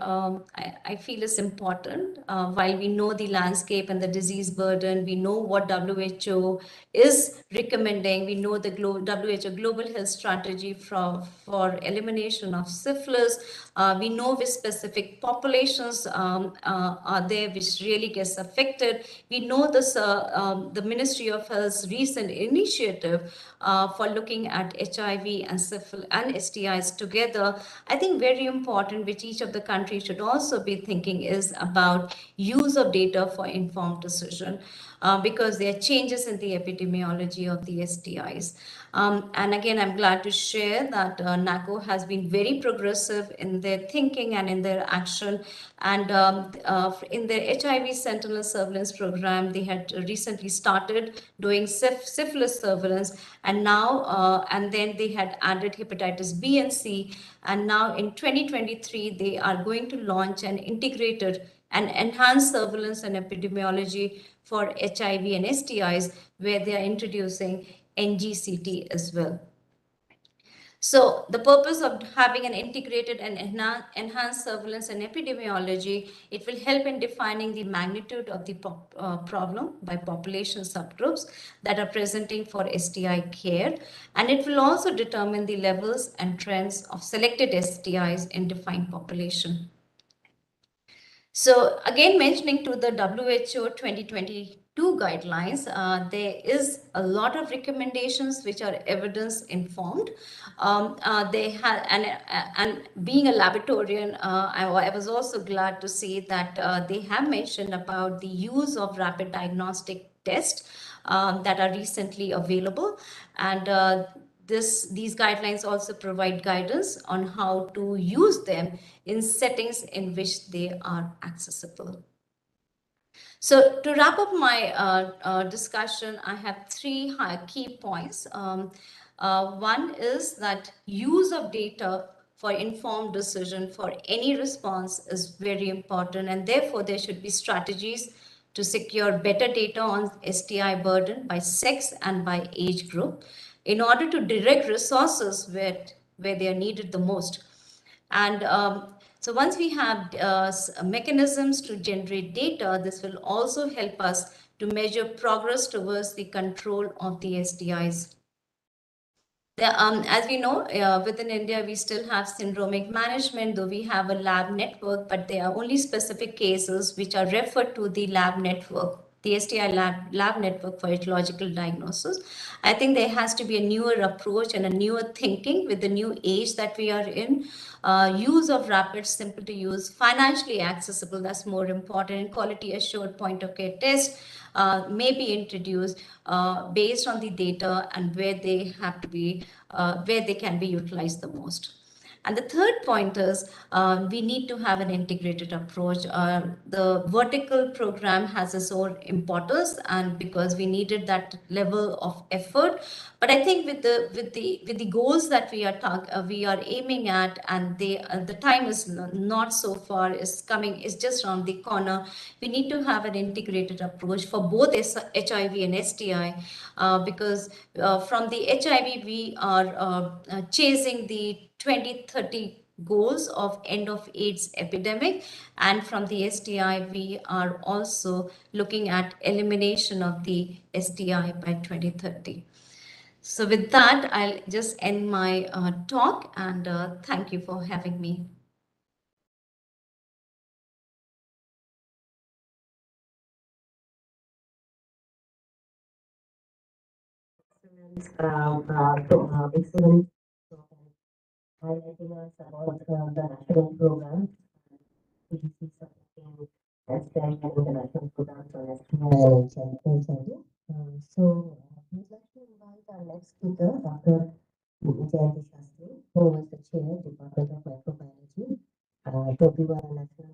I feel is important. While we know the landscape and the disease burden, we know what WHO is recommending, we know the WHO Global Health Strategy for elimination of syphilis. We know which specific populations are there which really gets affected. We know this, the Ministry of Health's recent initiative for looking at HIV and syphilis and STIs together, I think very important, which each of the countries should also be thinking, is about use of data for informed decision, because there are changes in the epidemiology of the STIs. And again, I'm glad to share that NACO has been very progressive in their thinking and in their action. And in their HIV Sentinel surveillance program, they had recently started doing syphilis surveillance, and now and then they had added hepatitis B and C, and now in 2023 they are going to launch an integrated and enhanced surveillance and epidemiology for HIV and STIs, where they are introducing NGCT as well. So the purpose of having an integrated and enhanced surveillance and epidemiology, it will help in defining the magnitude of the problem by population subgroups that are presenting for STI care. And it will also determine the levels and trends of selected STIs in defined population. So again, mentioning to the WHO 2022 guidelines, there is a lot of recommendations which are evidence informed. They had, and being a laboratorian, I was also glad to see that they have mentioned about the use of rapid diagnostic tests that are recently available, and these guidelines also provide guidance on how to use them in settings in which they are accessible. So to wrap up my discussion, I have three key points. One is that use of data for informed decision for any response is very important, and therefore there should be strategies to secure better data on STI burden by sex and by age group in order to direct resources where they are needed the most. And so once we have mechanisms to generate data, this will also help us to measure progress towards the control of the STIs. As we know, within India, we still have syndromic management, though we have a lab network, but there are only specific cases which are referred to the lab network, the STI lab network for ecological diagnosis. I think there has to be a newer approach and a newer thinking with the new age that we are in. Use of rapid, simple to use, financially accessible, that's more important, and quality assured point of care test may be introduced based on the data and where they have to be, where they can be utilized the most. And the third point is we need to have an integrated approach. The vertical program has its own importance, and because we needed that level of effort. But I think with the goals that we are aiming at, and the time is not so far, is just around the corner. We need to have an integrated approach for both HIV and STI, because from the HIV we are chasing the 2030 goals of end of AIDS epidemic, and from the STI we are also looking at elimination of the STI by 2030. So with that, I'll just end my talk, and thank you for having me. Excellent. Highlighting us about the national program, PDC supporting STI and international programs on STI and HIV. So we'd like to invite our next speaker, Dr. Jayanti Shastri, who is the chair, Department of Microbiology, Topiwala National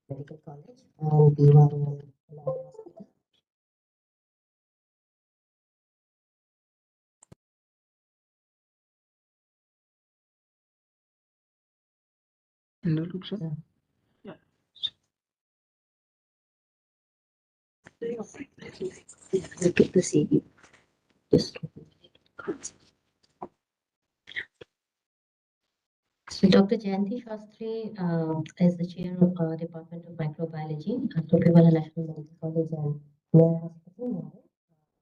Medical College, and B1 Hospital. Look at the CD. Just so Dr. Jayanti Shastri is the chair of Department of Microbiology at Topiwala National Medical College and Mayor Hospital, Mumbai.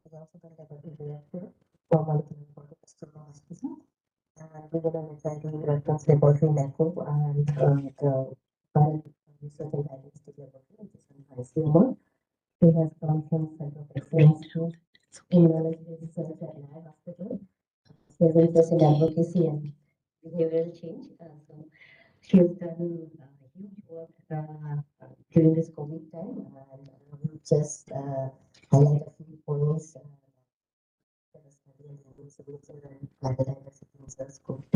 Is also the Deputy Director for Molecular Customer Hospital. And we will an reference laboratory NACO and the current research and diagnostic laboratory, which is in ICMR. He has come from Center of Excellence in Immunology Research at Nair Hospital. He has interest in advocacy and behavioral change. So she has done huge work during this COVID time, and we'll just highlight a few points. That is study and reproducibility and climate diversity in SARS-CoV-2.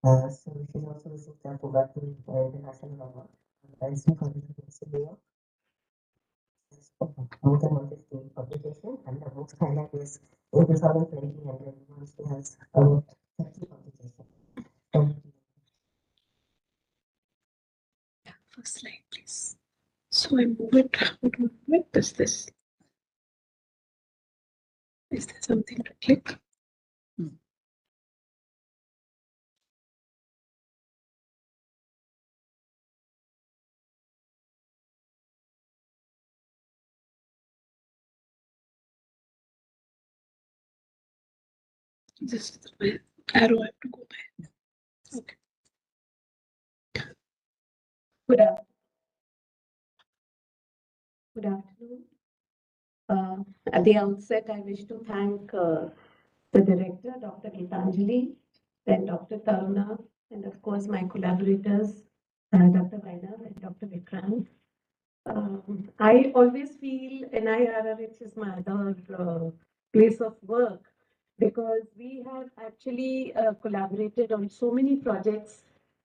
So she's also received the Bacterial International Award. Recent contributions to more than 150 publication, and the most highlight is in 2020 and 21 she has about 30 publications. First slide, please. So I move it. How do I move it? Is this? Is there something to click? This is the arrow I have to go by. Okay. Good afternoon. At the outset, I wish to thank the director, Dr. Gitanjali, then Dr. Taruna, and of course my collaborators, Dr. Vainav and Dr. Vikrant. I always feel NIRRH is my other place of work because we have actually collaborated on so many projects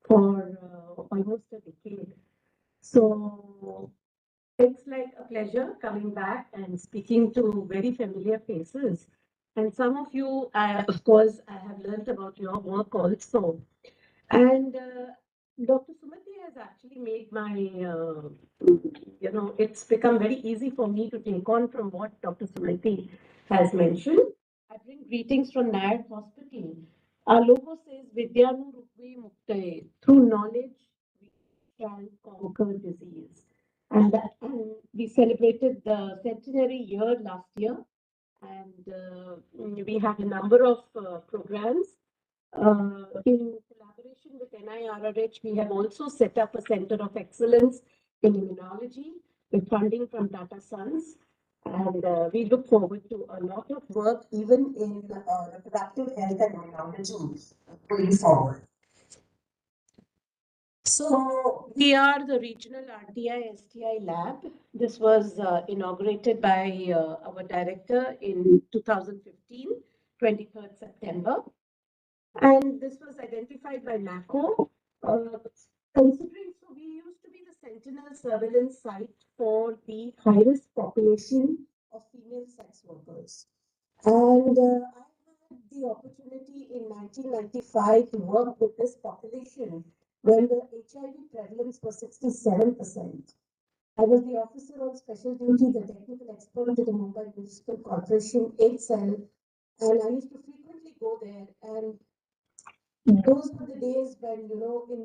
for almost a decade. So it's like a pleasure coming back and speaking to very familiar faces. And some of you, of course, I have learned about your work also. And Dr. Sumati has actually made my, it's become very easy for me to take on from what Dr. Sumati has mentioned. I bring greetings from Nayad Hospital. Our logo says Vidyanu Rukvi Muktaye. Through knowledge, we can conquer disease. And we celebrated the centenary year last year. And we had a number of programs. In collaboration with NIRRH, we have also set up a center of excellence in immunology with funding from Tata Sons. And we look forward to a lot of work even in reproductive health and immunology going forward. So we are the regional RTI STI lab. This was inaugurated by our director in 2015, 23rd September. And this was identified by NACO. Considering, so we used to be the sentinel surveillance site for the high-risk population of female sex workers. And I had the opportunity in 1995 to work with this population when the HIV prevalence was 67%. I was the officer on special duty, the technical expert to the Mumbai Municipal Corporation 8 cell, and I used to frequently go there. And those were the days when, in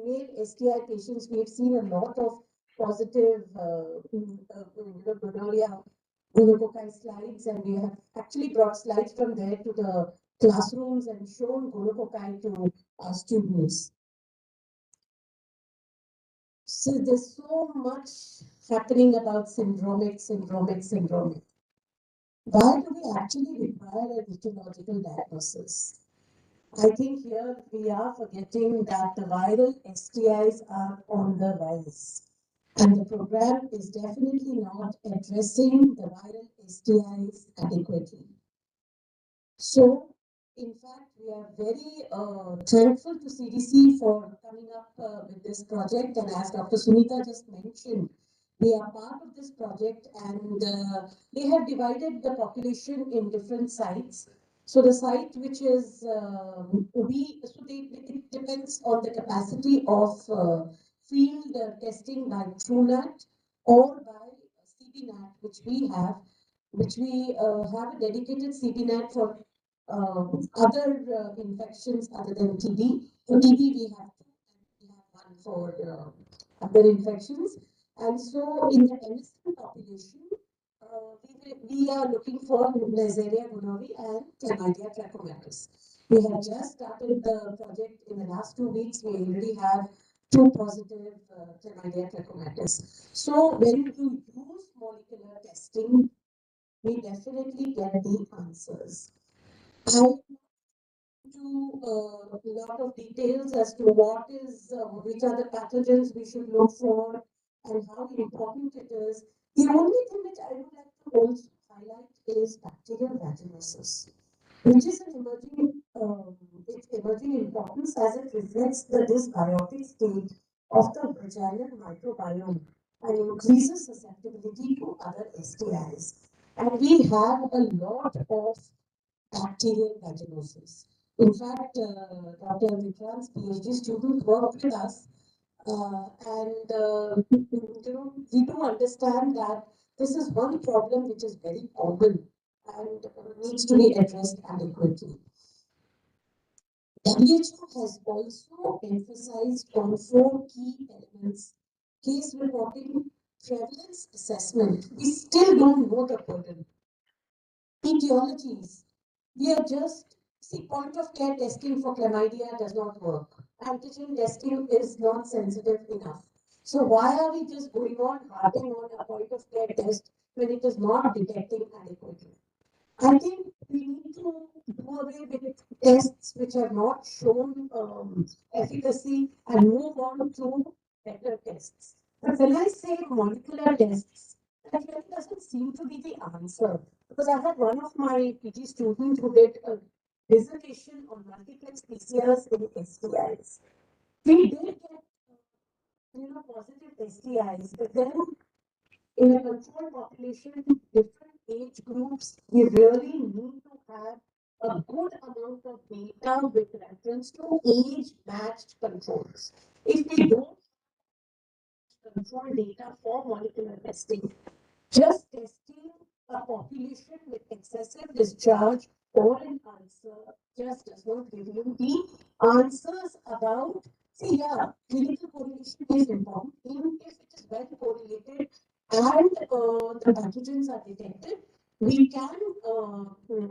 male STI patients, we have seen a lot of positive gonorrhea gonococci slides, and we have actually brought slides from there to the classrooms and shown gonococci to our students. So there's so much happening about syndromic. Why do we actually require a etiological diagnosis? I think here we are forgetting that the viral STIs are on the rise. And the program is definitely not addressing the viral STIs adequately. So, in fact, we are very thankful to CDC for coming up with this project. And as Dr. Sunita just mentioned, we are part of this project, and they have divided the population in different sites. So the site which is, it depends on the capacity of field testing by TrueNat or by CBNat, which we have a dedicated CBNat for other infections other than TB. For TB, we have two, and we have one for other infections. And so, in the MSM population, we are looking for Neisseria gonorrhoeae and Chlamydia trachomatis. We have just started the project in the last 2 weeks. We already have 2 positive Chlamydia trachomatis. So, when you use molecular testing, we definitely get the answers. into a lot of details as to which are the pathogens we should look for and how important it is. The only thing which I would like to also highlight is bacterial vaginosis, which is its emerging importance as it reflects the dysbiotic state of the vaginal microbiome and increases susceptibility to other STIs. And we have a lot of bacterial vaginosis. In fact, Dr. Vikrant's PhD student worked with us, we do understand that this is one problem which is very common and needs to be addressed adequately. WHO has also emphasized on 4 key elements: case reporting, prevalence assessment. We still don't know the burden. Etiologies. We are just, point of care testing for chlamydia does not work. Antigen testing is not sensitive enough. So why are we just going on harping on a point of care test when it is not detecting adequately? I think we need to do away with tests which have not shown efficacy and move on to better tests. But when I say molecular tests, that really doesn't seem to be the answer. Because I had one of my PG students who did a dissertation on multiplex PCRs in STIs. We did get, positive STIs, but then in a controlled population, different age groups, we really need to have a good amount of data with reference to age-matched controls. If we don't control data for molecular testing, just testing a population with excessive discharge or an ulcer just does not give you the answers about, clinical correlation is important, even if it is well correlated and the pathogens are detected, we can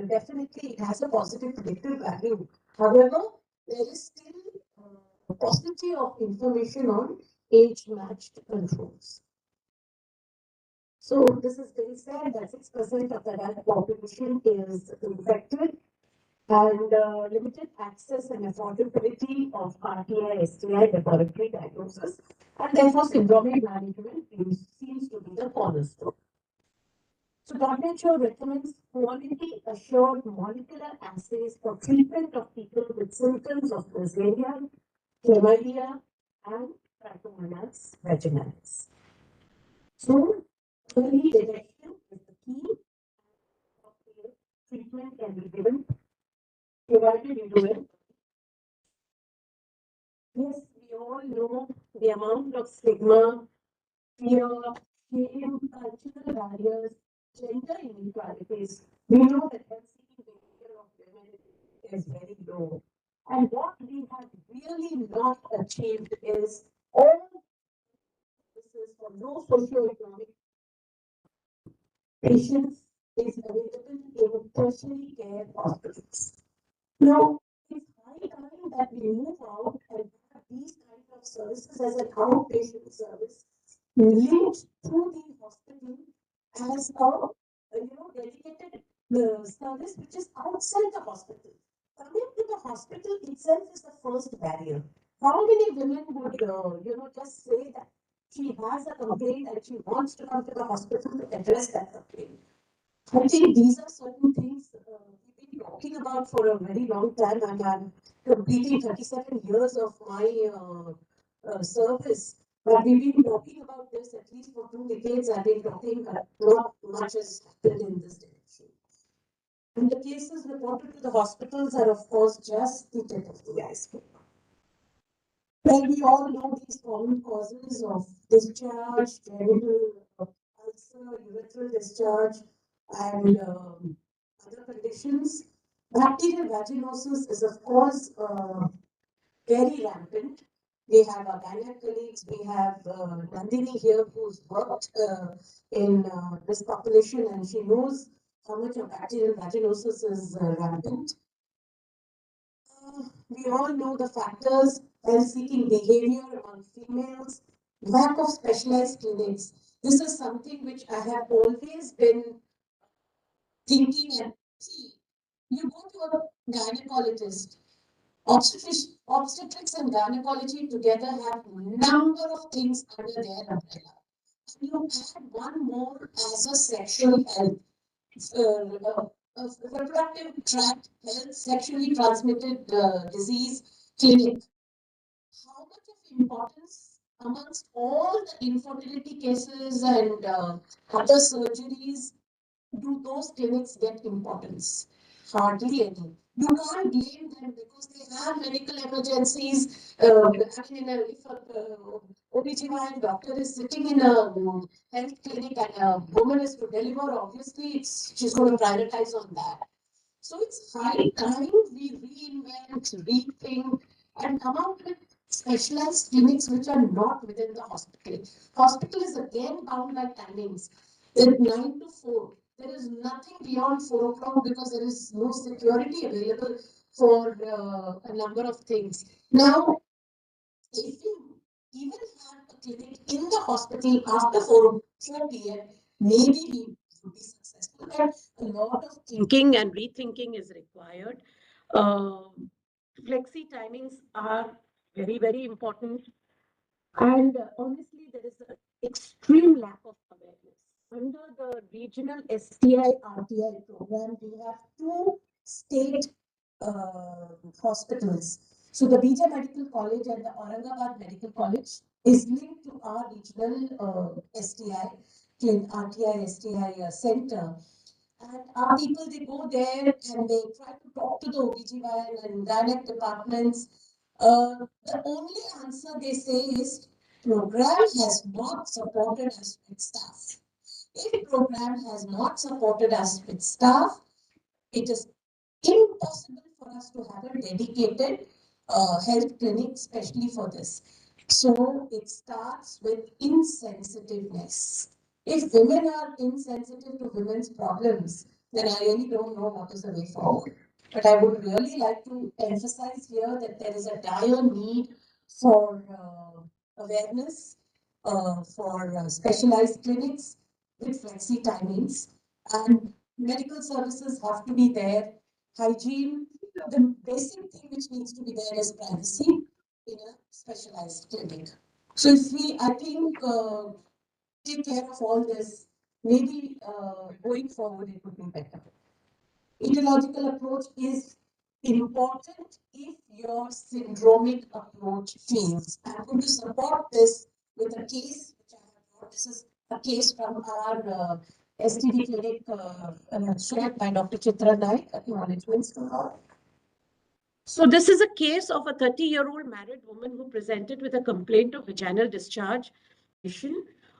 definitely, it has a positive predictive value. However, there is still a paucity of information on age-matched controls. So this is very sad that 6% of the adult population is infected, and limited access and affordability of RTI, STI laboratory diagnosis, and therefore syndromic management seems to be the cornerstone. So WHO recommends quality assured molecular assays for treatment of people with symptoms of Neisseria, Chlamydia, and Trichomonas vaginalis. So early detection is the key. Treatment can be given provided you do it. Yes, we all know the amount of stigma, fear, shame, cultural barriers, gender inequalities. We know that health seeking behavior of women is very low. And what we have really not achieved is all services for low socioeconomic patients is available in tertiary care hospitals. Now, it's high time that we move out and have these kinds of services as an outpatient service linked to the hospital as a dedicated service which is outside the hospital. Coming to the hospital itself is the first barrier. How many women would just say that she has a complaint and she wants to come to the hospital to address that complaint? I think these are certain things we've been talking about for a very long time, and I'm completing 37 years of my service. But we've been talking about this at least for 2 decades. I've been talking, not much has happened in this direction. And the cases reported to the hospitals are, of course, just the tip of the iceberg. Well, we all know these common causes of discharge, genital ulcer, urethral discharge, and other conditions. Bacterial vaginosis is, of course, very rampant. We have our gynae colleagues, we have Nandini here who's worked in this population, and she knows how much of bacterial vaginosis is rampant. We all know the factors: health-seeking behavior among females, lack of specialized clinics. This is something which I have always been thinking and see. You go to a gynecologist, Obstetrics and gynecology together have number of things under their umbrella. You add one more as a sexual health, reproductive tract health, sexually transmitted disease clinic. How much of importance amongst all the infertility cases and other surgeries do those clinics get importance? Hardly any. You can't blame them because they have medical emergencies. I mean, if a OBGYN doctor is sitting in a health clinic and a woman is to deliver, obviously she's going to prioritize on that. So it's high time we reinvent, rethink, and come out with specialized clinics which are not within the hospital. Hospital is again bound by timings. It's 9 to 4. There is nothing beyond 4 o'clock because there is no security available for a number of things. Now, if you even have a clinic in the hospital after 4 p.m., maybe we would be successful. But a lot of thinking and rethinking is required. Flexi timings are very, very important. And honestly, there is an extreme lack of awareness. Under the regional STI-RTI program, we have 2 state hospitals. So the BJ Medical College and the Aurangabad Medical College is linked to our regional STI, RTI STI center. And our people, they go there and they try to talk to the OBGYN and gynec departments. The only answer they say is program has not supported us with staff. If program has not supported us with staff, it is impossible for us to have a dedicated health clinic, especially for this. So it starts with insensitiveness. If women are insensitive to women's problems, then I really don't know what is the way forward. But I would really like to emphasize here that there is a dire need for awareness, for specialized clinics with flexi timings, and medical services have to be there. Hygiene, the basic thing which needs to be there is privacy in a specialized clinic. So if we, I think, take care of all this, maybe going forward it would be better. Etiological approach is important if your syndromic approach fails. I'm going to support this with a case which I have brought. This is a case from our STD clinic shared by Dr. Chitra Naik. Acknowledgements to her. So this is a case of a 30-year-old married woman who presented with a complaint of vaginal discharge.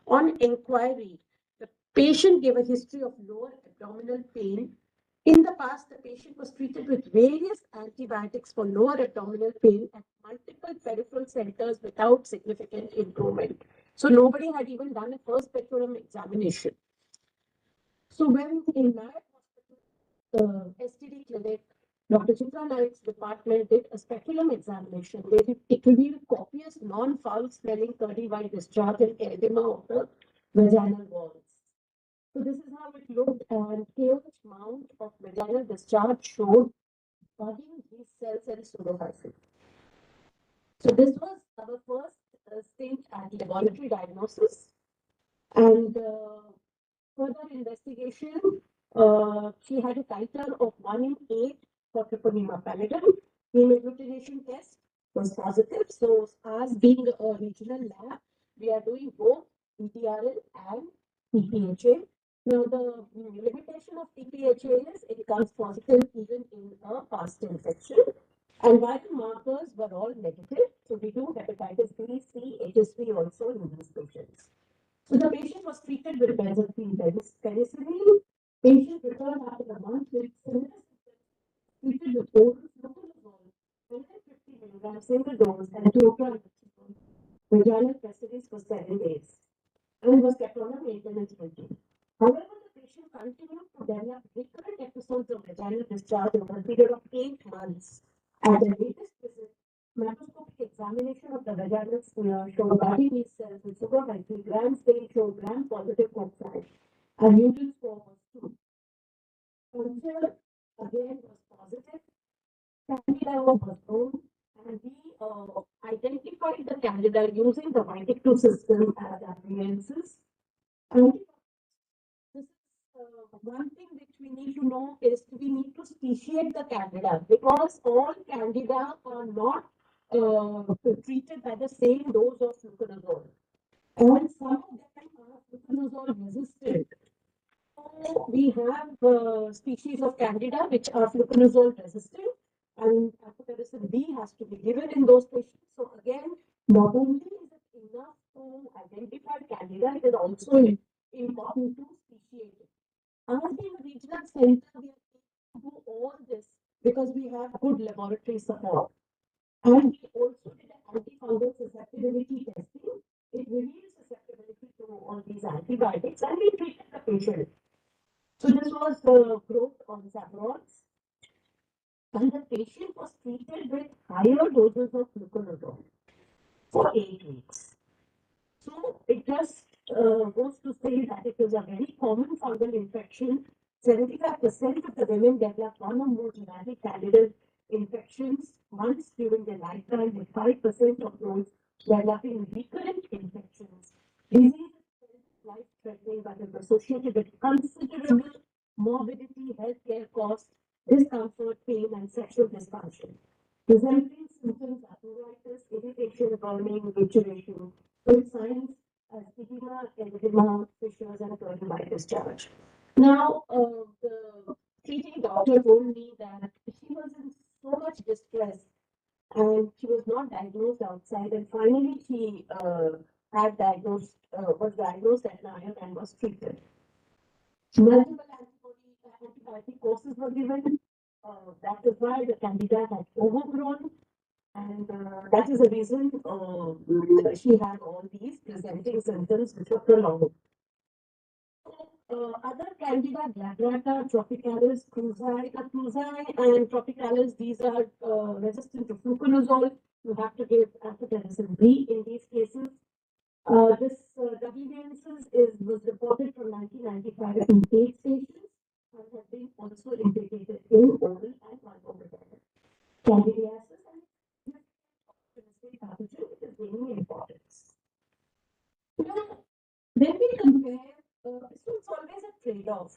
On inquiry, the patient gave a history of lower abdominal pain. In the past, the patient was treated with various antibiotics for lower abdominal pain at multiple peripheral centers without significant improvement. So nobody had even done a first spectrum examination. So when in my hospital, STD clinic, Dr. Chitra Naik's department did a speculum examination. It revealed copious non-foul smelling curdy white discharge and erythema of the vaginal walls. So this is how it looked, and KOH mount of vaginal discharge showed budding yeast cells and pseudohyphae. So this was our first stint at laboratory diagnosis, and further investigation, she had a titer of 1 in 8 for Treponema pallidum. Hemagglutination test was positive. So as being a regional lab, we are doing both ETRL and TPHA. Now the limitation of TPHA is it comes positive even in a past infection. And vital markers were all negative. So we do hepatitis B, C, HSV also in these patients. So the patient was treated with benzathine penicillin. Patient returned after a month with similar symptoms, treated with oral fluconazole, 150 milligrams single dose, and total vaginal pessaries for 7 days, and was kept on a maintenance regime. However, the patient continued to develop recurrent episodes of vaginal discharge over a period of 8 months. At the latest visit, microscopic examination of the vaginal smear showed body yeast cells with pseudohyphae, gram stain showed gram positive cocci, and Newton score was 2. Culture again was positive. Candida was known, and we identified the Candida using the Vitic2 system as appearances. And this is one thing which we need to know is we need to speciate the Candida because all Candida are not treated by the same dose of fluconazole. And some of them are fluconazole resistant. So we have species of Candida which are fluconazole resistant, and amphotericin B has to be given in those patients. So again, not only is it enough to identify Candida, it is also important to speciate it. As being a regional center, we are able to do all this because we have good laboratory support. And we also did an antifungal susceptibility testing. It revealed susceptibility to all these antibiotics, and we treated the patient. So this was the growth on Saffrons, and the patient was treated with higher doses of fluconazole for 8 weeks. So it just goes to say that it is a very common fungal infection. 75% of the women develop one or more genetic candidate infections once during their lifetime, with 5% of those developing recurrent infections. Disease is life-threatening but is associated with considerable morbidity, healthcare costs, discomfort, pain, and sexual dysfunction. Presenting symptoms are pruritus, irritation, burning, maturation, with signs as edema, fissures, and curtain discharge. Now, the treating doctor told me that she was in so much distress and she was not diagnosed outside, and finally she was diagnosed at Nayak and was treated. Multiple antibiotic courses were given. That is why the Candida had overgrown, and that is the reason she had all these presenting symptoms which were prolonged. Other Candida glabrata, tropicalis, cruzi, and tropicalis, these are resistant to fluconazole. You have to give amphotericin B in these cases. This Diagnosis was reported from 1995 in 8 patients and has been also implicated in oral and non-oral candidiasis and opportunistic pathogen, which is gaining importance. Now, when we compare, so it's always a trade-off.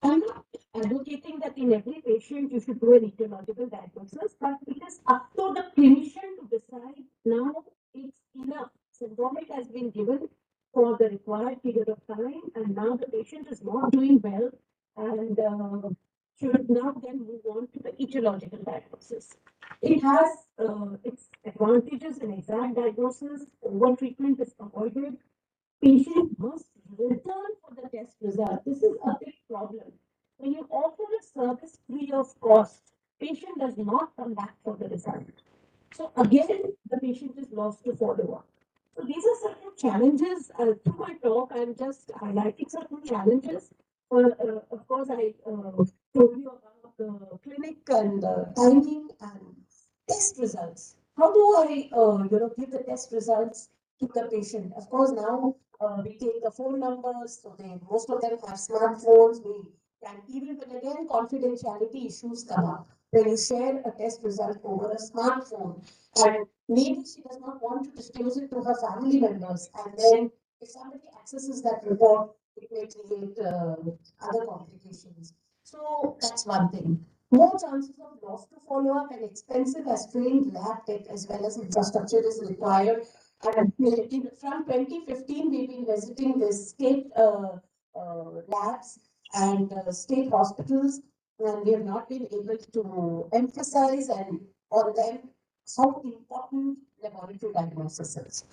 I'm not advocating that in every patient you should do an etiological diagnosis, but it is up to the clinician to decide now it's enough. Syndromic has been given for the required period of time, and now the patient is not doing well and should now then move on to the etiological diagnosis. It has its advantages in exact diagnosis, over treatment is avoided. Patient must return for the test result. This is a big problem. When you offer a service free of cost, patient does not come back for the result. So again, the patient is lost to follow-up. So these are certain challenges. Through my talk, I'm just highlighting certain challenges. Of course, I told you about the clinic and timing and test results. How do I, give the test results to the patient? Of course, now we take the phone numbers, so most of them have smartphones. We can even, but again, confidentiality issues come up when you share a test result over a smartphone, and maybe she does not want to disclose it to her family members, and then if somebody accesses that report, it may create other complications. So that's one thing. More chances of loss to follow-up and expensive as trained lab tech as well as infrastructure is required. And from 2015, we've been visiting the state labs and state hospitals, and we have not been able to emphasize and on them how important laboratory diagnosis is.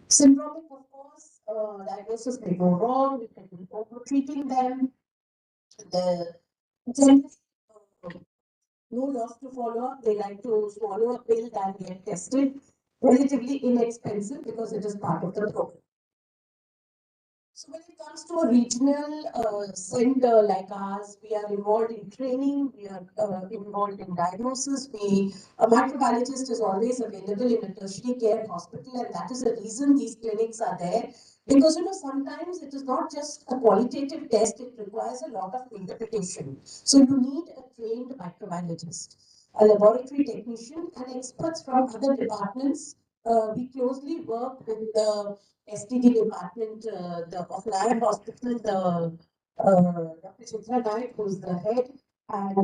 Syndromic, of course, diagnosis may go wrong, we can be over-treating them. The no loss to follow-up, they like to swallow a pill and get tested. Relatively inexpensive because it is part of the program. So when it comes to a regional center like ours, we are involved in training, we are involved in diagnosis. A microbiologist is always available in a tertiary care hospital, and that is the reason these clinics are there. Because sometimes it is not just a qualitative test, it requires a lot of interpretation. So you need a trained microbiologist. a laboratory technician, and experts from other departments. We closely work with the STD department, of Nayak Hospital, Dr. Chitra Nayak, who's the head, and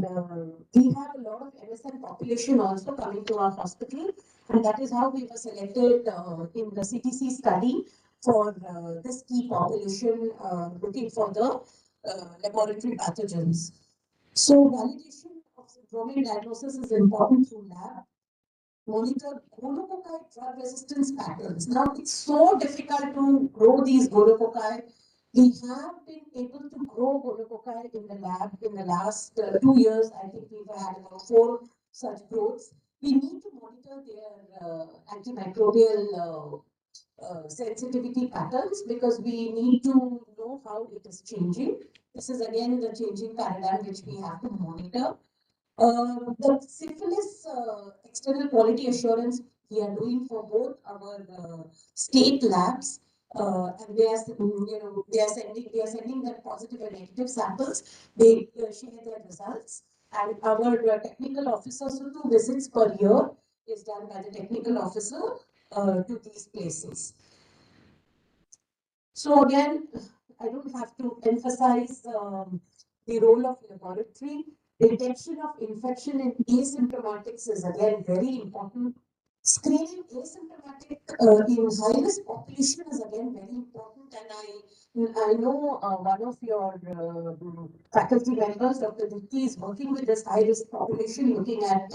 we have a lot of MSN population also coming to our hospital, and that is how we were selected in the CTC study for this key population looking for the laboratory pathogens. So validation of syndromic diagnosis is important through lab. Monitor gonococci drug resistance patterns. Now it's so difficult to grow these gonococci. We have been able to grow gonococci in the lab in the last 2 years. I think we've had about 4 such growths. We need to monitor their antimicrobial sensitivity patterns because we need to know how it is changing. This is again the changing paradigm which we have to monitor. The syphilis external quality assurance we are doing for both our state labs, and they are, they are sending their positive and negative samples. They share their results, and our technical officer, so 2 visits per year is done by the technical officer to these places. So again, I don't have to emphasize the role of laboratory. Detection of infection in asymptomatics is again very important. Screening asymptomatic in high-risk population is again very important. And I know one of your faculty members, Dr. Ditti, is working with this high-risk population looking at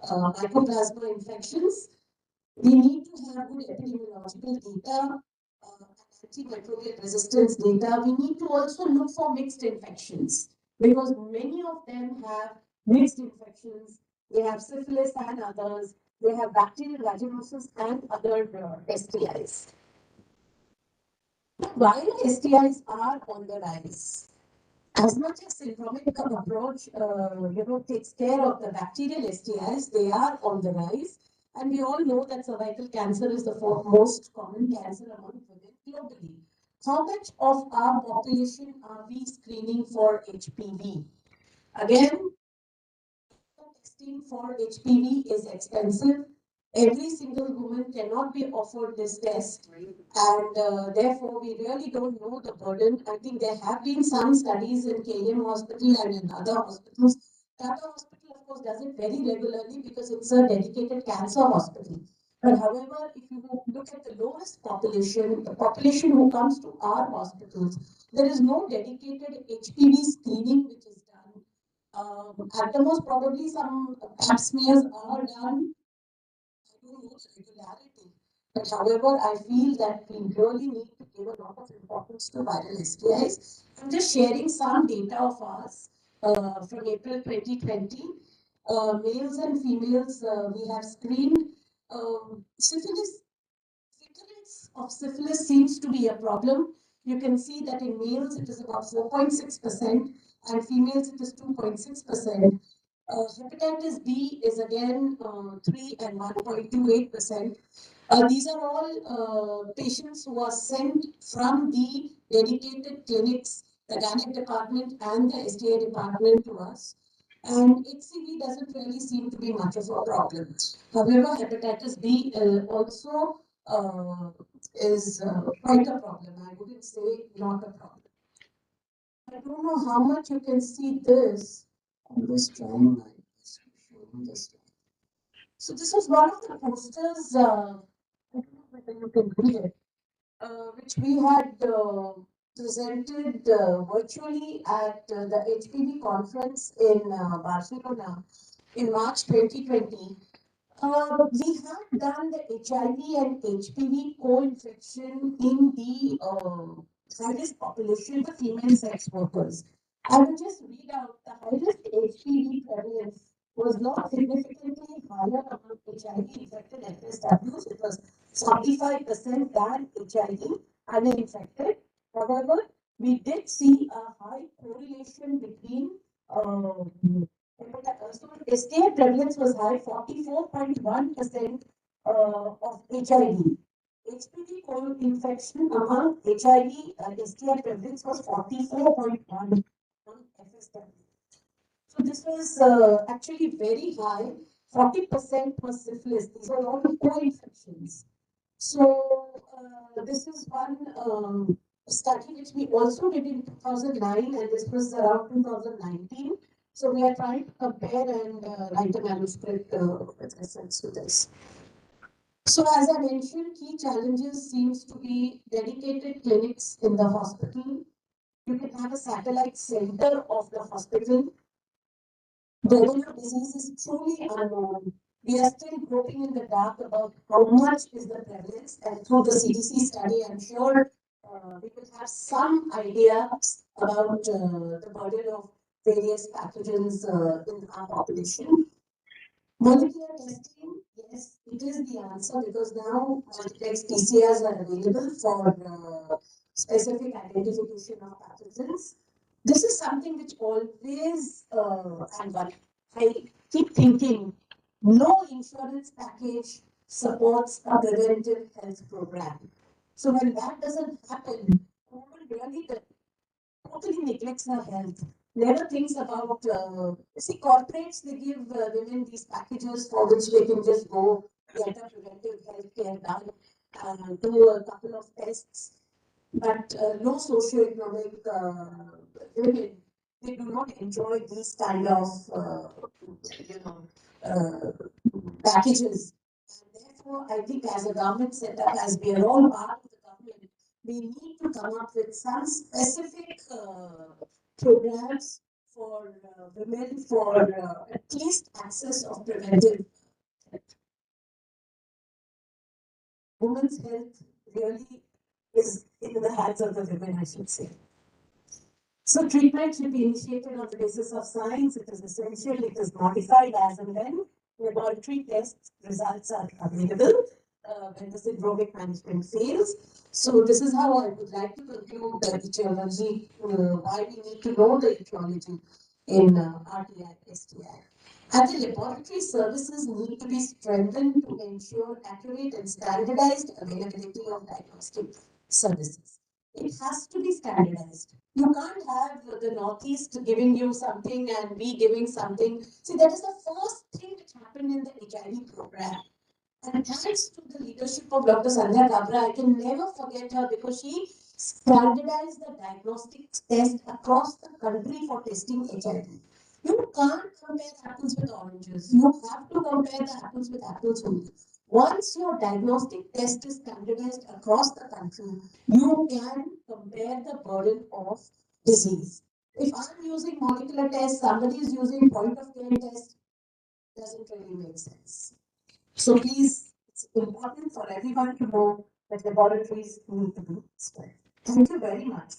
mycoplasma infections. We need to have good epidemiological data, antimicrobial resistance data. We need to also look for mixed infections because many of them have mixed infections. They have syphilis and others. They have bacterial vaginosis and other STIs. Viral STIs are on the rise. As much as syndromic approach, takes care of the bacterial STIs, they are on the rise. And we all know that cervical cancer is the most common cancer among women globally. How much of our population are we screening for HPV? Again, testing for HPV is expensive. Every single woman cannot be offered this test, and therefore we really don't know the burden. I think there have been some studies in KM Hospital and in other hospitals. Tata Hospital, of course, does it very regularly because it's a dedicated cancer hospital. But however, if you look at the lowest population, the population who comes to our hospitals, there is no dedicated HPV screening which is done. At the most, probably some pap smears are done. I don't know the regularity. But however, I feel that we really need to give a lot of importance to viral STIs. I'm just sharing some data of ours from April 2020. Males and females, we have screened syphilis. Recurrence of syphilis seems to be a problem. You can see that in males it is about 4.6% and females it is 2.6%. Hepatitis B is again 3 and 1.28%. These are all patients who are sent from the dedicated clinics, the gynec department and the STA department to us. And HCV doesn't really seem to be much of a problem. However, hepatitis B also is quite a problem. I wouldn't say not a problem. I don't know how much you can see this. I'm just trying my best to show you this. So this was one of the posters, I don't know whether you can read it, which we had presented virtually at the HPV conference in Barcelona in March 2020. We have done the HIV and HPV co-infection in the high-risk population, the female sex workers. I will just read out the high-risk HPV prevalence was not significantly higher among HIV-infected FSWs. It was 45% than HIV uninfected. However, we did see a high correlation between so STI prevalence was high, 44.1% of HIV. HPV co-infection among HIV STI prevalence was 44.1 on FSW. So this was actually very high, 40% for syphilis. These are all co-infections. So this is one study which we also did in 2009, and this was around 2019. So we are trying to compare and write a manuscript with reference to this. So as I mentioned, key challenges seems to be dedicated clinics in the hospital. You can have a satellite center of the hospital. The level of disease is truly unknown. We are still groping in the dark about how much is the prevalence, and through the CDC study, I'm sure we will have some idea about the burden of various pathogens in our population. Molecular testing, yes, it is the answer because now multiplex PCRs are available for specific identification of pathogens. This is something which always, I keep thinking, no insurance package supports a preventive health program. So when that doesn't happen, women really totally neglects her health. Never thinks about, see, corporates, they give women these packages for which they can just go get a preventive health care done, do a couple of tests. But no socioeconomic women, they do not enjoy these kind of, packages. And therefore, I think as a government setup, as we are all part of the government, we need to come up with some specific programs for women for at least access of preventive health. Women's health really is in the hands of the women, I should say. So treatment should be initiated on the basis of science. It is essential. It is modified as and when laboratory test results are available when the syndromic management fails. So this is how I would like to conclude the etiology, why we need to know the etiology in RTI, STI. And the laboratory services need to be strengthened to ensure accurate and standardized availability of diagnostic services. It has to be standardized. You can't have the Northeast giving you something and we giving something. See, that is the first thing which happened in the HIV program. And thanks to the leadership of Dr. Sandhya Kabra, I can never forget her because she standardized the diagnostic test across the country for testing HIV. You can't compare apples with oranges. You have to compare the apples with apples only. Once your diagnostic test is standardized across the country, you can compare the burden of disease. If I'm using molecular tests, somebody is using point of care test, doesn't really make sense. So please, it's important for everyone to know that laboratories need to be strengthened. Thank you very much.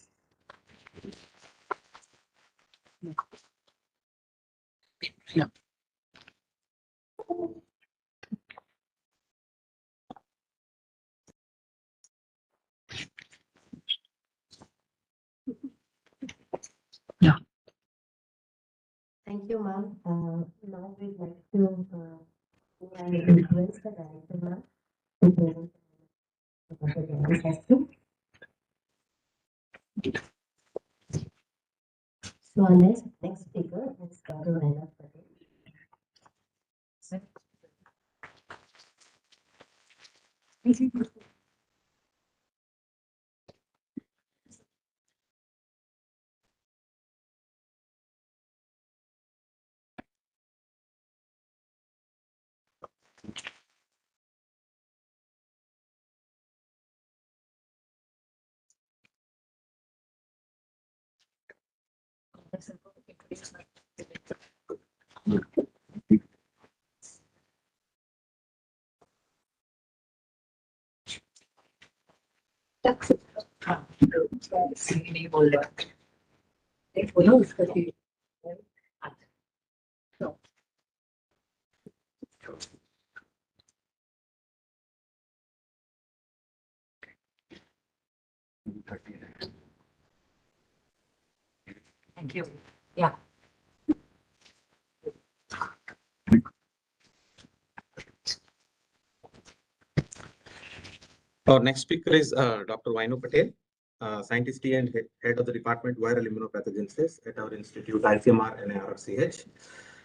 Yeah. Yeah. Thank you, ma'am. Now we'd like to influence the director, ma'am, to present the general session. So our next speaker is Dr. Naina Patel. Thank you. Yeah. Our next speaker is Dr. Vainu Patel. Scientist and Head of the Department Viral Immunopathogenesis at our institute, ICMR and ARCH.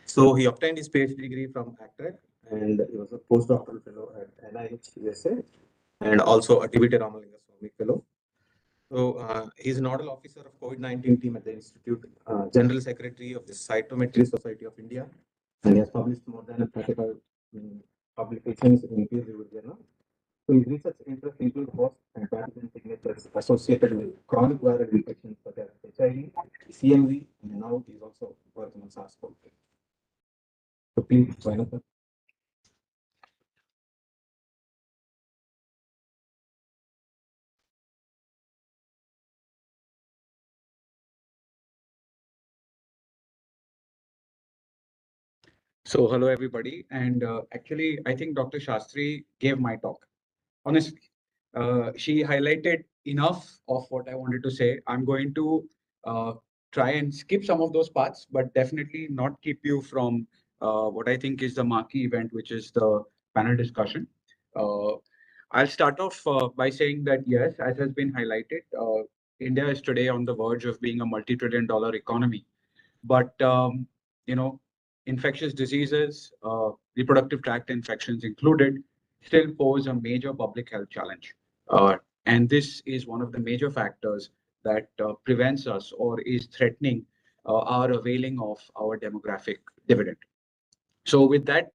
So he obtained his PhD degree from ACTREC and he was a postdoctoral fellow at NIH USA and also a DBT Ramalinga Swamy fellow. So he's a nodal officer of COVID-19 team at the institute, General Secretary of the Cytometry Society of India, and he has published more than 35 publications in peer-reviewed journals. So his research interests include host and pathogen signatures associated with chronic viral infections such as HIV, CMV, and now he's also working on SARS-CoV. So please join us. So hello everybody, and actually I think Dr. Shastri gave my talk. Honestly, she highlighted enough of what I wanted to say. I'm going to try and skip some of those parts, but definitely not keep you from what I think is the marquee event, which is the panel discussion. I'll start off by saying that yes, as has been highlighted, India is today on the verge of being a multi-trillion-dollar economy. But you know, infectious diseases, reproductive tract infections included, still pose a major public health challenge. And this is one of the major factors that prevents us or is threatening our availing of our demographic dividend. So with that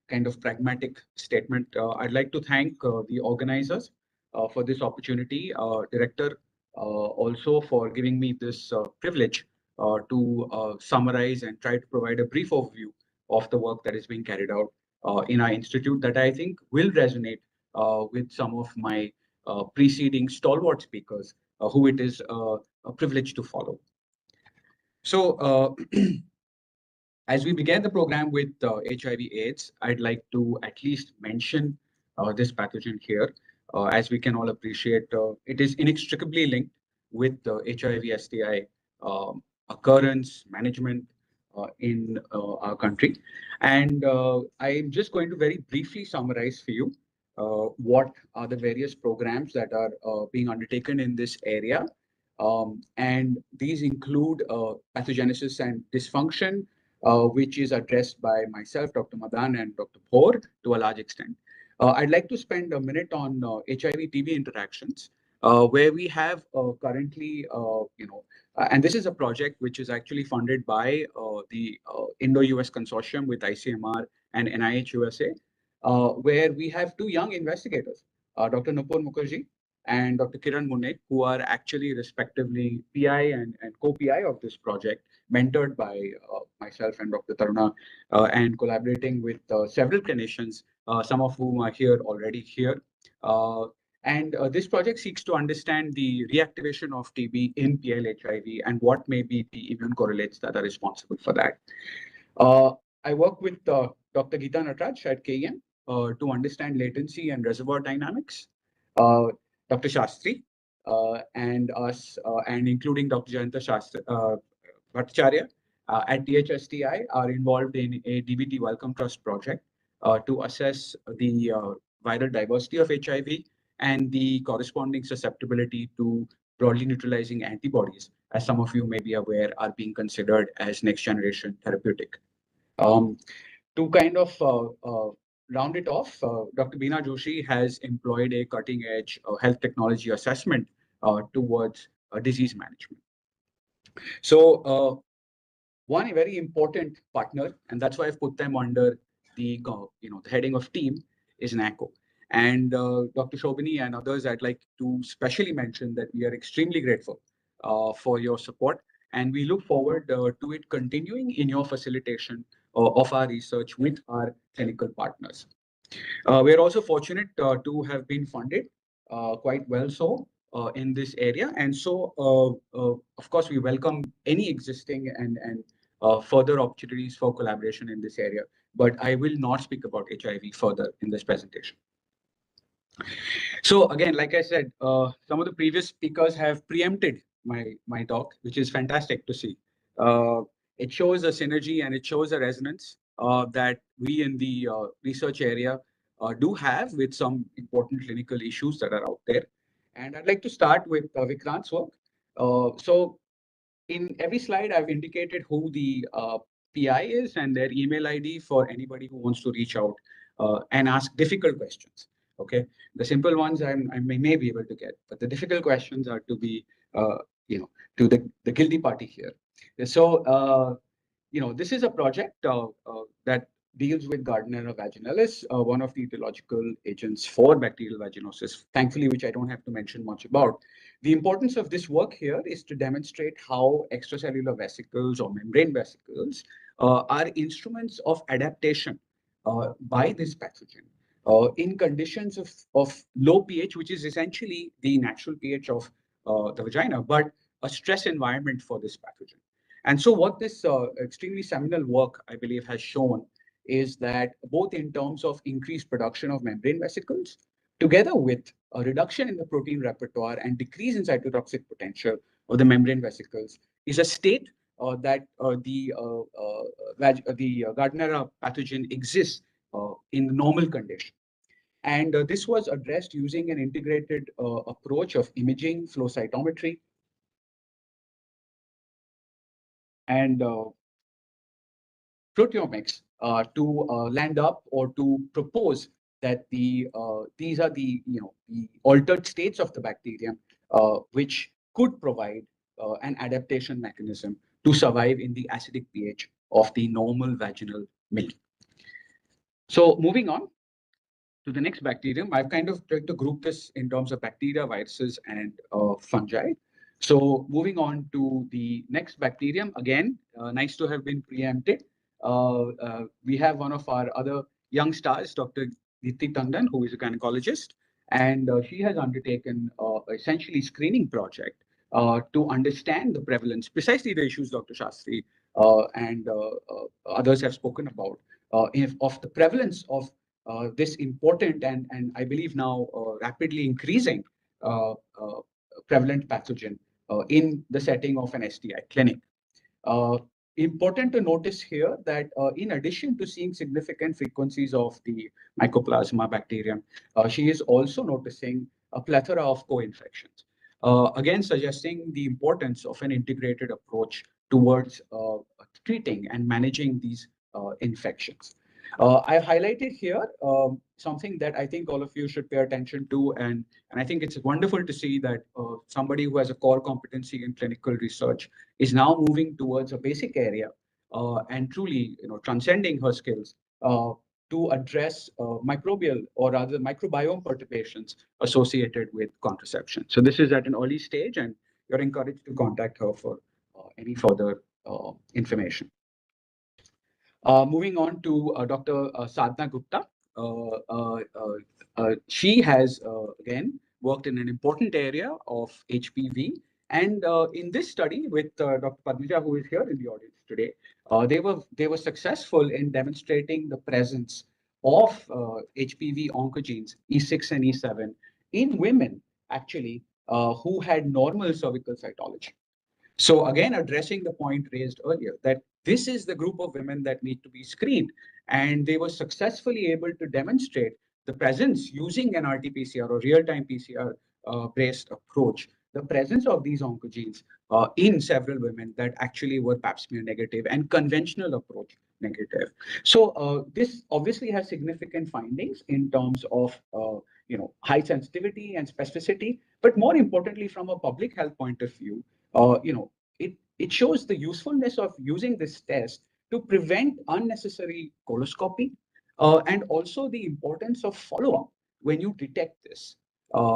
kind of pragmatic statement, I'd like to thank the organizers for this opportunity, Director also for giving me this privilege to summarize and try to provide a brief overview of the work that is being carried out in our institute that I think will resonate with some of my preceding stalwart speakers who it is a privilege to follow. So as we began the program with HIV/AIDS, I'd like to at least mention this pathogen here. As we can all appreciate, it is inextricably linked with HIV/STI occurrence management in our country. And I'm just going to very briefly summarize for you what are the various programs that are being undertaken in this area. And these include pathogenesis and dysfunction, which is addressed by myself, Dr. Madan, and Dr. Bhor to a large extent. I'd like to spend a minute on HIV-TB interactions, where we have currently, and this is a project which is actually funded by the Indo-US Consortium with ICMR and NIH USA, where we have two young investigators, Dr. Nupur Mukherjee and Dr. Kiran Munne, who are actually respectively PI and co-PI of this project, mentored by myself and Dr. Taruna, and collaborating with several clinicians, some of whom are here already here. And this project seeks to understand the reactivation of TB in PL-HIV and what may be the immune correlates that are responsible for that. I work with Dr. Geeta Nataraj at KEM to understand latency and reservoir dynamics. Dr. Shastri and us, and including Dr. Jayanta Bhattacharya at DHSTI are involved in a DBT Welcome Trust project to assess the viral diversity of HIV and the corresponding susceptibility to broadly neutralizing antibodies, as some of you may be aware, are being considered as next generation therapeutic. To kind of round it off, Dr. Beena Joshi has employed a cutting-edge health technology assessment towards disease management. So one very important partner, and that's why I've put them under the the heading of team, is NACO. And Dr. Shobini and others, I'd like to specially mention that we are extremely grateful for your support, and we look forward to it continuing in your facilitation of our research with our clinical partners. We are also fortunate to have been funded quite well so in this area. And so, of course, we welcome any existing and further opportunities for collaboration in this area. But I will not speak about HIV further in this presentation. So again, like I said, some of the previous speakers have preempted my talk, which is fantastic to see. It shows a synergy and it shows a resonance that we in the research area do have with some important clinical issues that are out there. And I'd like to start with Vikrant's work. So in every slide, I've indicated who the PI is and their email ID for anybody who wants to reach out and ask difficult questions. Okay, the simple ones I may be able to get, but the difficult questions are to be, to the guilty party here. So, this is a project that deals with Gardnerella vaginalis, one of the etiological agents for bacterial vaginosis, thankfully, which I don't have to mention much about. The importance of this work here is to demonstrate how extracellular vesicles or membrane vesicles are instruments of adaptation by this pathogen in conditions of low pH, which is essentially the natural pH of the vagina, but a stress environment for this pathogen. And so what this extremely seminal work, I believe, has shown is that both in terms of increased production of membrane vesicles, together with a reduction in the protein repertoire and decrease in cytotoxic potential of the membrane vesicles, is a state that the Gardnerella pathogen exists in normal condition. And this was addressed using an integrated approach of imaging, flow cytometry, and proteomics to land up or to propose that these are the the altered states of the bacterium which could provide an adaptation mechanism to survive in the acidic pH of the normal vaginal milk. So moving on to the next bacterium, I've kind of tried to group this in terms of bacteria, viruses, and fungi. So moving on to the next bacterium, again, nice to have been preempted. We have one of our other young stars, Dr. Diti Tandon, who is a gynecologist, and she has undertaken essentially screening project to understand the prevalence, precisely the issues Dr. Shastri and others have spoken about, of the prevalence of this important and I believe now rapidly increasing prevalent pathogen in the setting of an STI clinic. Important to notice here that in addition to seeing significant frequencies of the Mycoplasma bacterium, she is also noticing a plethora of co-infections. Again, suggesting the importance of an integrated approach towards treating and managing these infections. I've highlighted here something that I think all of you should pay attention to, and I think it's wonderful to see that somebody who has a core competency in clinical research is now moving towards a basic area and truly, transcending her skills to address microbial or rather microbiome perturbations associated with contraception. So this is at an early stage, and you're encouraged to contact her for any further information. Moving on to Dr. Sadhna Gupta. She has, again, worked in an important area of HPV. And in this study with Dr. Padmaja, who is here in the audience today, they were successful in demonstrating the presence of HPV oncogenes E6 and E7 in women, actually, who had normal cervical cytology. So again, addressing the point raised earlier, that this is the group of women that need to be screened. And they were successfully able to demonstrate the presence using an RT-PCR or real-time PCR-based approach, the presence of these oncogenes in several women that actually were pap smear negative and conventional approach negative. So this obviously has significant findings in terms of high sensitivity and specificity, but more importantly, from a public health point of view, it shows the usefulness of using this test to prevent unnecessary coloscopy and also the importance of follow-up when you detect this.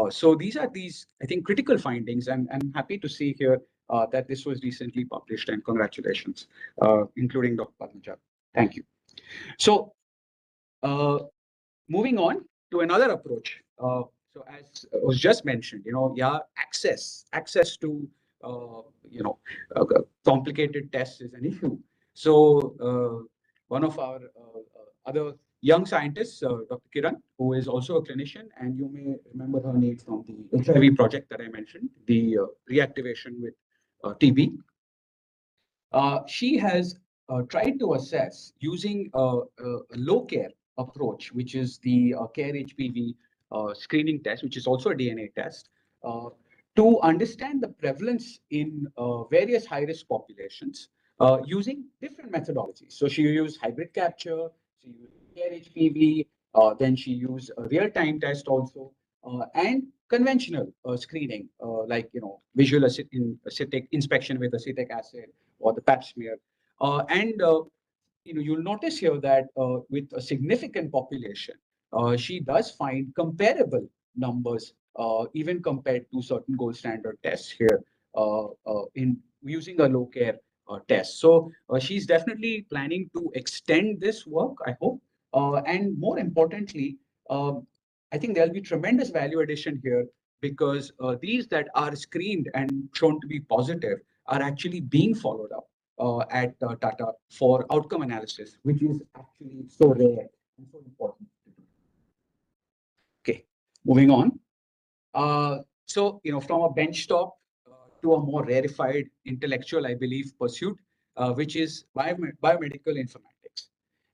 So these are I think, critical findings, and I'm happy to see here that this was recently published, and congratulations, including Dr. Padmaja. Thank you. So moving on to another approach. So as was just mentioned, access to complicated tests is an issue. So one of our other young scientists, Dr. Kiran, who is also a clinician, and you may remember her name from the HIV project that I mentioned, the reactivation with TB. She has tried to assess using a low care approach, which is the CARE HPV screening test, which is also a DNA test, to understand the prevalence in various high-risk populations using different methodologies. So she used hybrid capture, she used HPV, then she used a real-time test also, and conventional screening, like visual acetic inspection with acetic acid or the pap smear. You'll notice here that with a significant population, she does find comparable numbers, even compared to certain gold standard tests here in using a low care test. So she's definitely planning to extend this work, I hope. And more importantly, I think there'll be tremendous value addition here because these that are screened and shown to be positive are actually being followed up at Tata for outcome analysis, which is actually so rare and so important to do. Okay, moving on. So, from a benchtop to a more rarefied intellectual, I believe, pursuit, which is biomedical informatics.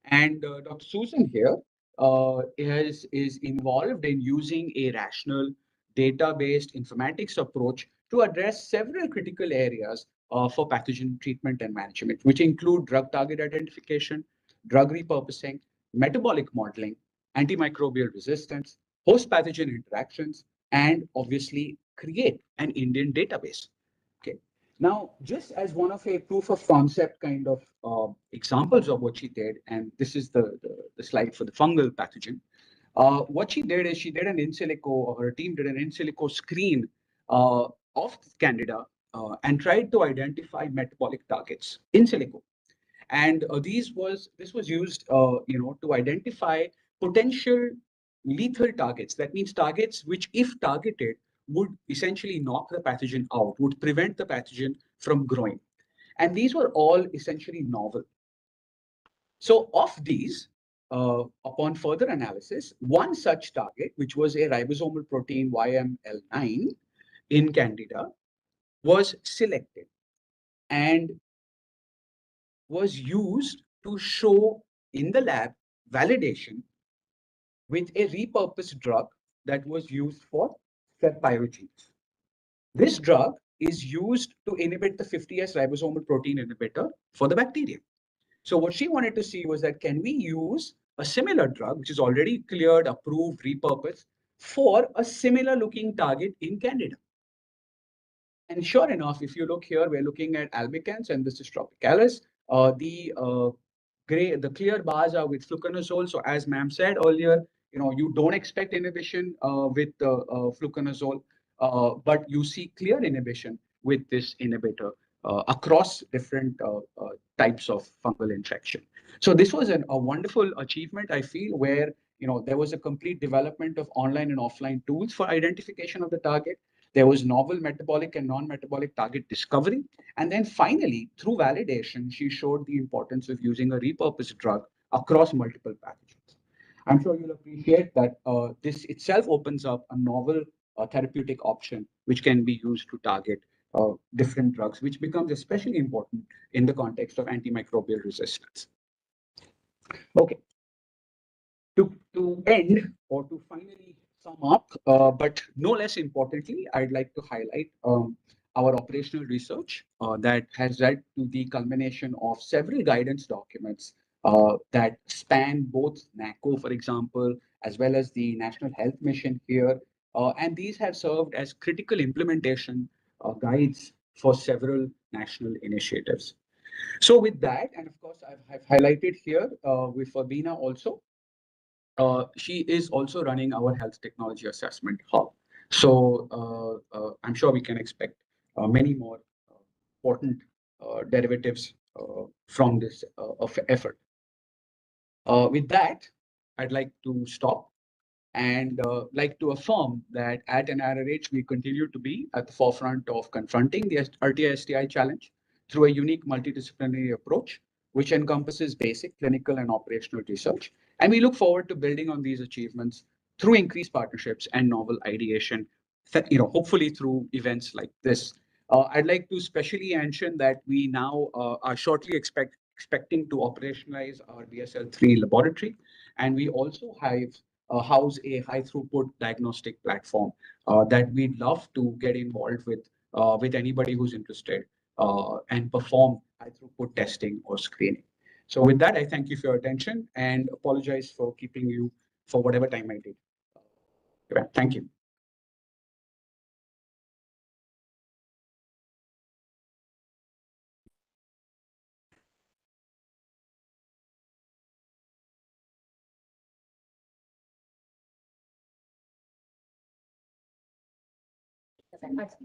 And Dr. Susan here is involved in using a rational data-based informatics approach to address several critical areas for pathogen treatment and management, which include drug target identification, drug repurposing, metabolic modeling, antimicrobial resistance, host pathogen interactions, and obviously create an Indian database. Okay. Now, just as one of a proof of concept kind of examples of what she did, and this is the slide for the fungal pathogen. What she did is she did an in silico, or her team did an in silico screen of Candida and tried to identify metabolic targets in silico. And this was used, to identify potential lethal targets. That means targets which, if targeted, would essentially knock the pathogen out, would prevent the pathogen from growing. And these were all essentially novel. So of these, upon further analysis, one such target, which was a ribosomal protein YML9 in Candida, was selected and was used to show in the lab validation with a repurposed drug that was used for strep pyrogenes. This drug is used to inhibit the 50S ribosomal protein inhibitor for the bacteria. So what she wanted to see was that can we use a similar drug, which is already cleared, approved, repurposed, for a similar looking target in Candida? And sure enough, if you look here, we're looking at albicans, and this is tropicalis. The clear bars are with fluconazole. So as ma'am said earlier, you don't expect inhibition with fluconazole, but you see clear inhibition with this inhibitor across different types of fungal infection. So this was a wonderful achievement, I feel, where there was a complete development of online and offline tools for identification of the target. There was novel metabolic and non-metabolic target discovery. And then finally, through validation, she showed the importance of using a repurposed drug across multiple pathogens. I'm sure you'll appreciate that this itself opens up a novel therapeutic option, which can be used to target different drugs, which becomes especially important in the context of antimicrobial resistance. Okay. To end, or to finally sum up, but no less importantly, I'd like to highlight our operational research that has led to the culmination of several guidance documents that span both NACO, for example, as well as the National Health Mission here. And these have served as critical implementation guides for several national initiatives. So with that, and of course, I've highlighted here with Fabina also, she is also running our health technology assessment hub. So I'm sure we can expect many more important derivatives from this effort. With that, I'd like to stop and like to affirm that at NIRH, we continue to be at the forefront of confronting the RTI-STI challenge through a unique multidisciplinary approach, which encompasses basic clinical and operational research. And we look forward to building on these achievements through increased partnerships and novel ideation, hopefully through events like this. I'd like to specially mention that we now are shortly expecting to operationalize our BSL-3 laboratory. And we also have house a high throughput diagnostic platform that we'd love to get involved with anybody who's interested and perform high throughput testing or screening. So with that, I thank you for your attention and apologize for keeping you for whatever time I did. Thank you.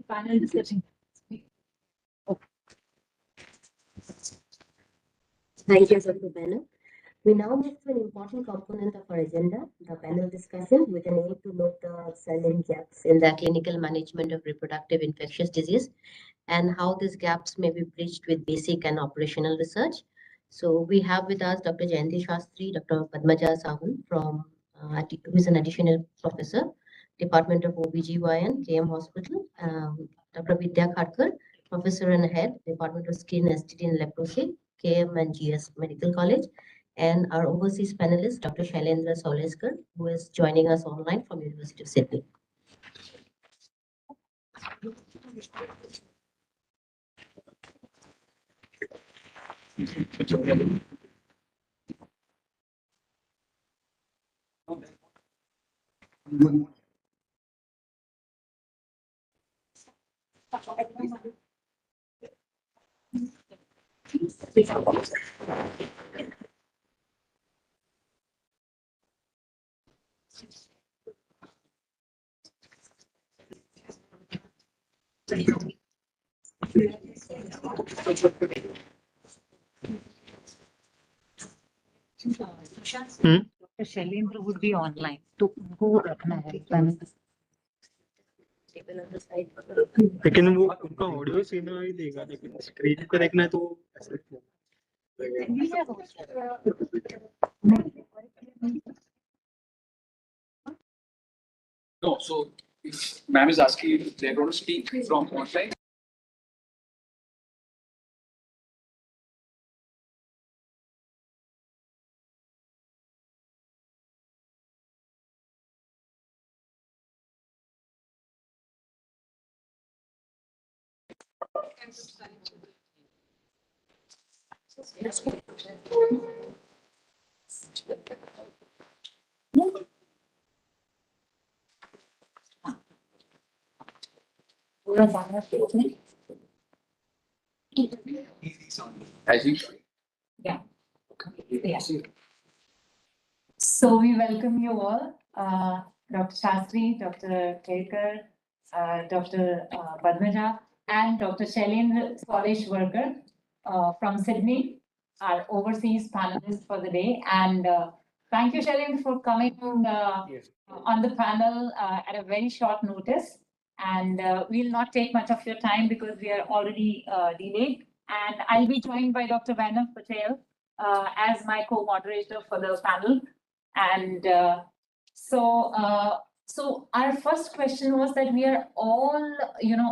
Panel discussion. Thank you, Dr. Banner. We now move to an important component of our agenda, the panel discussion, with an aim to note the salient gaps in the clinical management of reproductive infectious disease and how these gaps may be bridged with basic and operational research. So we have with us Dr. Jayanti Shastri, Dr. Padmaja Sahul, who is an additional professor, Department of OBGYN, KM Hospital, Dr. Vidya Khadkar, Professor and Head, Department of Skin, STD and Leprosy, KM and GS Medical College, and our overseas panelist, Dr. Shailendra Soleskar, who is joining us online from University of Sydney. Dr. Shailendra would be online. तो उनको रखना है panel. लेकिन वो उनका audio सीधा ही देगा, लेकिन स्क्रीन पे देखना है तो ऐसे No, so if ma'am is asking if they're going to speak from online. Yeah. Yeah. So we welcome you all, Dr. Shastri, Dr. Kelkar, Dr. Padmaja, and Dr. Shailendra Soleskar from Sydney, our overseas panelists for the day. And thank you, Shailendra, for coming on the panel at a very short notice. And we'll not take much of your time because we are already delayed. And I'll be joined by Dr. Vainav Patel as my co-moderator for the panel. And so our first question was that we are all,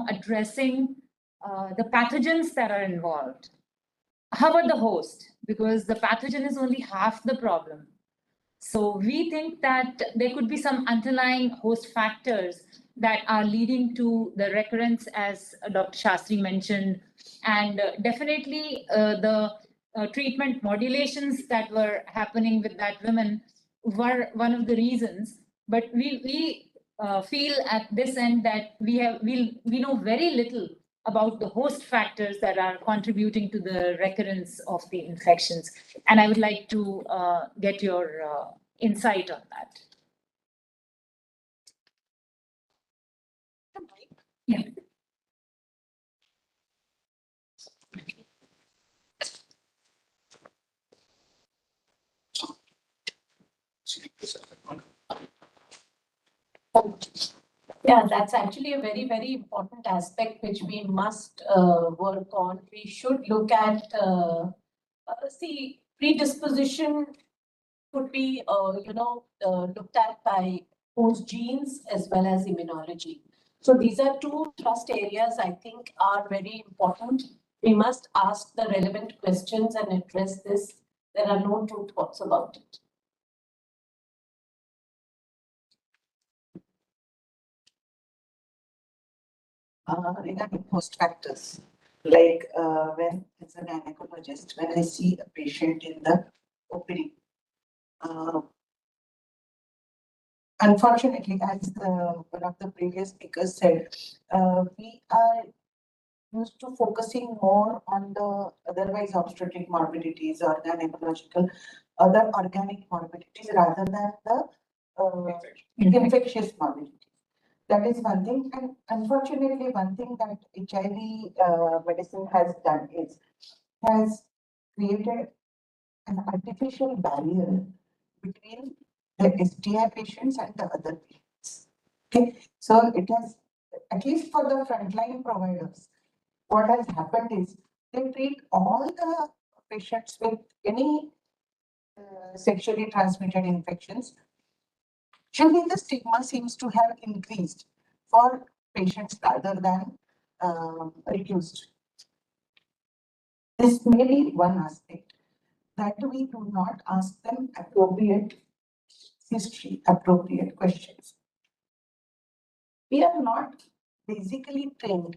addressing the pathogens that are involved. How about the host? Because the pathogen is only half the problem. So we think that there could be some underlying host factors that are leading to the recurrence, as Dr. Shastri mentioned, and definitely the treatment modulations that were happening with that woman were one of the reasons. But we feel at this end that we know very little about the host factors that are contributing to the recurrence of the infections. And I would like to get your insight on that. Yeah. Yeah, that's actually a very, very important aspect which we must work on. We should look at, predisposition could be, looked at by host genes as well as immunology. So these are two thrust areas I think are very important. We must ask the relevant questions and address this. There are no two thoughts about it. regarding host factors. Like when, as a gynecologist, when I see a patient in the OPD, unfortunately, as one of the previous speakers said, we are used to focusing more on the otherwise obstetric morbidities or gynecological, other organic morbidities rather than the infectious morbidities. That is one thing. And unfortunately, one thing that HIV medicine has done is has created an artificial barrier between the STI patients and the other patients. Okay, so it has, at least for the frontline providers, what has happened is they treat all the patients with any sexually transmitted infections. Actually, the stigma seems to have increased for patients rather than reduced. This may be one aspect that we do not ask them appropriate history, appropriate questions. We are not basically trained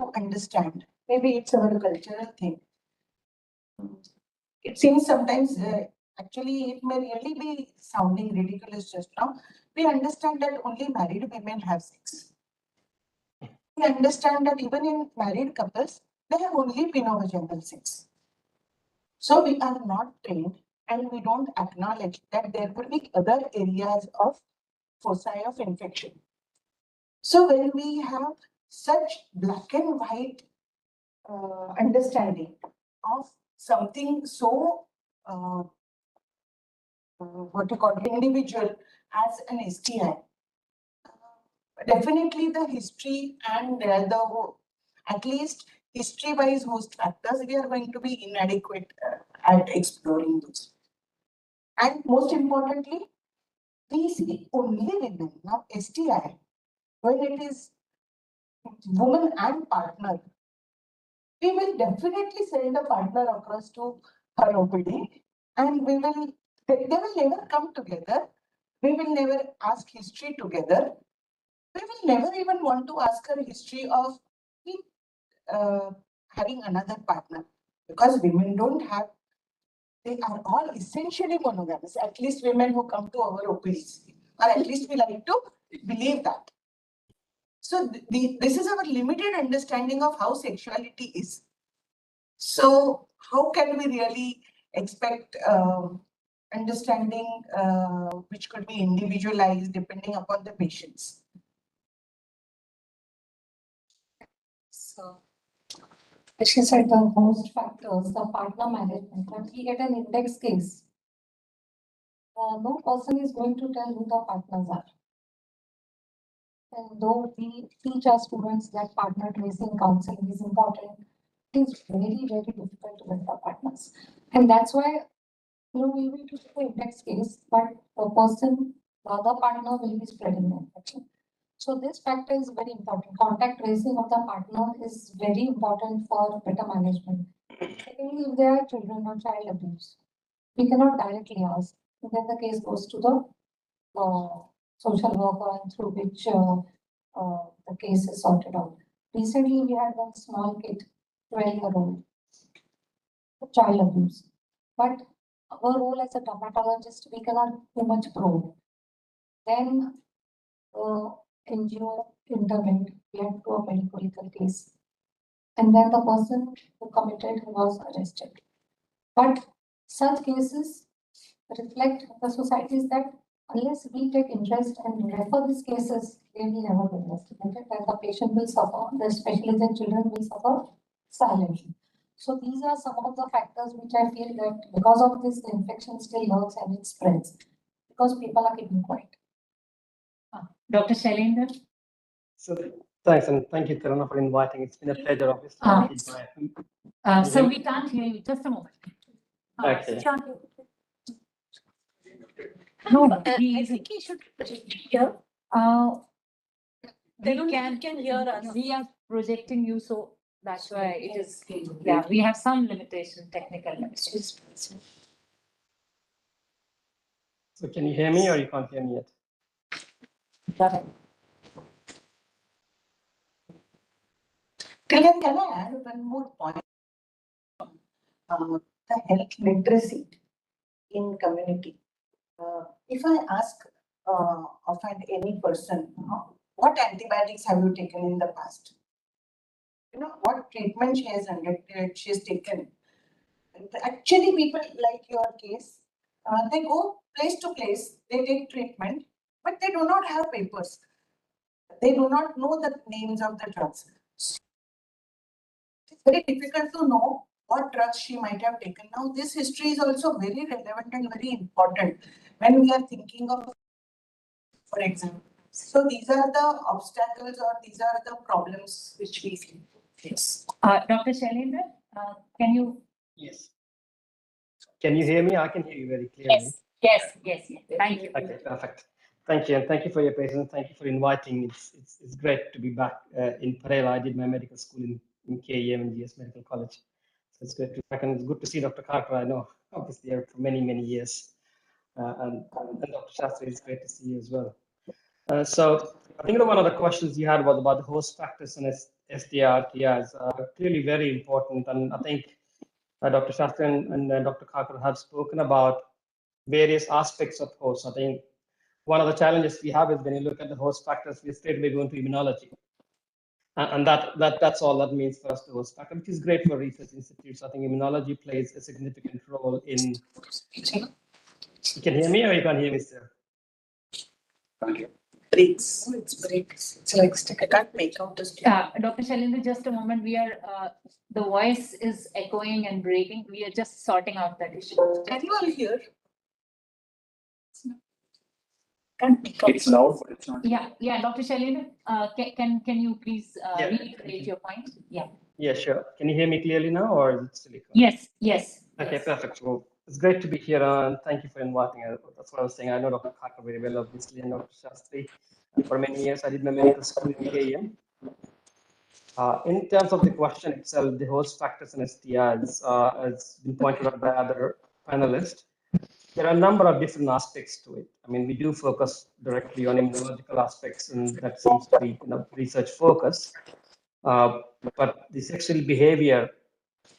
to understand. Maybe it's our cultural thing. It seems sometimes, actually, it may really be sounding ridiculous just now. We understand that only married women have sex. We understand that even in married couples, they have only penovaginal sex. So we are not trained and we don't acknowledge that there could be other areas of foci of infection. So when we have such black and white understanding of something so what you call individual as an STI, definitely the history and the at least history-wise host factors, we are going to be inadequate at exploring those. And most importantly, we see only women. Now, STI, when it is woman and partner, we will definitely send a partner across to her OPD and they will never come together. We will never ask history together. We will never even want to ask her history of having another partner, because women don't have, they are all essentially monogamous, at least women who come to our OPDs, or at least we like to believe that. So this is our limited understanding of how sexuality is. So how can we really expect understanding which could be individualized depending upon the patients? So, as she said, the host factors, the partner management, when we get an index case, no person is going to tell who the partners are. And though we teach our students that partner tracing counseling is important, it is very, very difficult to get the partners. And that's why, we will do the index case, but the person, the other partner will be spreading the infection. So this factor is very important. Contact tracing of the partner is very important for better management. Secondly, if there are children or child abuse, we cannot directly ask. And then the case goes to the social worker, and through which the case is sorted out. Recently, we had one small kid, 12-year-old, child abuse. But our role as a dermatologist, we cannot too much probe. Then NGO intervened, we had to do a medical case. And then the person who committed was arrested. But such cases reflect the societies that unless we take interest and refer these cases, they will never be investigated and the patient will suffer, especially the children will suffer silently. So these are some of the factors which I feel that because of this, the infection still lurks and it spreads because people are keeping quiet. Dr. Shailendra? So thanks, and thank you, Tarana, for inviting. It's been a pleasure, obviously. So we can't hear you. Just a moment. Okay. No, I think he should project here. We can hear us. We are projecting you, so that's why it is. Yeah, we have some limitation, technical limitations. So can you hear me or you can't hear me yet? Can I add one more point? The health literacy in community. If I ask offhand any person, what antibiotics have you taken in the past? What treatment she has taken. Actually, people like your case, they go place to place, they take treatment, but they do not have papers. They do not know the names of the drugs. It's very difficult to know what drugs she might have taken. Now, this history is also very relevant and very important when we are thinking of, for example. So these are the obstacles or these are the problems which we face. Dr. Shailendra, can you? Yes. Can you hear me? I can hear you very clearly. Yes. Thank you. Okay, perfect. Thank you, and thank you for your patience. Thank you for inviting. It's great to be back in Parela. I did my medical school in KEM and GS Medical College. So it's great to be back, and it's good to see Dr. Karkar. I know, obviously, for many years. And Dr. Shastri, it's great to see you as well. So I think one of the questions you had was about the host factors and STI/RTIs are clearly very important. And I think Dr. Shastri and Dr. Karkar have spoken about various aspects of hosts. I think one of the challenges we have is when you look at the host factors, we straight away go into immunology. And that's all that means for us, the host factor, which is great for research institutes. I think immunology plays a significant role in. You can hear me or you can't hear me, sir? Breaks. It's like stick. I can't make out this. Dr. Shailendra, just a moment. We are the voice is echoing and breaking. We are just sorting out that issue. Can you all hear? It's loud, but it's not. Yeah. Dr. Shailendra, can you please reiterate your point? Yeah, sure. Can you hear me clearly now, or is it still echoing? Yes. Okay, perfect. Well, it's great to be here, and thank you for inviting us. That's what I was saying. I know Dr. Karkar very well, obviously, and Dr. Shastri. For many years, I did my medical school in KEM. In terms of the question itself, the host factors and STIs, as been pointed out by other panelists, there are a number of different aspects to it. I mean, we do focus directly on immunological aspects, and that seems to be research focus. But the sexual behavior,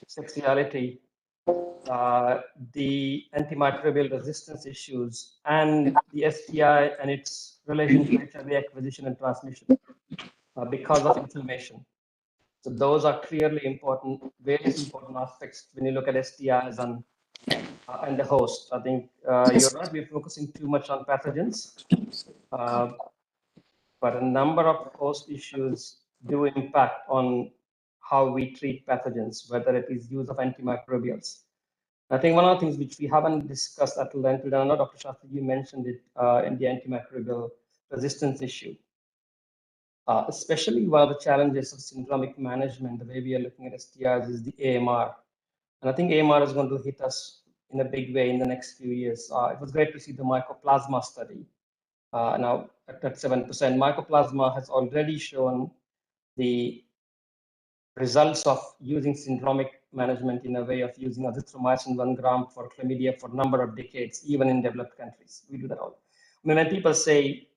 sexuality, the antimicrobial resistance issues, and the STI and its relation to HIV acquisition and transmission because of inflammation. So those are clearly important, various important aspects when you look at STIs and the host. I think you're right, we're focusing too much on pathogens, but a number of host issues do impact on how we treat pathogens, whether it is use of antimicrobials. I think one of the things which we haven't discussed at length, I know Dr. Shastri, you mentioned it in the antimicrobial resistance issue. Especially one of the challenges of syndromic management, the way we are looking at STIs is the AMR. And I think AMR is going to hit us in a big way in the next few years. It was great to see the mycoplasma study. Now at 7%, mycoplasma has already shown the results of using syndromic management in a way of using azithromycin 1 gram for chlamydia for a number of decades, even in developed countries. We do that all. When people say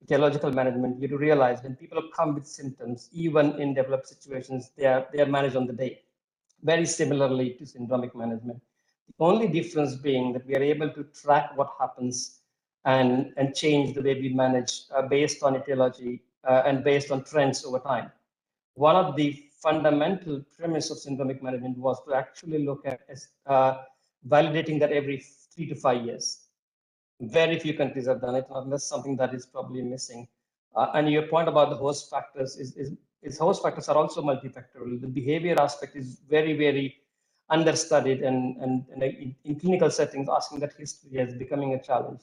etiological management, you do realize when people come with symptoms, even in developed situations, they are managed on the day. Very similarly to syndromic management. The only difference being that we are able to track what happens and change the way we manage based on etiology and based on trends over time. One of the fundamental premise of syndromic management was to actually look at validating that every 3 to 5 years. Very few countries have done it, unless something that is probably missing. And your point about the host factors is host factors are also multifactorial. The behavior aspect is very understudied, and in clinical settings, asking that history is becoming a challenge.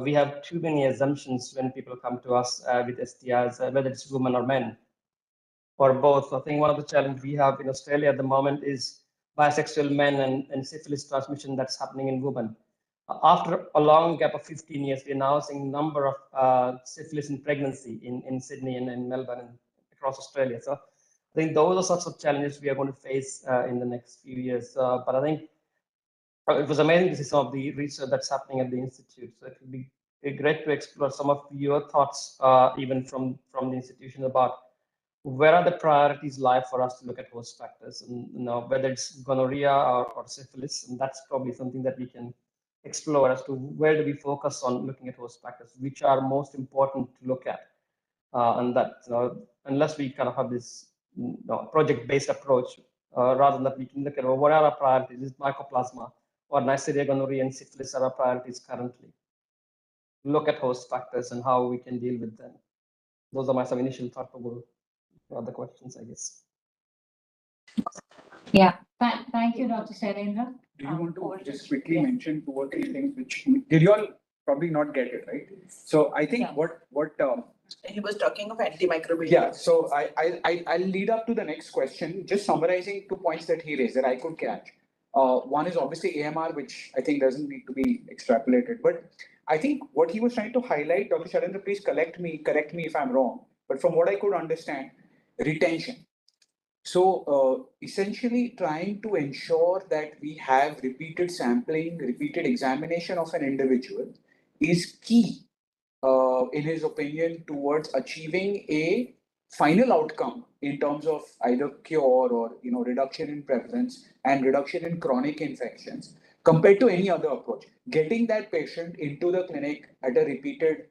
We have too many assumptions when people come to us with STIs, whether it's women or men, or both. I think one of the challenges we have in Australia at the moment is bisexual men and syphilis transmission that's happening in women. After a long gap of 15 years, we're now seeing a number of syphilis in pregnancy in Sydney and in Melbourne and across Australia. So I think those are sorts of challenges we are going to face in the next few years. But I think it was amazing to see some of the research that's happening at the Institute. So it would be great to explore some of your thoughts, even from the institution, about where are the priorities lie for us to look at host factors, and whether it's gonorrhea or syphilis, and that's probably something that we can explore as to where do we focus on looking at host factors, which are most important to look at, and that unless we kind of have this project-based approach, rather than that we can look at what are our priorities. Is mycoplasma or Neisseria gonorrhea and syphilis are our priorities currently? Look at host factors and how we can deal with them. Those are some initial thought provoking other questions, I guess. Yeah, thank you, Dr. Shailendra. Do you want to just quickly mention 2 or 3 things which did you all probably not get it, right? So I think what he was talking of antimicrobial. Yeah, so I'll lead up to the next question, just summarizing 2 points that he raised that I could catch. One is obviously AMR, which I think doesn't need to be extrapolated, but I think what he was trying to highlight, Dr. Shailendra, please correct me if I'm wrong, but from what I could understand, retention. So essentially trying to ensure that we have repeated sampling, repeated examination of an individual is key, in his opinion, towards achieving a final outcome in terms of either cure or reduction in prevalence and reduction in chronic infections compared to any other approach. Getting that patient into the clinic at a repeated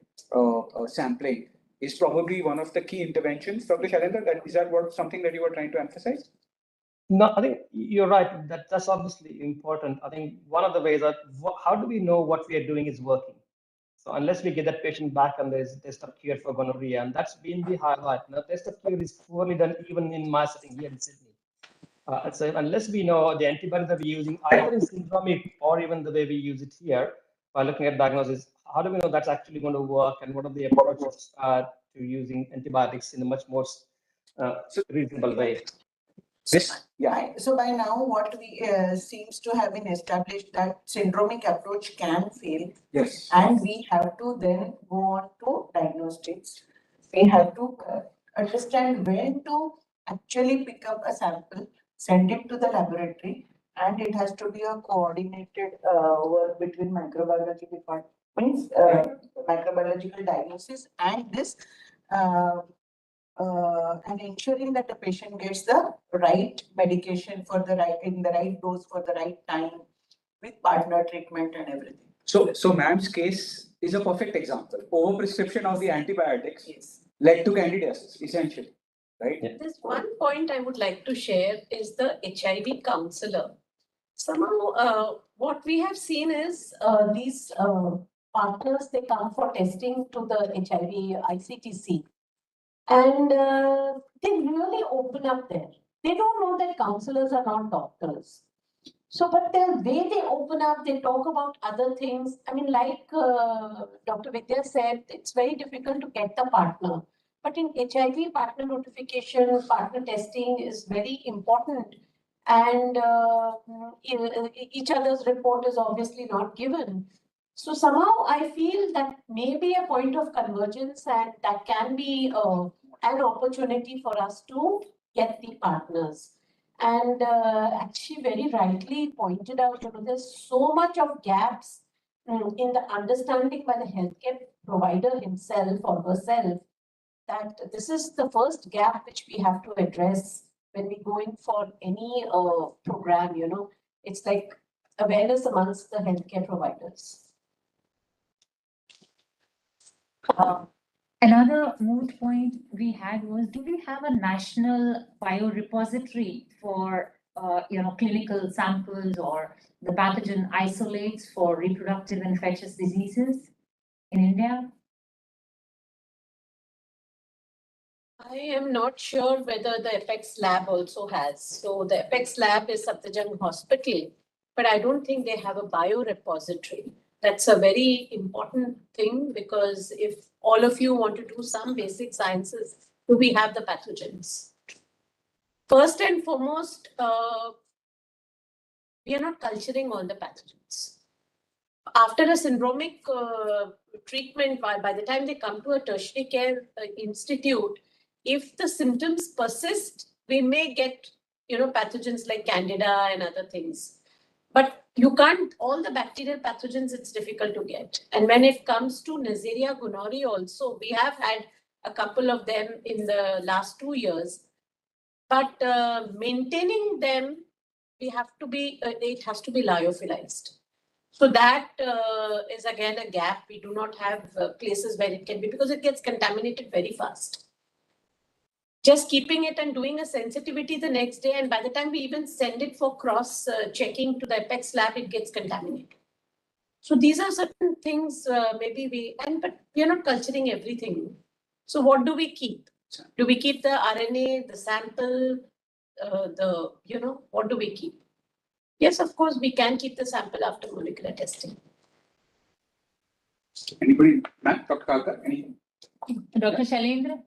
sampling is probably one of the key interventions. Dr. Shailendra, is that something that you were trying to emphasize? No, I think you're right. That's obviously important. I think one of the ways that how do we know what we are doing is working? So unless we get that patient back and there's a test of cure for gonorrhea, and that's been the highlight. Now, test of cure is poorly done even in my setting here in Sydney. So unless we know the antibodies that we're using, either in syndromic or even the way we use it here, by looking at diagnosis, how do we know that's actually going to work, and what are the approaches to using antibiotics in a much more reasonable way? So by now, what we seems to have been established that syndromic approach can fail. Yes. And we have to then go on to diagnostics. We have to understand when to actually pick up a sample, send it to the laboratory, and it has to be a coordinated work between microbiology departments, microbiological diagnosis, and this. And ensuring that the patient gets the right medication for the right dose for the right time with partner treatment and everything. So ma'am's case is a perfect example. Overprescription of the antibiotics led to candidiasis, essentially, right? Yeah. There's one point I would like to share is the HIV counselor. Somehow, what we have seen is these partners, they come for testing to the HIV ICTC. And they really open up there. They don't know that counselors are not doctors. So, but the way they open up, they talk about other things. I mean, like Dr. Vidya said, it's very difficult to get the partner. But in HIV, partner notification, partner testing is very important. And each other's report is obviously not given. So somehow I feel that may be a point of convergence, and that can be an opportunity for us to get the partners. And actually very rightly pointed out, there's so much of gaps in the understanding by the healthcare provider himself or herself, that this is the first gap which we have to address when we go in for any program, It's like awareness amongst the healthcare providers. Another moot point we had was, do we have a national biorepository for clinical samples or the pathogen isolates for reproductive infectious diseases in India? I am not sure whether the Apex lab also has. So the Apex lab is Satyajang Hospital, but I don't think they have a biorepository. That's a very important thing, because if all of you want to do some basic sciences, do we have the pathogens? First and foremost, we are not culturing all the pathogens. After a syndromic treatment, by the time they come to a tertiary care institute, if the symptoms persist, we may get, pathogens like Candida and other things. But you can't, all the bacterial pathogens, it's difficult to get. And when it comes to Neisseria gonorrhoeae also, we have had a couple of them in the last 2 years. But maintaining them, it has to be lyophilized. So that is again a gap. We do not have places where it can be, because it gets contaminated very fast. Just keeping it and doing a sensitivity the next day, and by the time we even send it for cross checking to the Apex lab, it gets contaminated. So these are certain things but we are not culturing everything. So what do we keep? Do we keep the RNA, the sample, what do we keep? Yes, of course, we can keep the sample after molecular testing. Anybody, ma'am, Dr. Kalkar, any? Dr. Shailendra?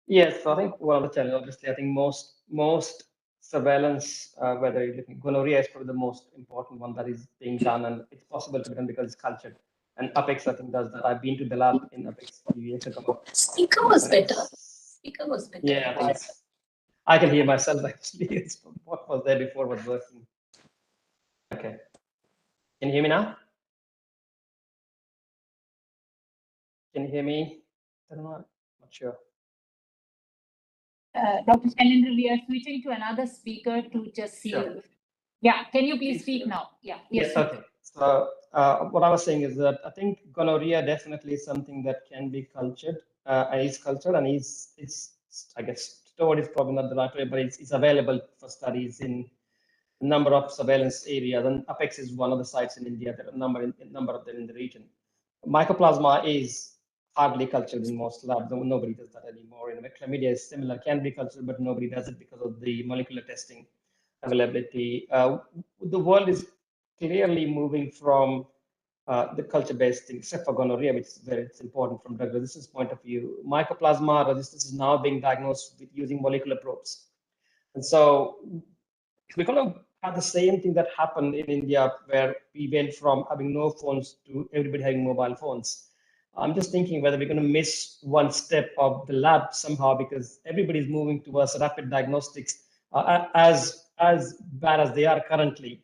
Yes, I think one of the challenges, obviously, I think most surveillance, whether you're looking, gonorrhea is probably the most important one that is being done, and it's possible to be done because it's cultured. And Apex, I think, does that. I've been to the lab in Apex a few years ago. Speaker was better. Speaker was better. Yeah, I think I can hear myself actually. What was there before was working. Okay. Can you hear me now? Can you hear me? I don't know. I'm not sure. Dr. Shailendra, we are switching to another speaker to just see. Sure. Yeah, can you please speak now? Yeah. Yes. Yeah, okay. So what I was saying is that I think gonorrhea definitely is something that can be cultured, is cultured, and it's I guess stored is probably not the right way, but it's available for studies in a number of surveillance areas. And Apex is one of the sites in India. There are a number of them in the region. Mycoplasma is hardly cultured in most labs. Nobody does that anymore. Chlamydia is similar, can be cultured, but nobody does it because of the molecular testing availability. The world is clearly moving from the culture-based thing, except for gonorrhea, which is very important from drug resistance point of view. Mycoplasma resistance is now being diagnosed with using molecular probes. And so we're going to have the same thing that happened in India, where we went from having no phones to everybody having mobile phones. I'm just thinking whether we're going to miss one step of the lab somehow, because everybody's moving towards rapid diagnostics as bad as they are currently.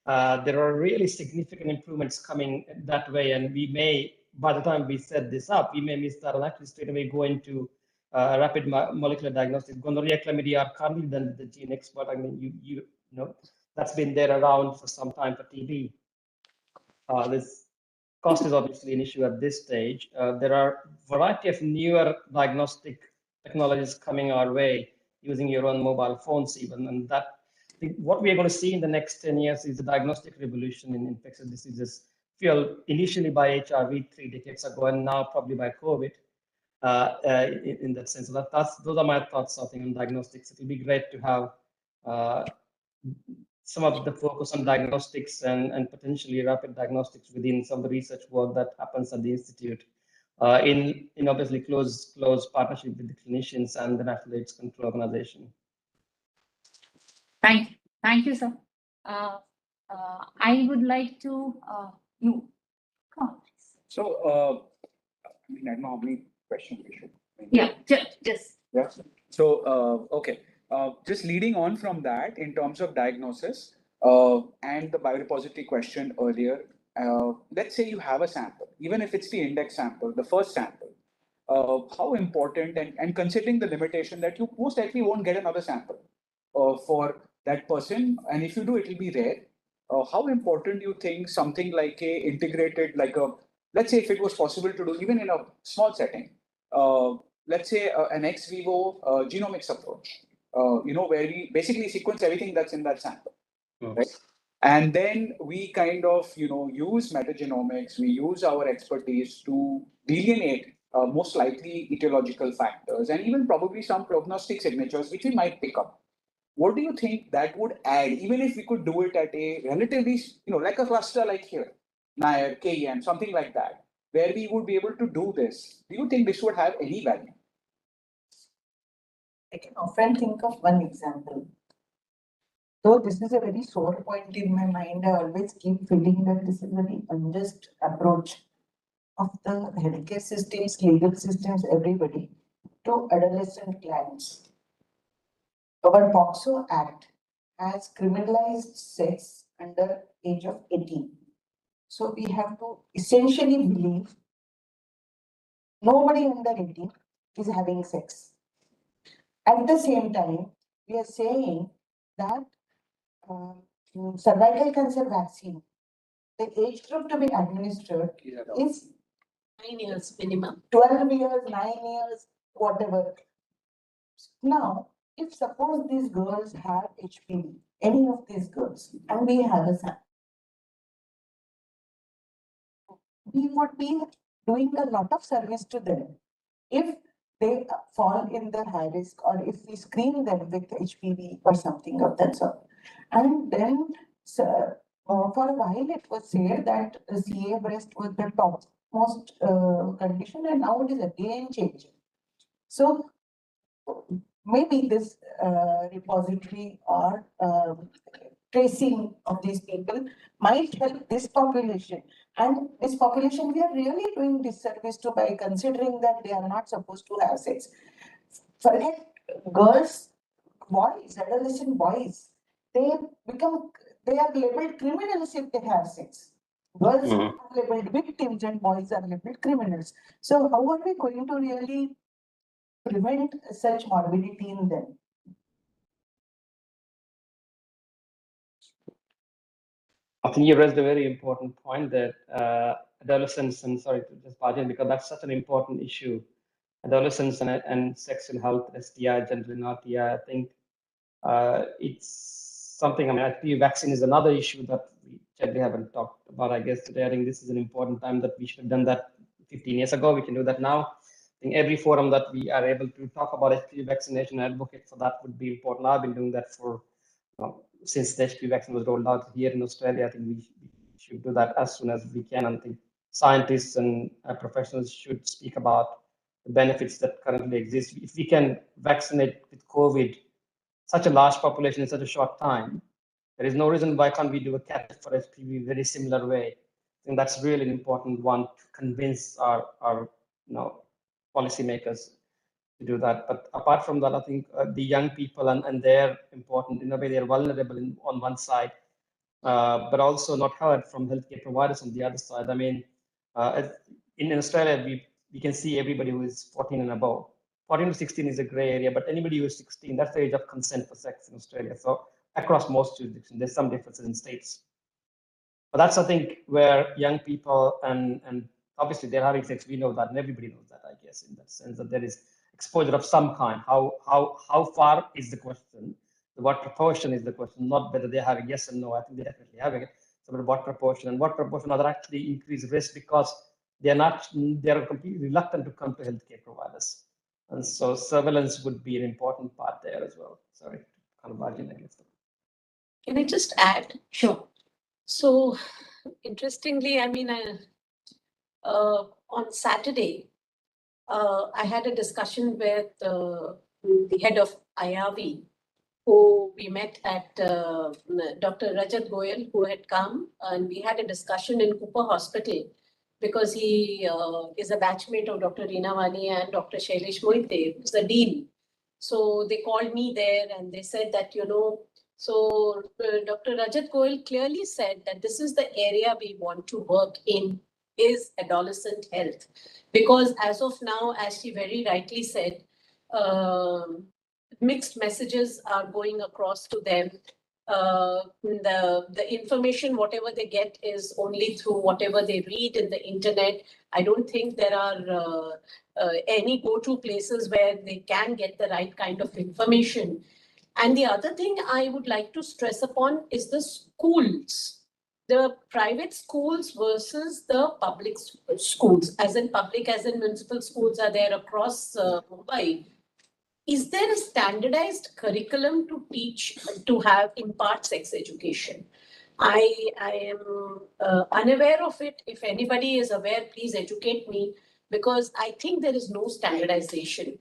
There are really significant improvements coming that way, and we may, by the time we set this up, we may miss that and actually straight away go into rapid molecular diagnostics. Gonorrhea, chlamydia are currently done the gene expert. I mean, you know, that's been there around for some time for TB. This cost is obviously an issue at this stage. There are a variety of newer diagnostic technologies coming our way using your own mobile phones even, and that what we are going to see in the next 10 years is a diagnostic revolution in infectious diseases, fueled initially by HIV 3 decades ago, and now probably by COVID. In that sense, so those are my thoughts, I think, on diagnostics. It will be great to have some of the focus on diagnostics and potentially rapid diagnostics within some of the research work that happens at the institute, in obviously close partnership with the clinicians and the National AIDS Control Organization. Thank you, sir. I would like to you. Come on, please. So, I mean, I don't know how many questions we should. Yeah, just. Yeah. So, okay. Just leading on from that, in terms of diagnosis and the biorepository question earlier, let's say you have a sample, even if it's the index sample, the first sample, how important, and considering the limitation that you most likely won't get another sample for that person, and if you do, it will be rare. How important do you think something like a integrated, like a, let's say if it was possible to do even in a small setting, let's say an ex vivo genomics approach, where we basically sequence everything that's in that sample, right? And then we kind of, use metagenomics, we use our expertise to delineate most likely etiological factors and even probably some prognostic signatures which we might pick up. What do you think that would add, even if we could do it at a relatively, like a cluster like here, NIRE, KEM, something like that, where we would be able to do this? Do you think this would have any value? I can often think of one example. Though this is a very sore point in my mind, I always keep feeling that this is a very unjust approach of the healthcare systems, legal systems, everybody, to adolescent clients. Our POCSO Act has criminalized sex under age of 18. So we have to essentially believe nobody under 18 is having sex. At the same time, we are saying that cervical cancer vaccine, the age group to be administered is 9 years minimum. 12 years, 9 years, whatever. Now, if suppose these girls have HPV, any of these girls, and we have a son, we would be doing a lot of service to them if they fall in the high risk or if we screen them with HPV or something of that sort. And then for a while it was said that CA breast was the topmost condition, and now it is again changing. So maybe this repository or tracing of these people might help this population. And this population, we are really doing disservice to by considering that they are not supposed to have sex. Forget girls, boys, adolescent boys, they are labeled criminals if they have sex. Girls are labeled victims and boys are labeled criminals. So how are we going to really prevent such morbidity in them? I think you raised a very important point that adolescents, and sorry to just barge in because that's such an important issue. Adolescents and sexual health, STI, gender and RTI, I think it's something, I mean, HPV vaccine is another issue that we generally haven't talked about, I guess, today. I think this is an important time that we should have done that 15 years ago. We can do that now. I think every forum that we are able to talk about HPV vaccination and advocate for that would be important. I've been doing that for since the HPV vaccine was rolled out here in Australia. I think we should do that as soon as we can. And I think scientists and professionals should speak about the benefits that currently exist. If we can vaccinate with COVID such a large population in such a short time, there is no reason why can't we do a catch for HPV very similar way. I think that's really an important one to convince our policymakers to do that. But apart from that, I think the young people and they're important in a way. They're vulnerable on one side, but also not heard from healthcare providers on the other side. I mean, in Australia, we can see everybody who is 14 and above. 14 to 16 is a gray area, but anybody who is 16, that's the age of consent for sex in Australia. So across most jurisdictions, there's some differences in states. But that's, I think, where young people and obviously they're having sex, we know that, and everybody knows that, I guess, in that sense that there is exposure of some kind. How far is the question? What proportion is the question? Not whether they're having yes and no. I think they're definitely having it. So what proportion and what proportion are actually increased risk because they're completely reluctant to come to healthcare providers. And so surveillance would be an important part there as well. Sorry, kind of margin against them. Can I just add? Sure. So interestingly, I mean, on Saturday, I had a discussion with the head of IRV, who we met at Dr. Rajat Goyal, who had come, and we had a discussion in Cooper Hospital because he is a batchmate of Dr. Reena Wani and Dr. Shailesh Moite, who's the dean. So they called me there and they said that, so Dr. Rajat Goyal clearly said that this is the area we want to work in, is adolescent health. Because as of now, as she very rightly said, mixed messages are going across to them. The information, whatever they get, is only through whatever they read in the internet. I don't think there are any go-to places where they can get the right kind of information. And the other thing I would like to stress upon is the schools. The private schools versus the public schools, as in public, as in municipal schools are there across Mumbai. Is there a standardized curriculum to teach, to impart sex education? I am unaware of it. If anybody is aware, please educate me, because I think there is no standardization.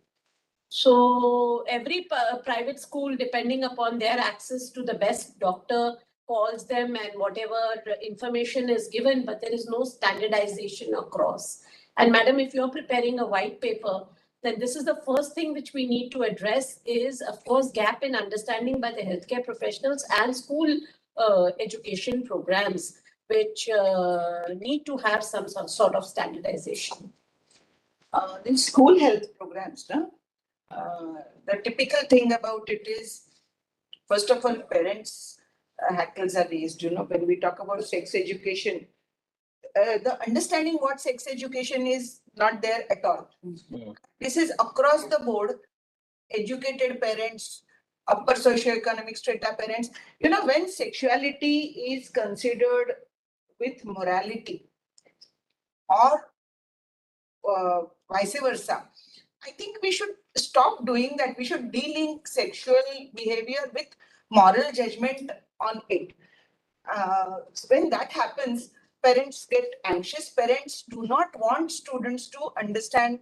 So every private school, depending upon their access to the best doctor, calls them and whatever information is given, but there is no standardization across. And madam, if you're preparing a white paper, then this is the first thing which we need to address is, of course, gap in understanding by the healthcare professionals and school education programs, which need to have some sort of standardization. The school health programs, the typical thing about it is, first of all, parents' hackles are raised. When we talk about sex education, the understanding what sex education is not there at all. This is across the board. Educated parents, upper socioeconomic strata parents. When sexuality is considered with morality or vice versa, I think we should stop doing that. We should de-link sexual behavior with moral judgment on it. When that happens, parents get anxious. Parents do not want students to understand.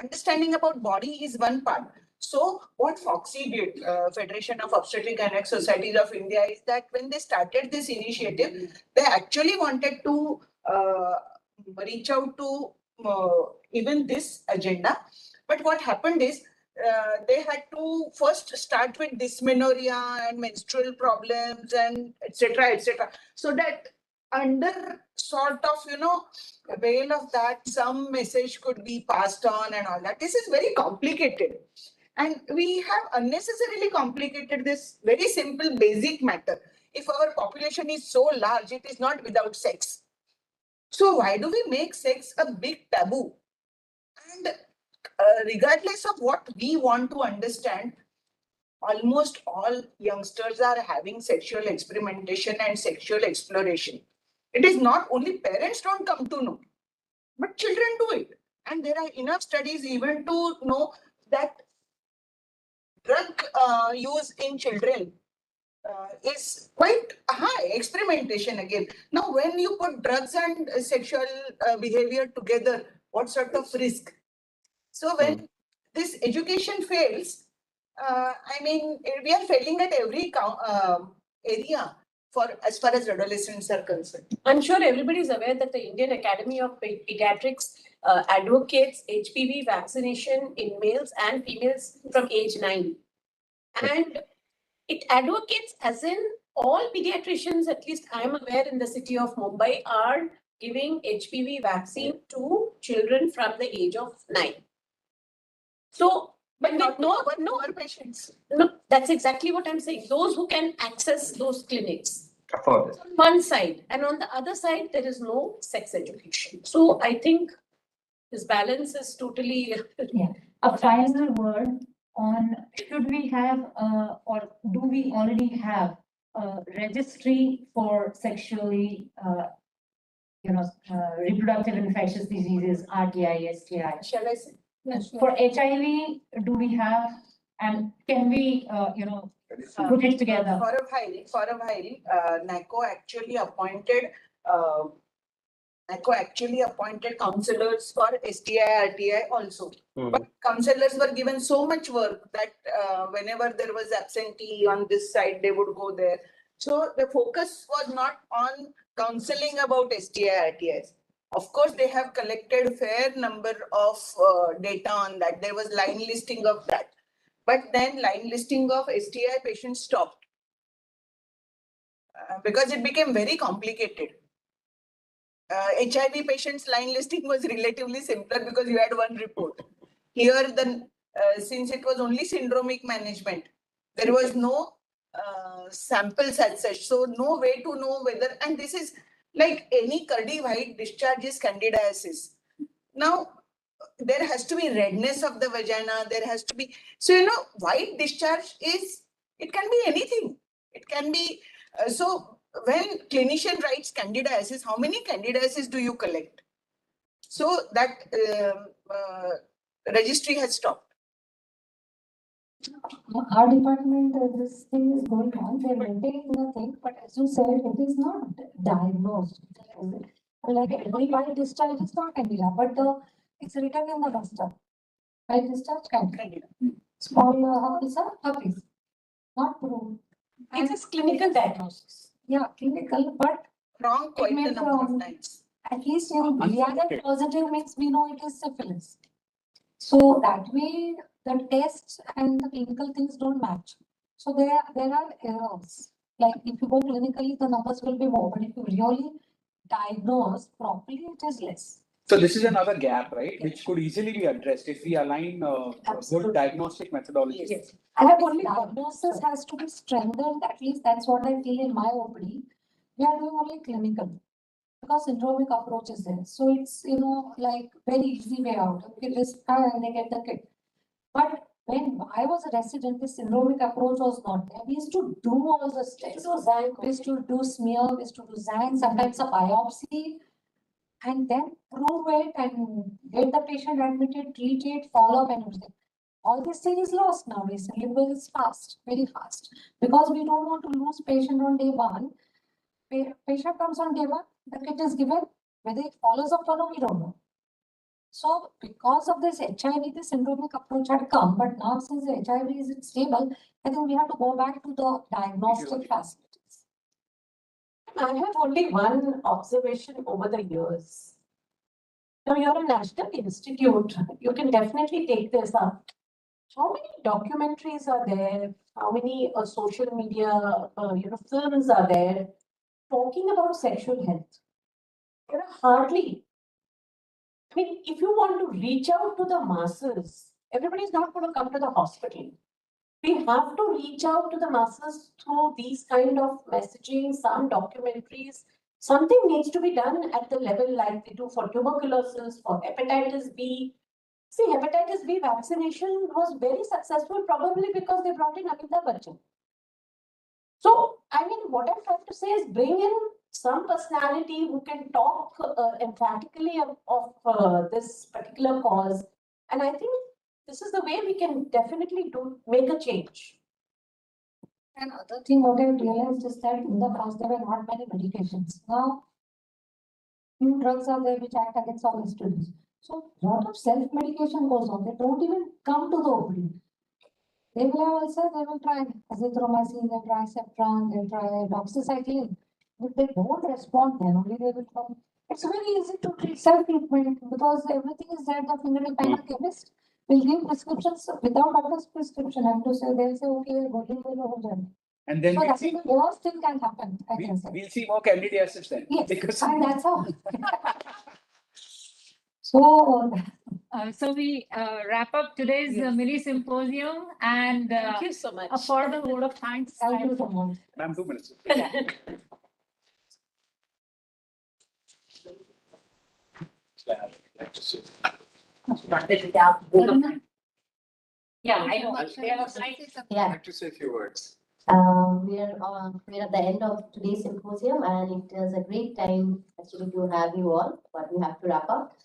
Understanding about body is one part. So what FOXY did, Federation of Obstetric Gynec Societies of India, is that when they started this initiative, they actually wanted to reach out to even this agenda. But what happened is they had to first start with dysmenorrhea and menstrual problems and etc. So that under sort of veil of that, some message could be passed on and all that. This is very complicated, and we have unnecessarily complicated this very simple basic matter. If our population is so large, it is not without sex. So why do we make sex a big taboo? And regardless of what we want to understand, almost all youngsters are having sexual experimentation and sexual exploration. It is not only parents don't come to know, but children do it. And there are enough studies even to know that drug use in children is quite high. Experimentation again. Now, when you put drugs and sexual behavior together, what sort of risk? So when this education fails, we are failing at every area as far as adolescents are concerned. I'm sure everybody is aware that the Indian Academy of Pediatrics advocates HPV vaccination in males and females from age 9. And it advocates as in all pediatricians, at least I'm aware in the city of Mumbai, are giving HPV vaccine to children from the age of 9. So, but no patients. No, that's exactly what I'm saying. Those who can access those clinics. On one side, and on the other side, there is no sex education. So I think this balance is totally. A final word on should we have or do we already have a registry for sexually reproductive infectious diseases, RTI, STI? Shall I say? Yes. For HIV, do we have, and can we put it together? For a while, NACO actually appointed counselors for STI, RTI also. But counselors were given so much work that whenever there was absentee on this side, they would go there. So the focus was not on counseling about STI, RTIs. Of course, they have collected fair number of data on that. There was line listing of that. But then line listing of STI patients stopped because it became very complicated. HIV patients line listing was relatively simpler because you had one report. Here, since it was only syndromic management, there was no samples as such. So no way to know whether, and this is like any curdy white discharge is candidiasis. Now, there has to be redness of the vagina. There has to be, so white discharge it can be anything. It can be, so when clinician writes candidiasis, how many candidiasis do you collect? So that registry has stopped. Our department, this thing is going on. They're maintaining the thing, but as you said, it is not diagnosed. Like every white discharge is not candida, but it's written in the roster. White discharge candida. Small herpes, not proved. It's a clinical diagnosis. Yeah, clinical, but wrong quite a number of times. At least VRN positive means we know it is syphilis. So that way, the tests and the clinical things don't match. So there are errors. Like if you go clinically, the numbers will be more. But if you really diagnose properly, it is less. So this is another gap, right, which could easily be addressed if we align good diagnostic methodologies. Yes. I have only diagnosis has to be strengthened, at least that's what I feel in my OPD. We are doing only clinical because syndromic approach is there. So it's, like very easy way out. Okay, this guy and they get the kit. But when I was a resident, the syndromic approach was not there. We used to do all the steps. We used to do smear, we used to do Zang, sometimes a biopsy, and then prove it and get the patient admitted, treat it, follow up and everything. All this thing is lost now recently because it's fast, very fast. Because we don't want to lose patient on day one. Patient comes on day one, the kit is given, whether it follows up or not, we don't know. So because of this HIV, the syndromic approach had come, but now since the HIV is stable, I think we have to go back to the diagnostic facilities. I have only one observation over the years. Now you're a national institute. You can definitely take this up. How many documentaries are there? How many social media, films are there talking about sexual health? There are hardly. I mean, if you want to reach out to the masses, everybody's not going to come to the hospital. We have to reach out to the masses through these kind of messaging, some documentaries. Something needs to be done at the level like they do for tuberculosis, for hepatitis B. See, hepatitis B vaccination was very successful probably because they brought in Amitabh Bachchan. So, I mean, what I'm trying to say is bring in some personality who can talk emphatically of this particular cause. And I think this is the way we can definitely make a change. Another thing what I realized is that in the past there were not many medications. Now, new drugs are there which act against all STDs. So, a lot of self-medication goes on. They don't even come to the OPD. They will have also, they will try azithromycin, they try Ceftriaxone, they try doxycycline. If they don't respond, then only they will come. It's very easy to treat self-treatment because everything is there at the fingertip of a chemist. Will give prescriptions without doctor's prescription. I have to say, they'll say, okay, go to the And then so we'll that's see, the worst thing can happen, I can say. we'll see more candidiasis then. Yes, Because and that's how. So, So we wrap up today's mini symposium and Thank you so much. a further vote of thanks. thank you so much. Ma'am, 2 minutes. Yeah, I know. Yeah. like to say a few words. We're at the end of today's symposium, and it was a great time actually to have you all, but we have to wrap up.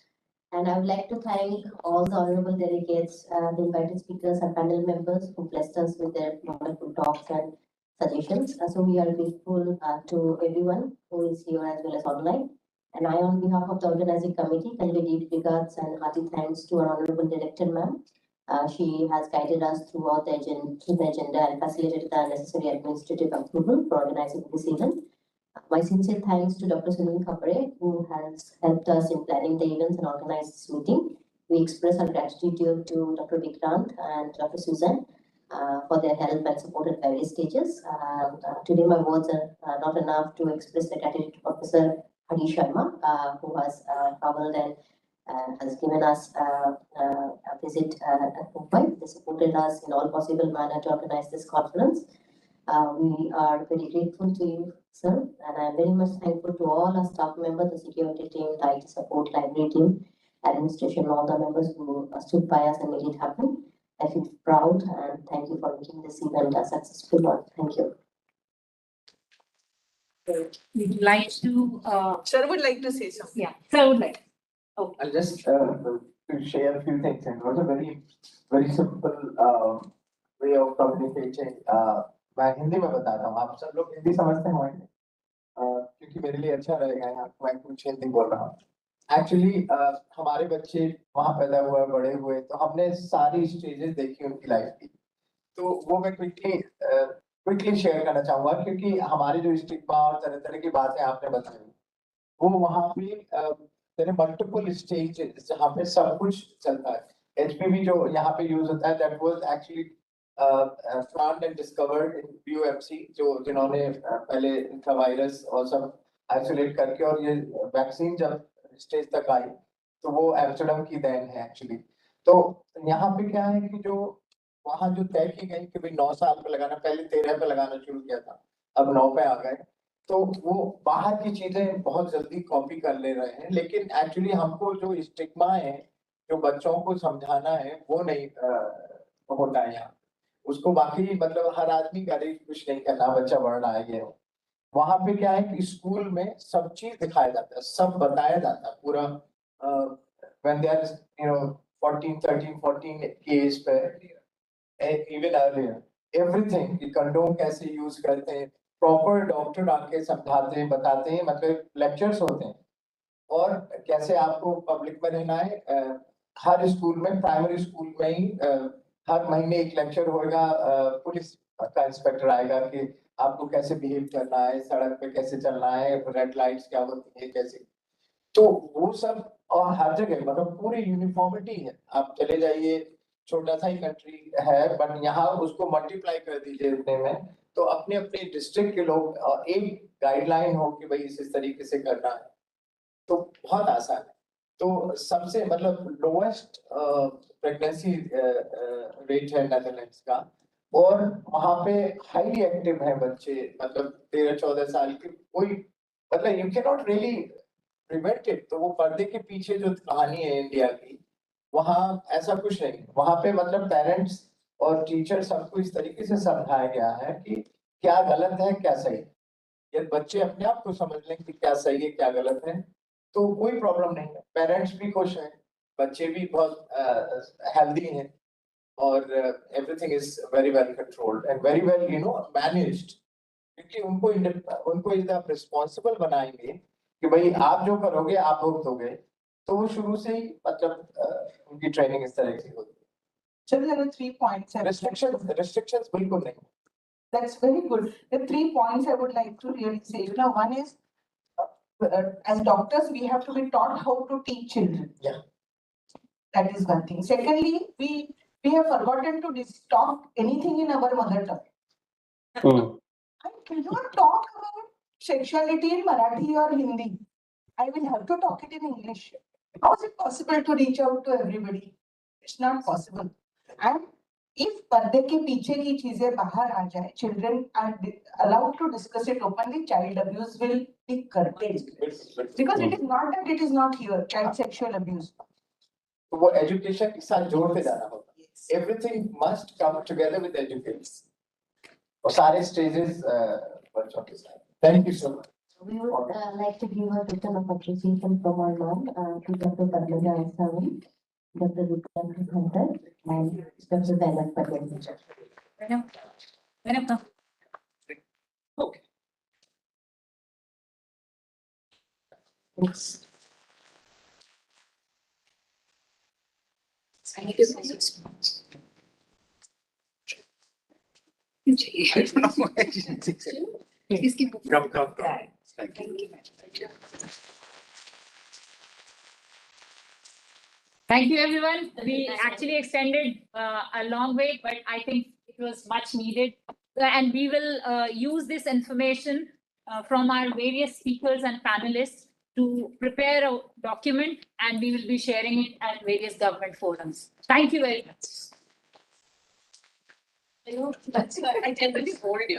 And I would like to thank all the honorable delegates, the invited speakers and panel members who blessed us with their wonderful talks and suggestions. So we are grateful to everyone who is here as well as online. And I, on behalf of the organizing committee, convey deep regards and hearty thanks to our honorable director, ma'am. She has guided us throughout the agenda and facilitated the necessary administrative approval for organizing this event. My sincere thanks to Dr. Sunil Kapare, who has helped us in planning the events and organize this meeting. We express our gratitude to Dr. Vikrant and Dr. Susan for their help and support at various stages. Today, my words are not enough to express the gratitude to Professor Hari Sharma, who has traveled and has given us a visit at Mumbai. They supported us in all possible manner to organize this conference. We are very grateful to you, sir, and I am very much thankful to all our staff members, the security team, the IT support, library team, administration, all the members who stood by us and made it happen. I feel proud and thank you for making this event a successful one. Thank you. We'd like to. Sir would like to say something. Yeah, sir would like. I'll just to share a few things. And it was a very, very simple way of communicating. मैं हिंदी में बताता हूँ, आप सब लोग हिंदी समझते होंगे, क्योंकि मेरे लिए अच्छा रहेगा यहाँ मैं कुछ हिंदी बोल रहा हूँ. Actually, हमारे बच्चे वहाँ पैदा हुए, बड़े हुए, तो हमने सारी स्टेजेस देखी उनकी लाइफ की. तो वो मैं क्विकली शेयर करना चाहूँगा, क्योंकि हमारी जो स्टिग्मा और तरह तरह की बातें आपने बताई, वो वहाँ पे मल्टीपल स्टेजेस जहाँ पे सब कुछ चलता है. HPV जो यहाँ पे यूज होता है, that was actually found and discovered in BOMC, जिन्होंने पहले इनका वायरस और सब आइसोलेट करके, और ये वैक्सीन जब स्टेज तक आई तो वो एम्स्टर्डम की देन है एक्चुअली। तो यहाँ पे क्या है कि जो वहाँ जो तय की गई कि भाई 9 साल पे लगाना, पहले 13 पे लगाना शुरू किया था, अब 9 पे आ गए। तो वो बाहर की चीजें बहुत जल्दी कॉपी कर ले रहे हैं, लेकिन एक्चुअली हमको जो स्टिग्मा है, जो बच्चों को समझाना है, वो नहीं होता है यहाँ। उसको बाकी मतलब हर आदमी का कुछ नहीं करना, बच्चा बढ़ रहा है ये। वहां पे क्या है कि स्कूल में सब चीज दिखाया जाता है, सब बताया जाता है पूरा। when they are 14 13 14 की एज पे, even earlier, everything कि कंडोम कैसे यूज करते हैं, प्रॉपर डॉक्टर आके समझाते हैं, बताते हैं, मतलब लेक्चर्स होते हैं। और कैसे आपको पब्लिक में रहना है। हर स्कूल में, प्राइमरी स्कूल में ही हर महीने एक लेक्चर होगा, पुलिस का इंस्पेक्टर आएगा कि आपको कैसे बिहेव करना है, सड़क पे कैसे चलना है, रेड लाइट्स क्या होती है, कैसे। तो वो सब, और हर जगह मतलब पूरी यूनिफॉर्मिटी है। आप चले जाइए, छोटा सा ही कंट्री है, बट यहाँ उसको मल्टीप्लाई कर दीजिए इतने में, तो अपने अपने डिस्ट्रिक्ट के लोग एक गाइडलाइन हो कि भाई इस तरीके से करना है, तो बहुत आसान है। तो सबसे मतलब लोएस्ट प्रेगनेंसी रेट है नेदरलैंड्स का, और वहाँ पे हाईली एक्टिव है बच्चे, मतलब 13-14 साल के। कोई मतलब you can not really prevent it. तो वो पर्दे के पीछे जो कहानी है इंडिया की, वहाँ ऐसा कुछ नहीं। वहाँ पे मतलब पेरेंट्स और टीचर सबको इस तरीके से समझाया गया है कि क्या गलत है क्या सही है। ये बच्चे अपने आप को समझ लें कि क्या सही है क्या गलत है, तो कोई प्रॉब्लम नहीं है। पेरेंट्स भी खुश हैं, बच्चे भी बहुत हेल्दी हैं, और everything is very well controlled and very well managed. क्योंकि उनको इज आप रिस्पॉन्सिबल बनाएंगे कि भाई आप जो करोगे आप भुगतोगे, तो वो शुरू से ही मतलब उनकी ट्रेनिंग इस तरह की होती है। So there are 3 points. Restrictions बिल्कुल नहीं। That's very good. The 3 points I would like to really say. One is, as doctors, we have to be taught how to teach children. Yeah. That is one thing. Secondly, we have forgotten to talk anything in our mother tongue. I cannot talk about sexuality in Marathi or Hindi. I will have to talk it in English. How is it possible to reach out to everybody? It's not possible. And if पर्दे के पीछे की चीजें बाहर आ जाए, children are allowed to discuss it openly, child abuse will be curtailed. Because it is not that it is not here, child sexual abuse. तो वो education के साथ जोड़ते जाना होगा। Everything must come together with education. और सारे stages बच्चों के साथ। Thank you so much. We would like to give a token of appreciation from our mom to Dr. Padmaja Savi, Dr. Reproductive Hunter, and Dr. Zainab Patel. Okay. Thanks. I need to say response. Come. Thank you. Thank you, everyone. We actually extended a long way, but I think it was much needed. And we will use this information from our various speakers and panelists to prepare a document, and we will be sharing it at various government forums. Thank you very much. I tell you, bored.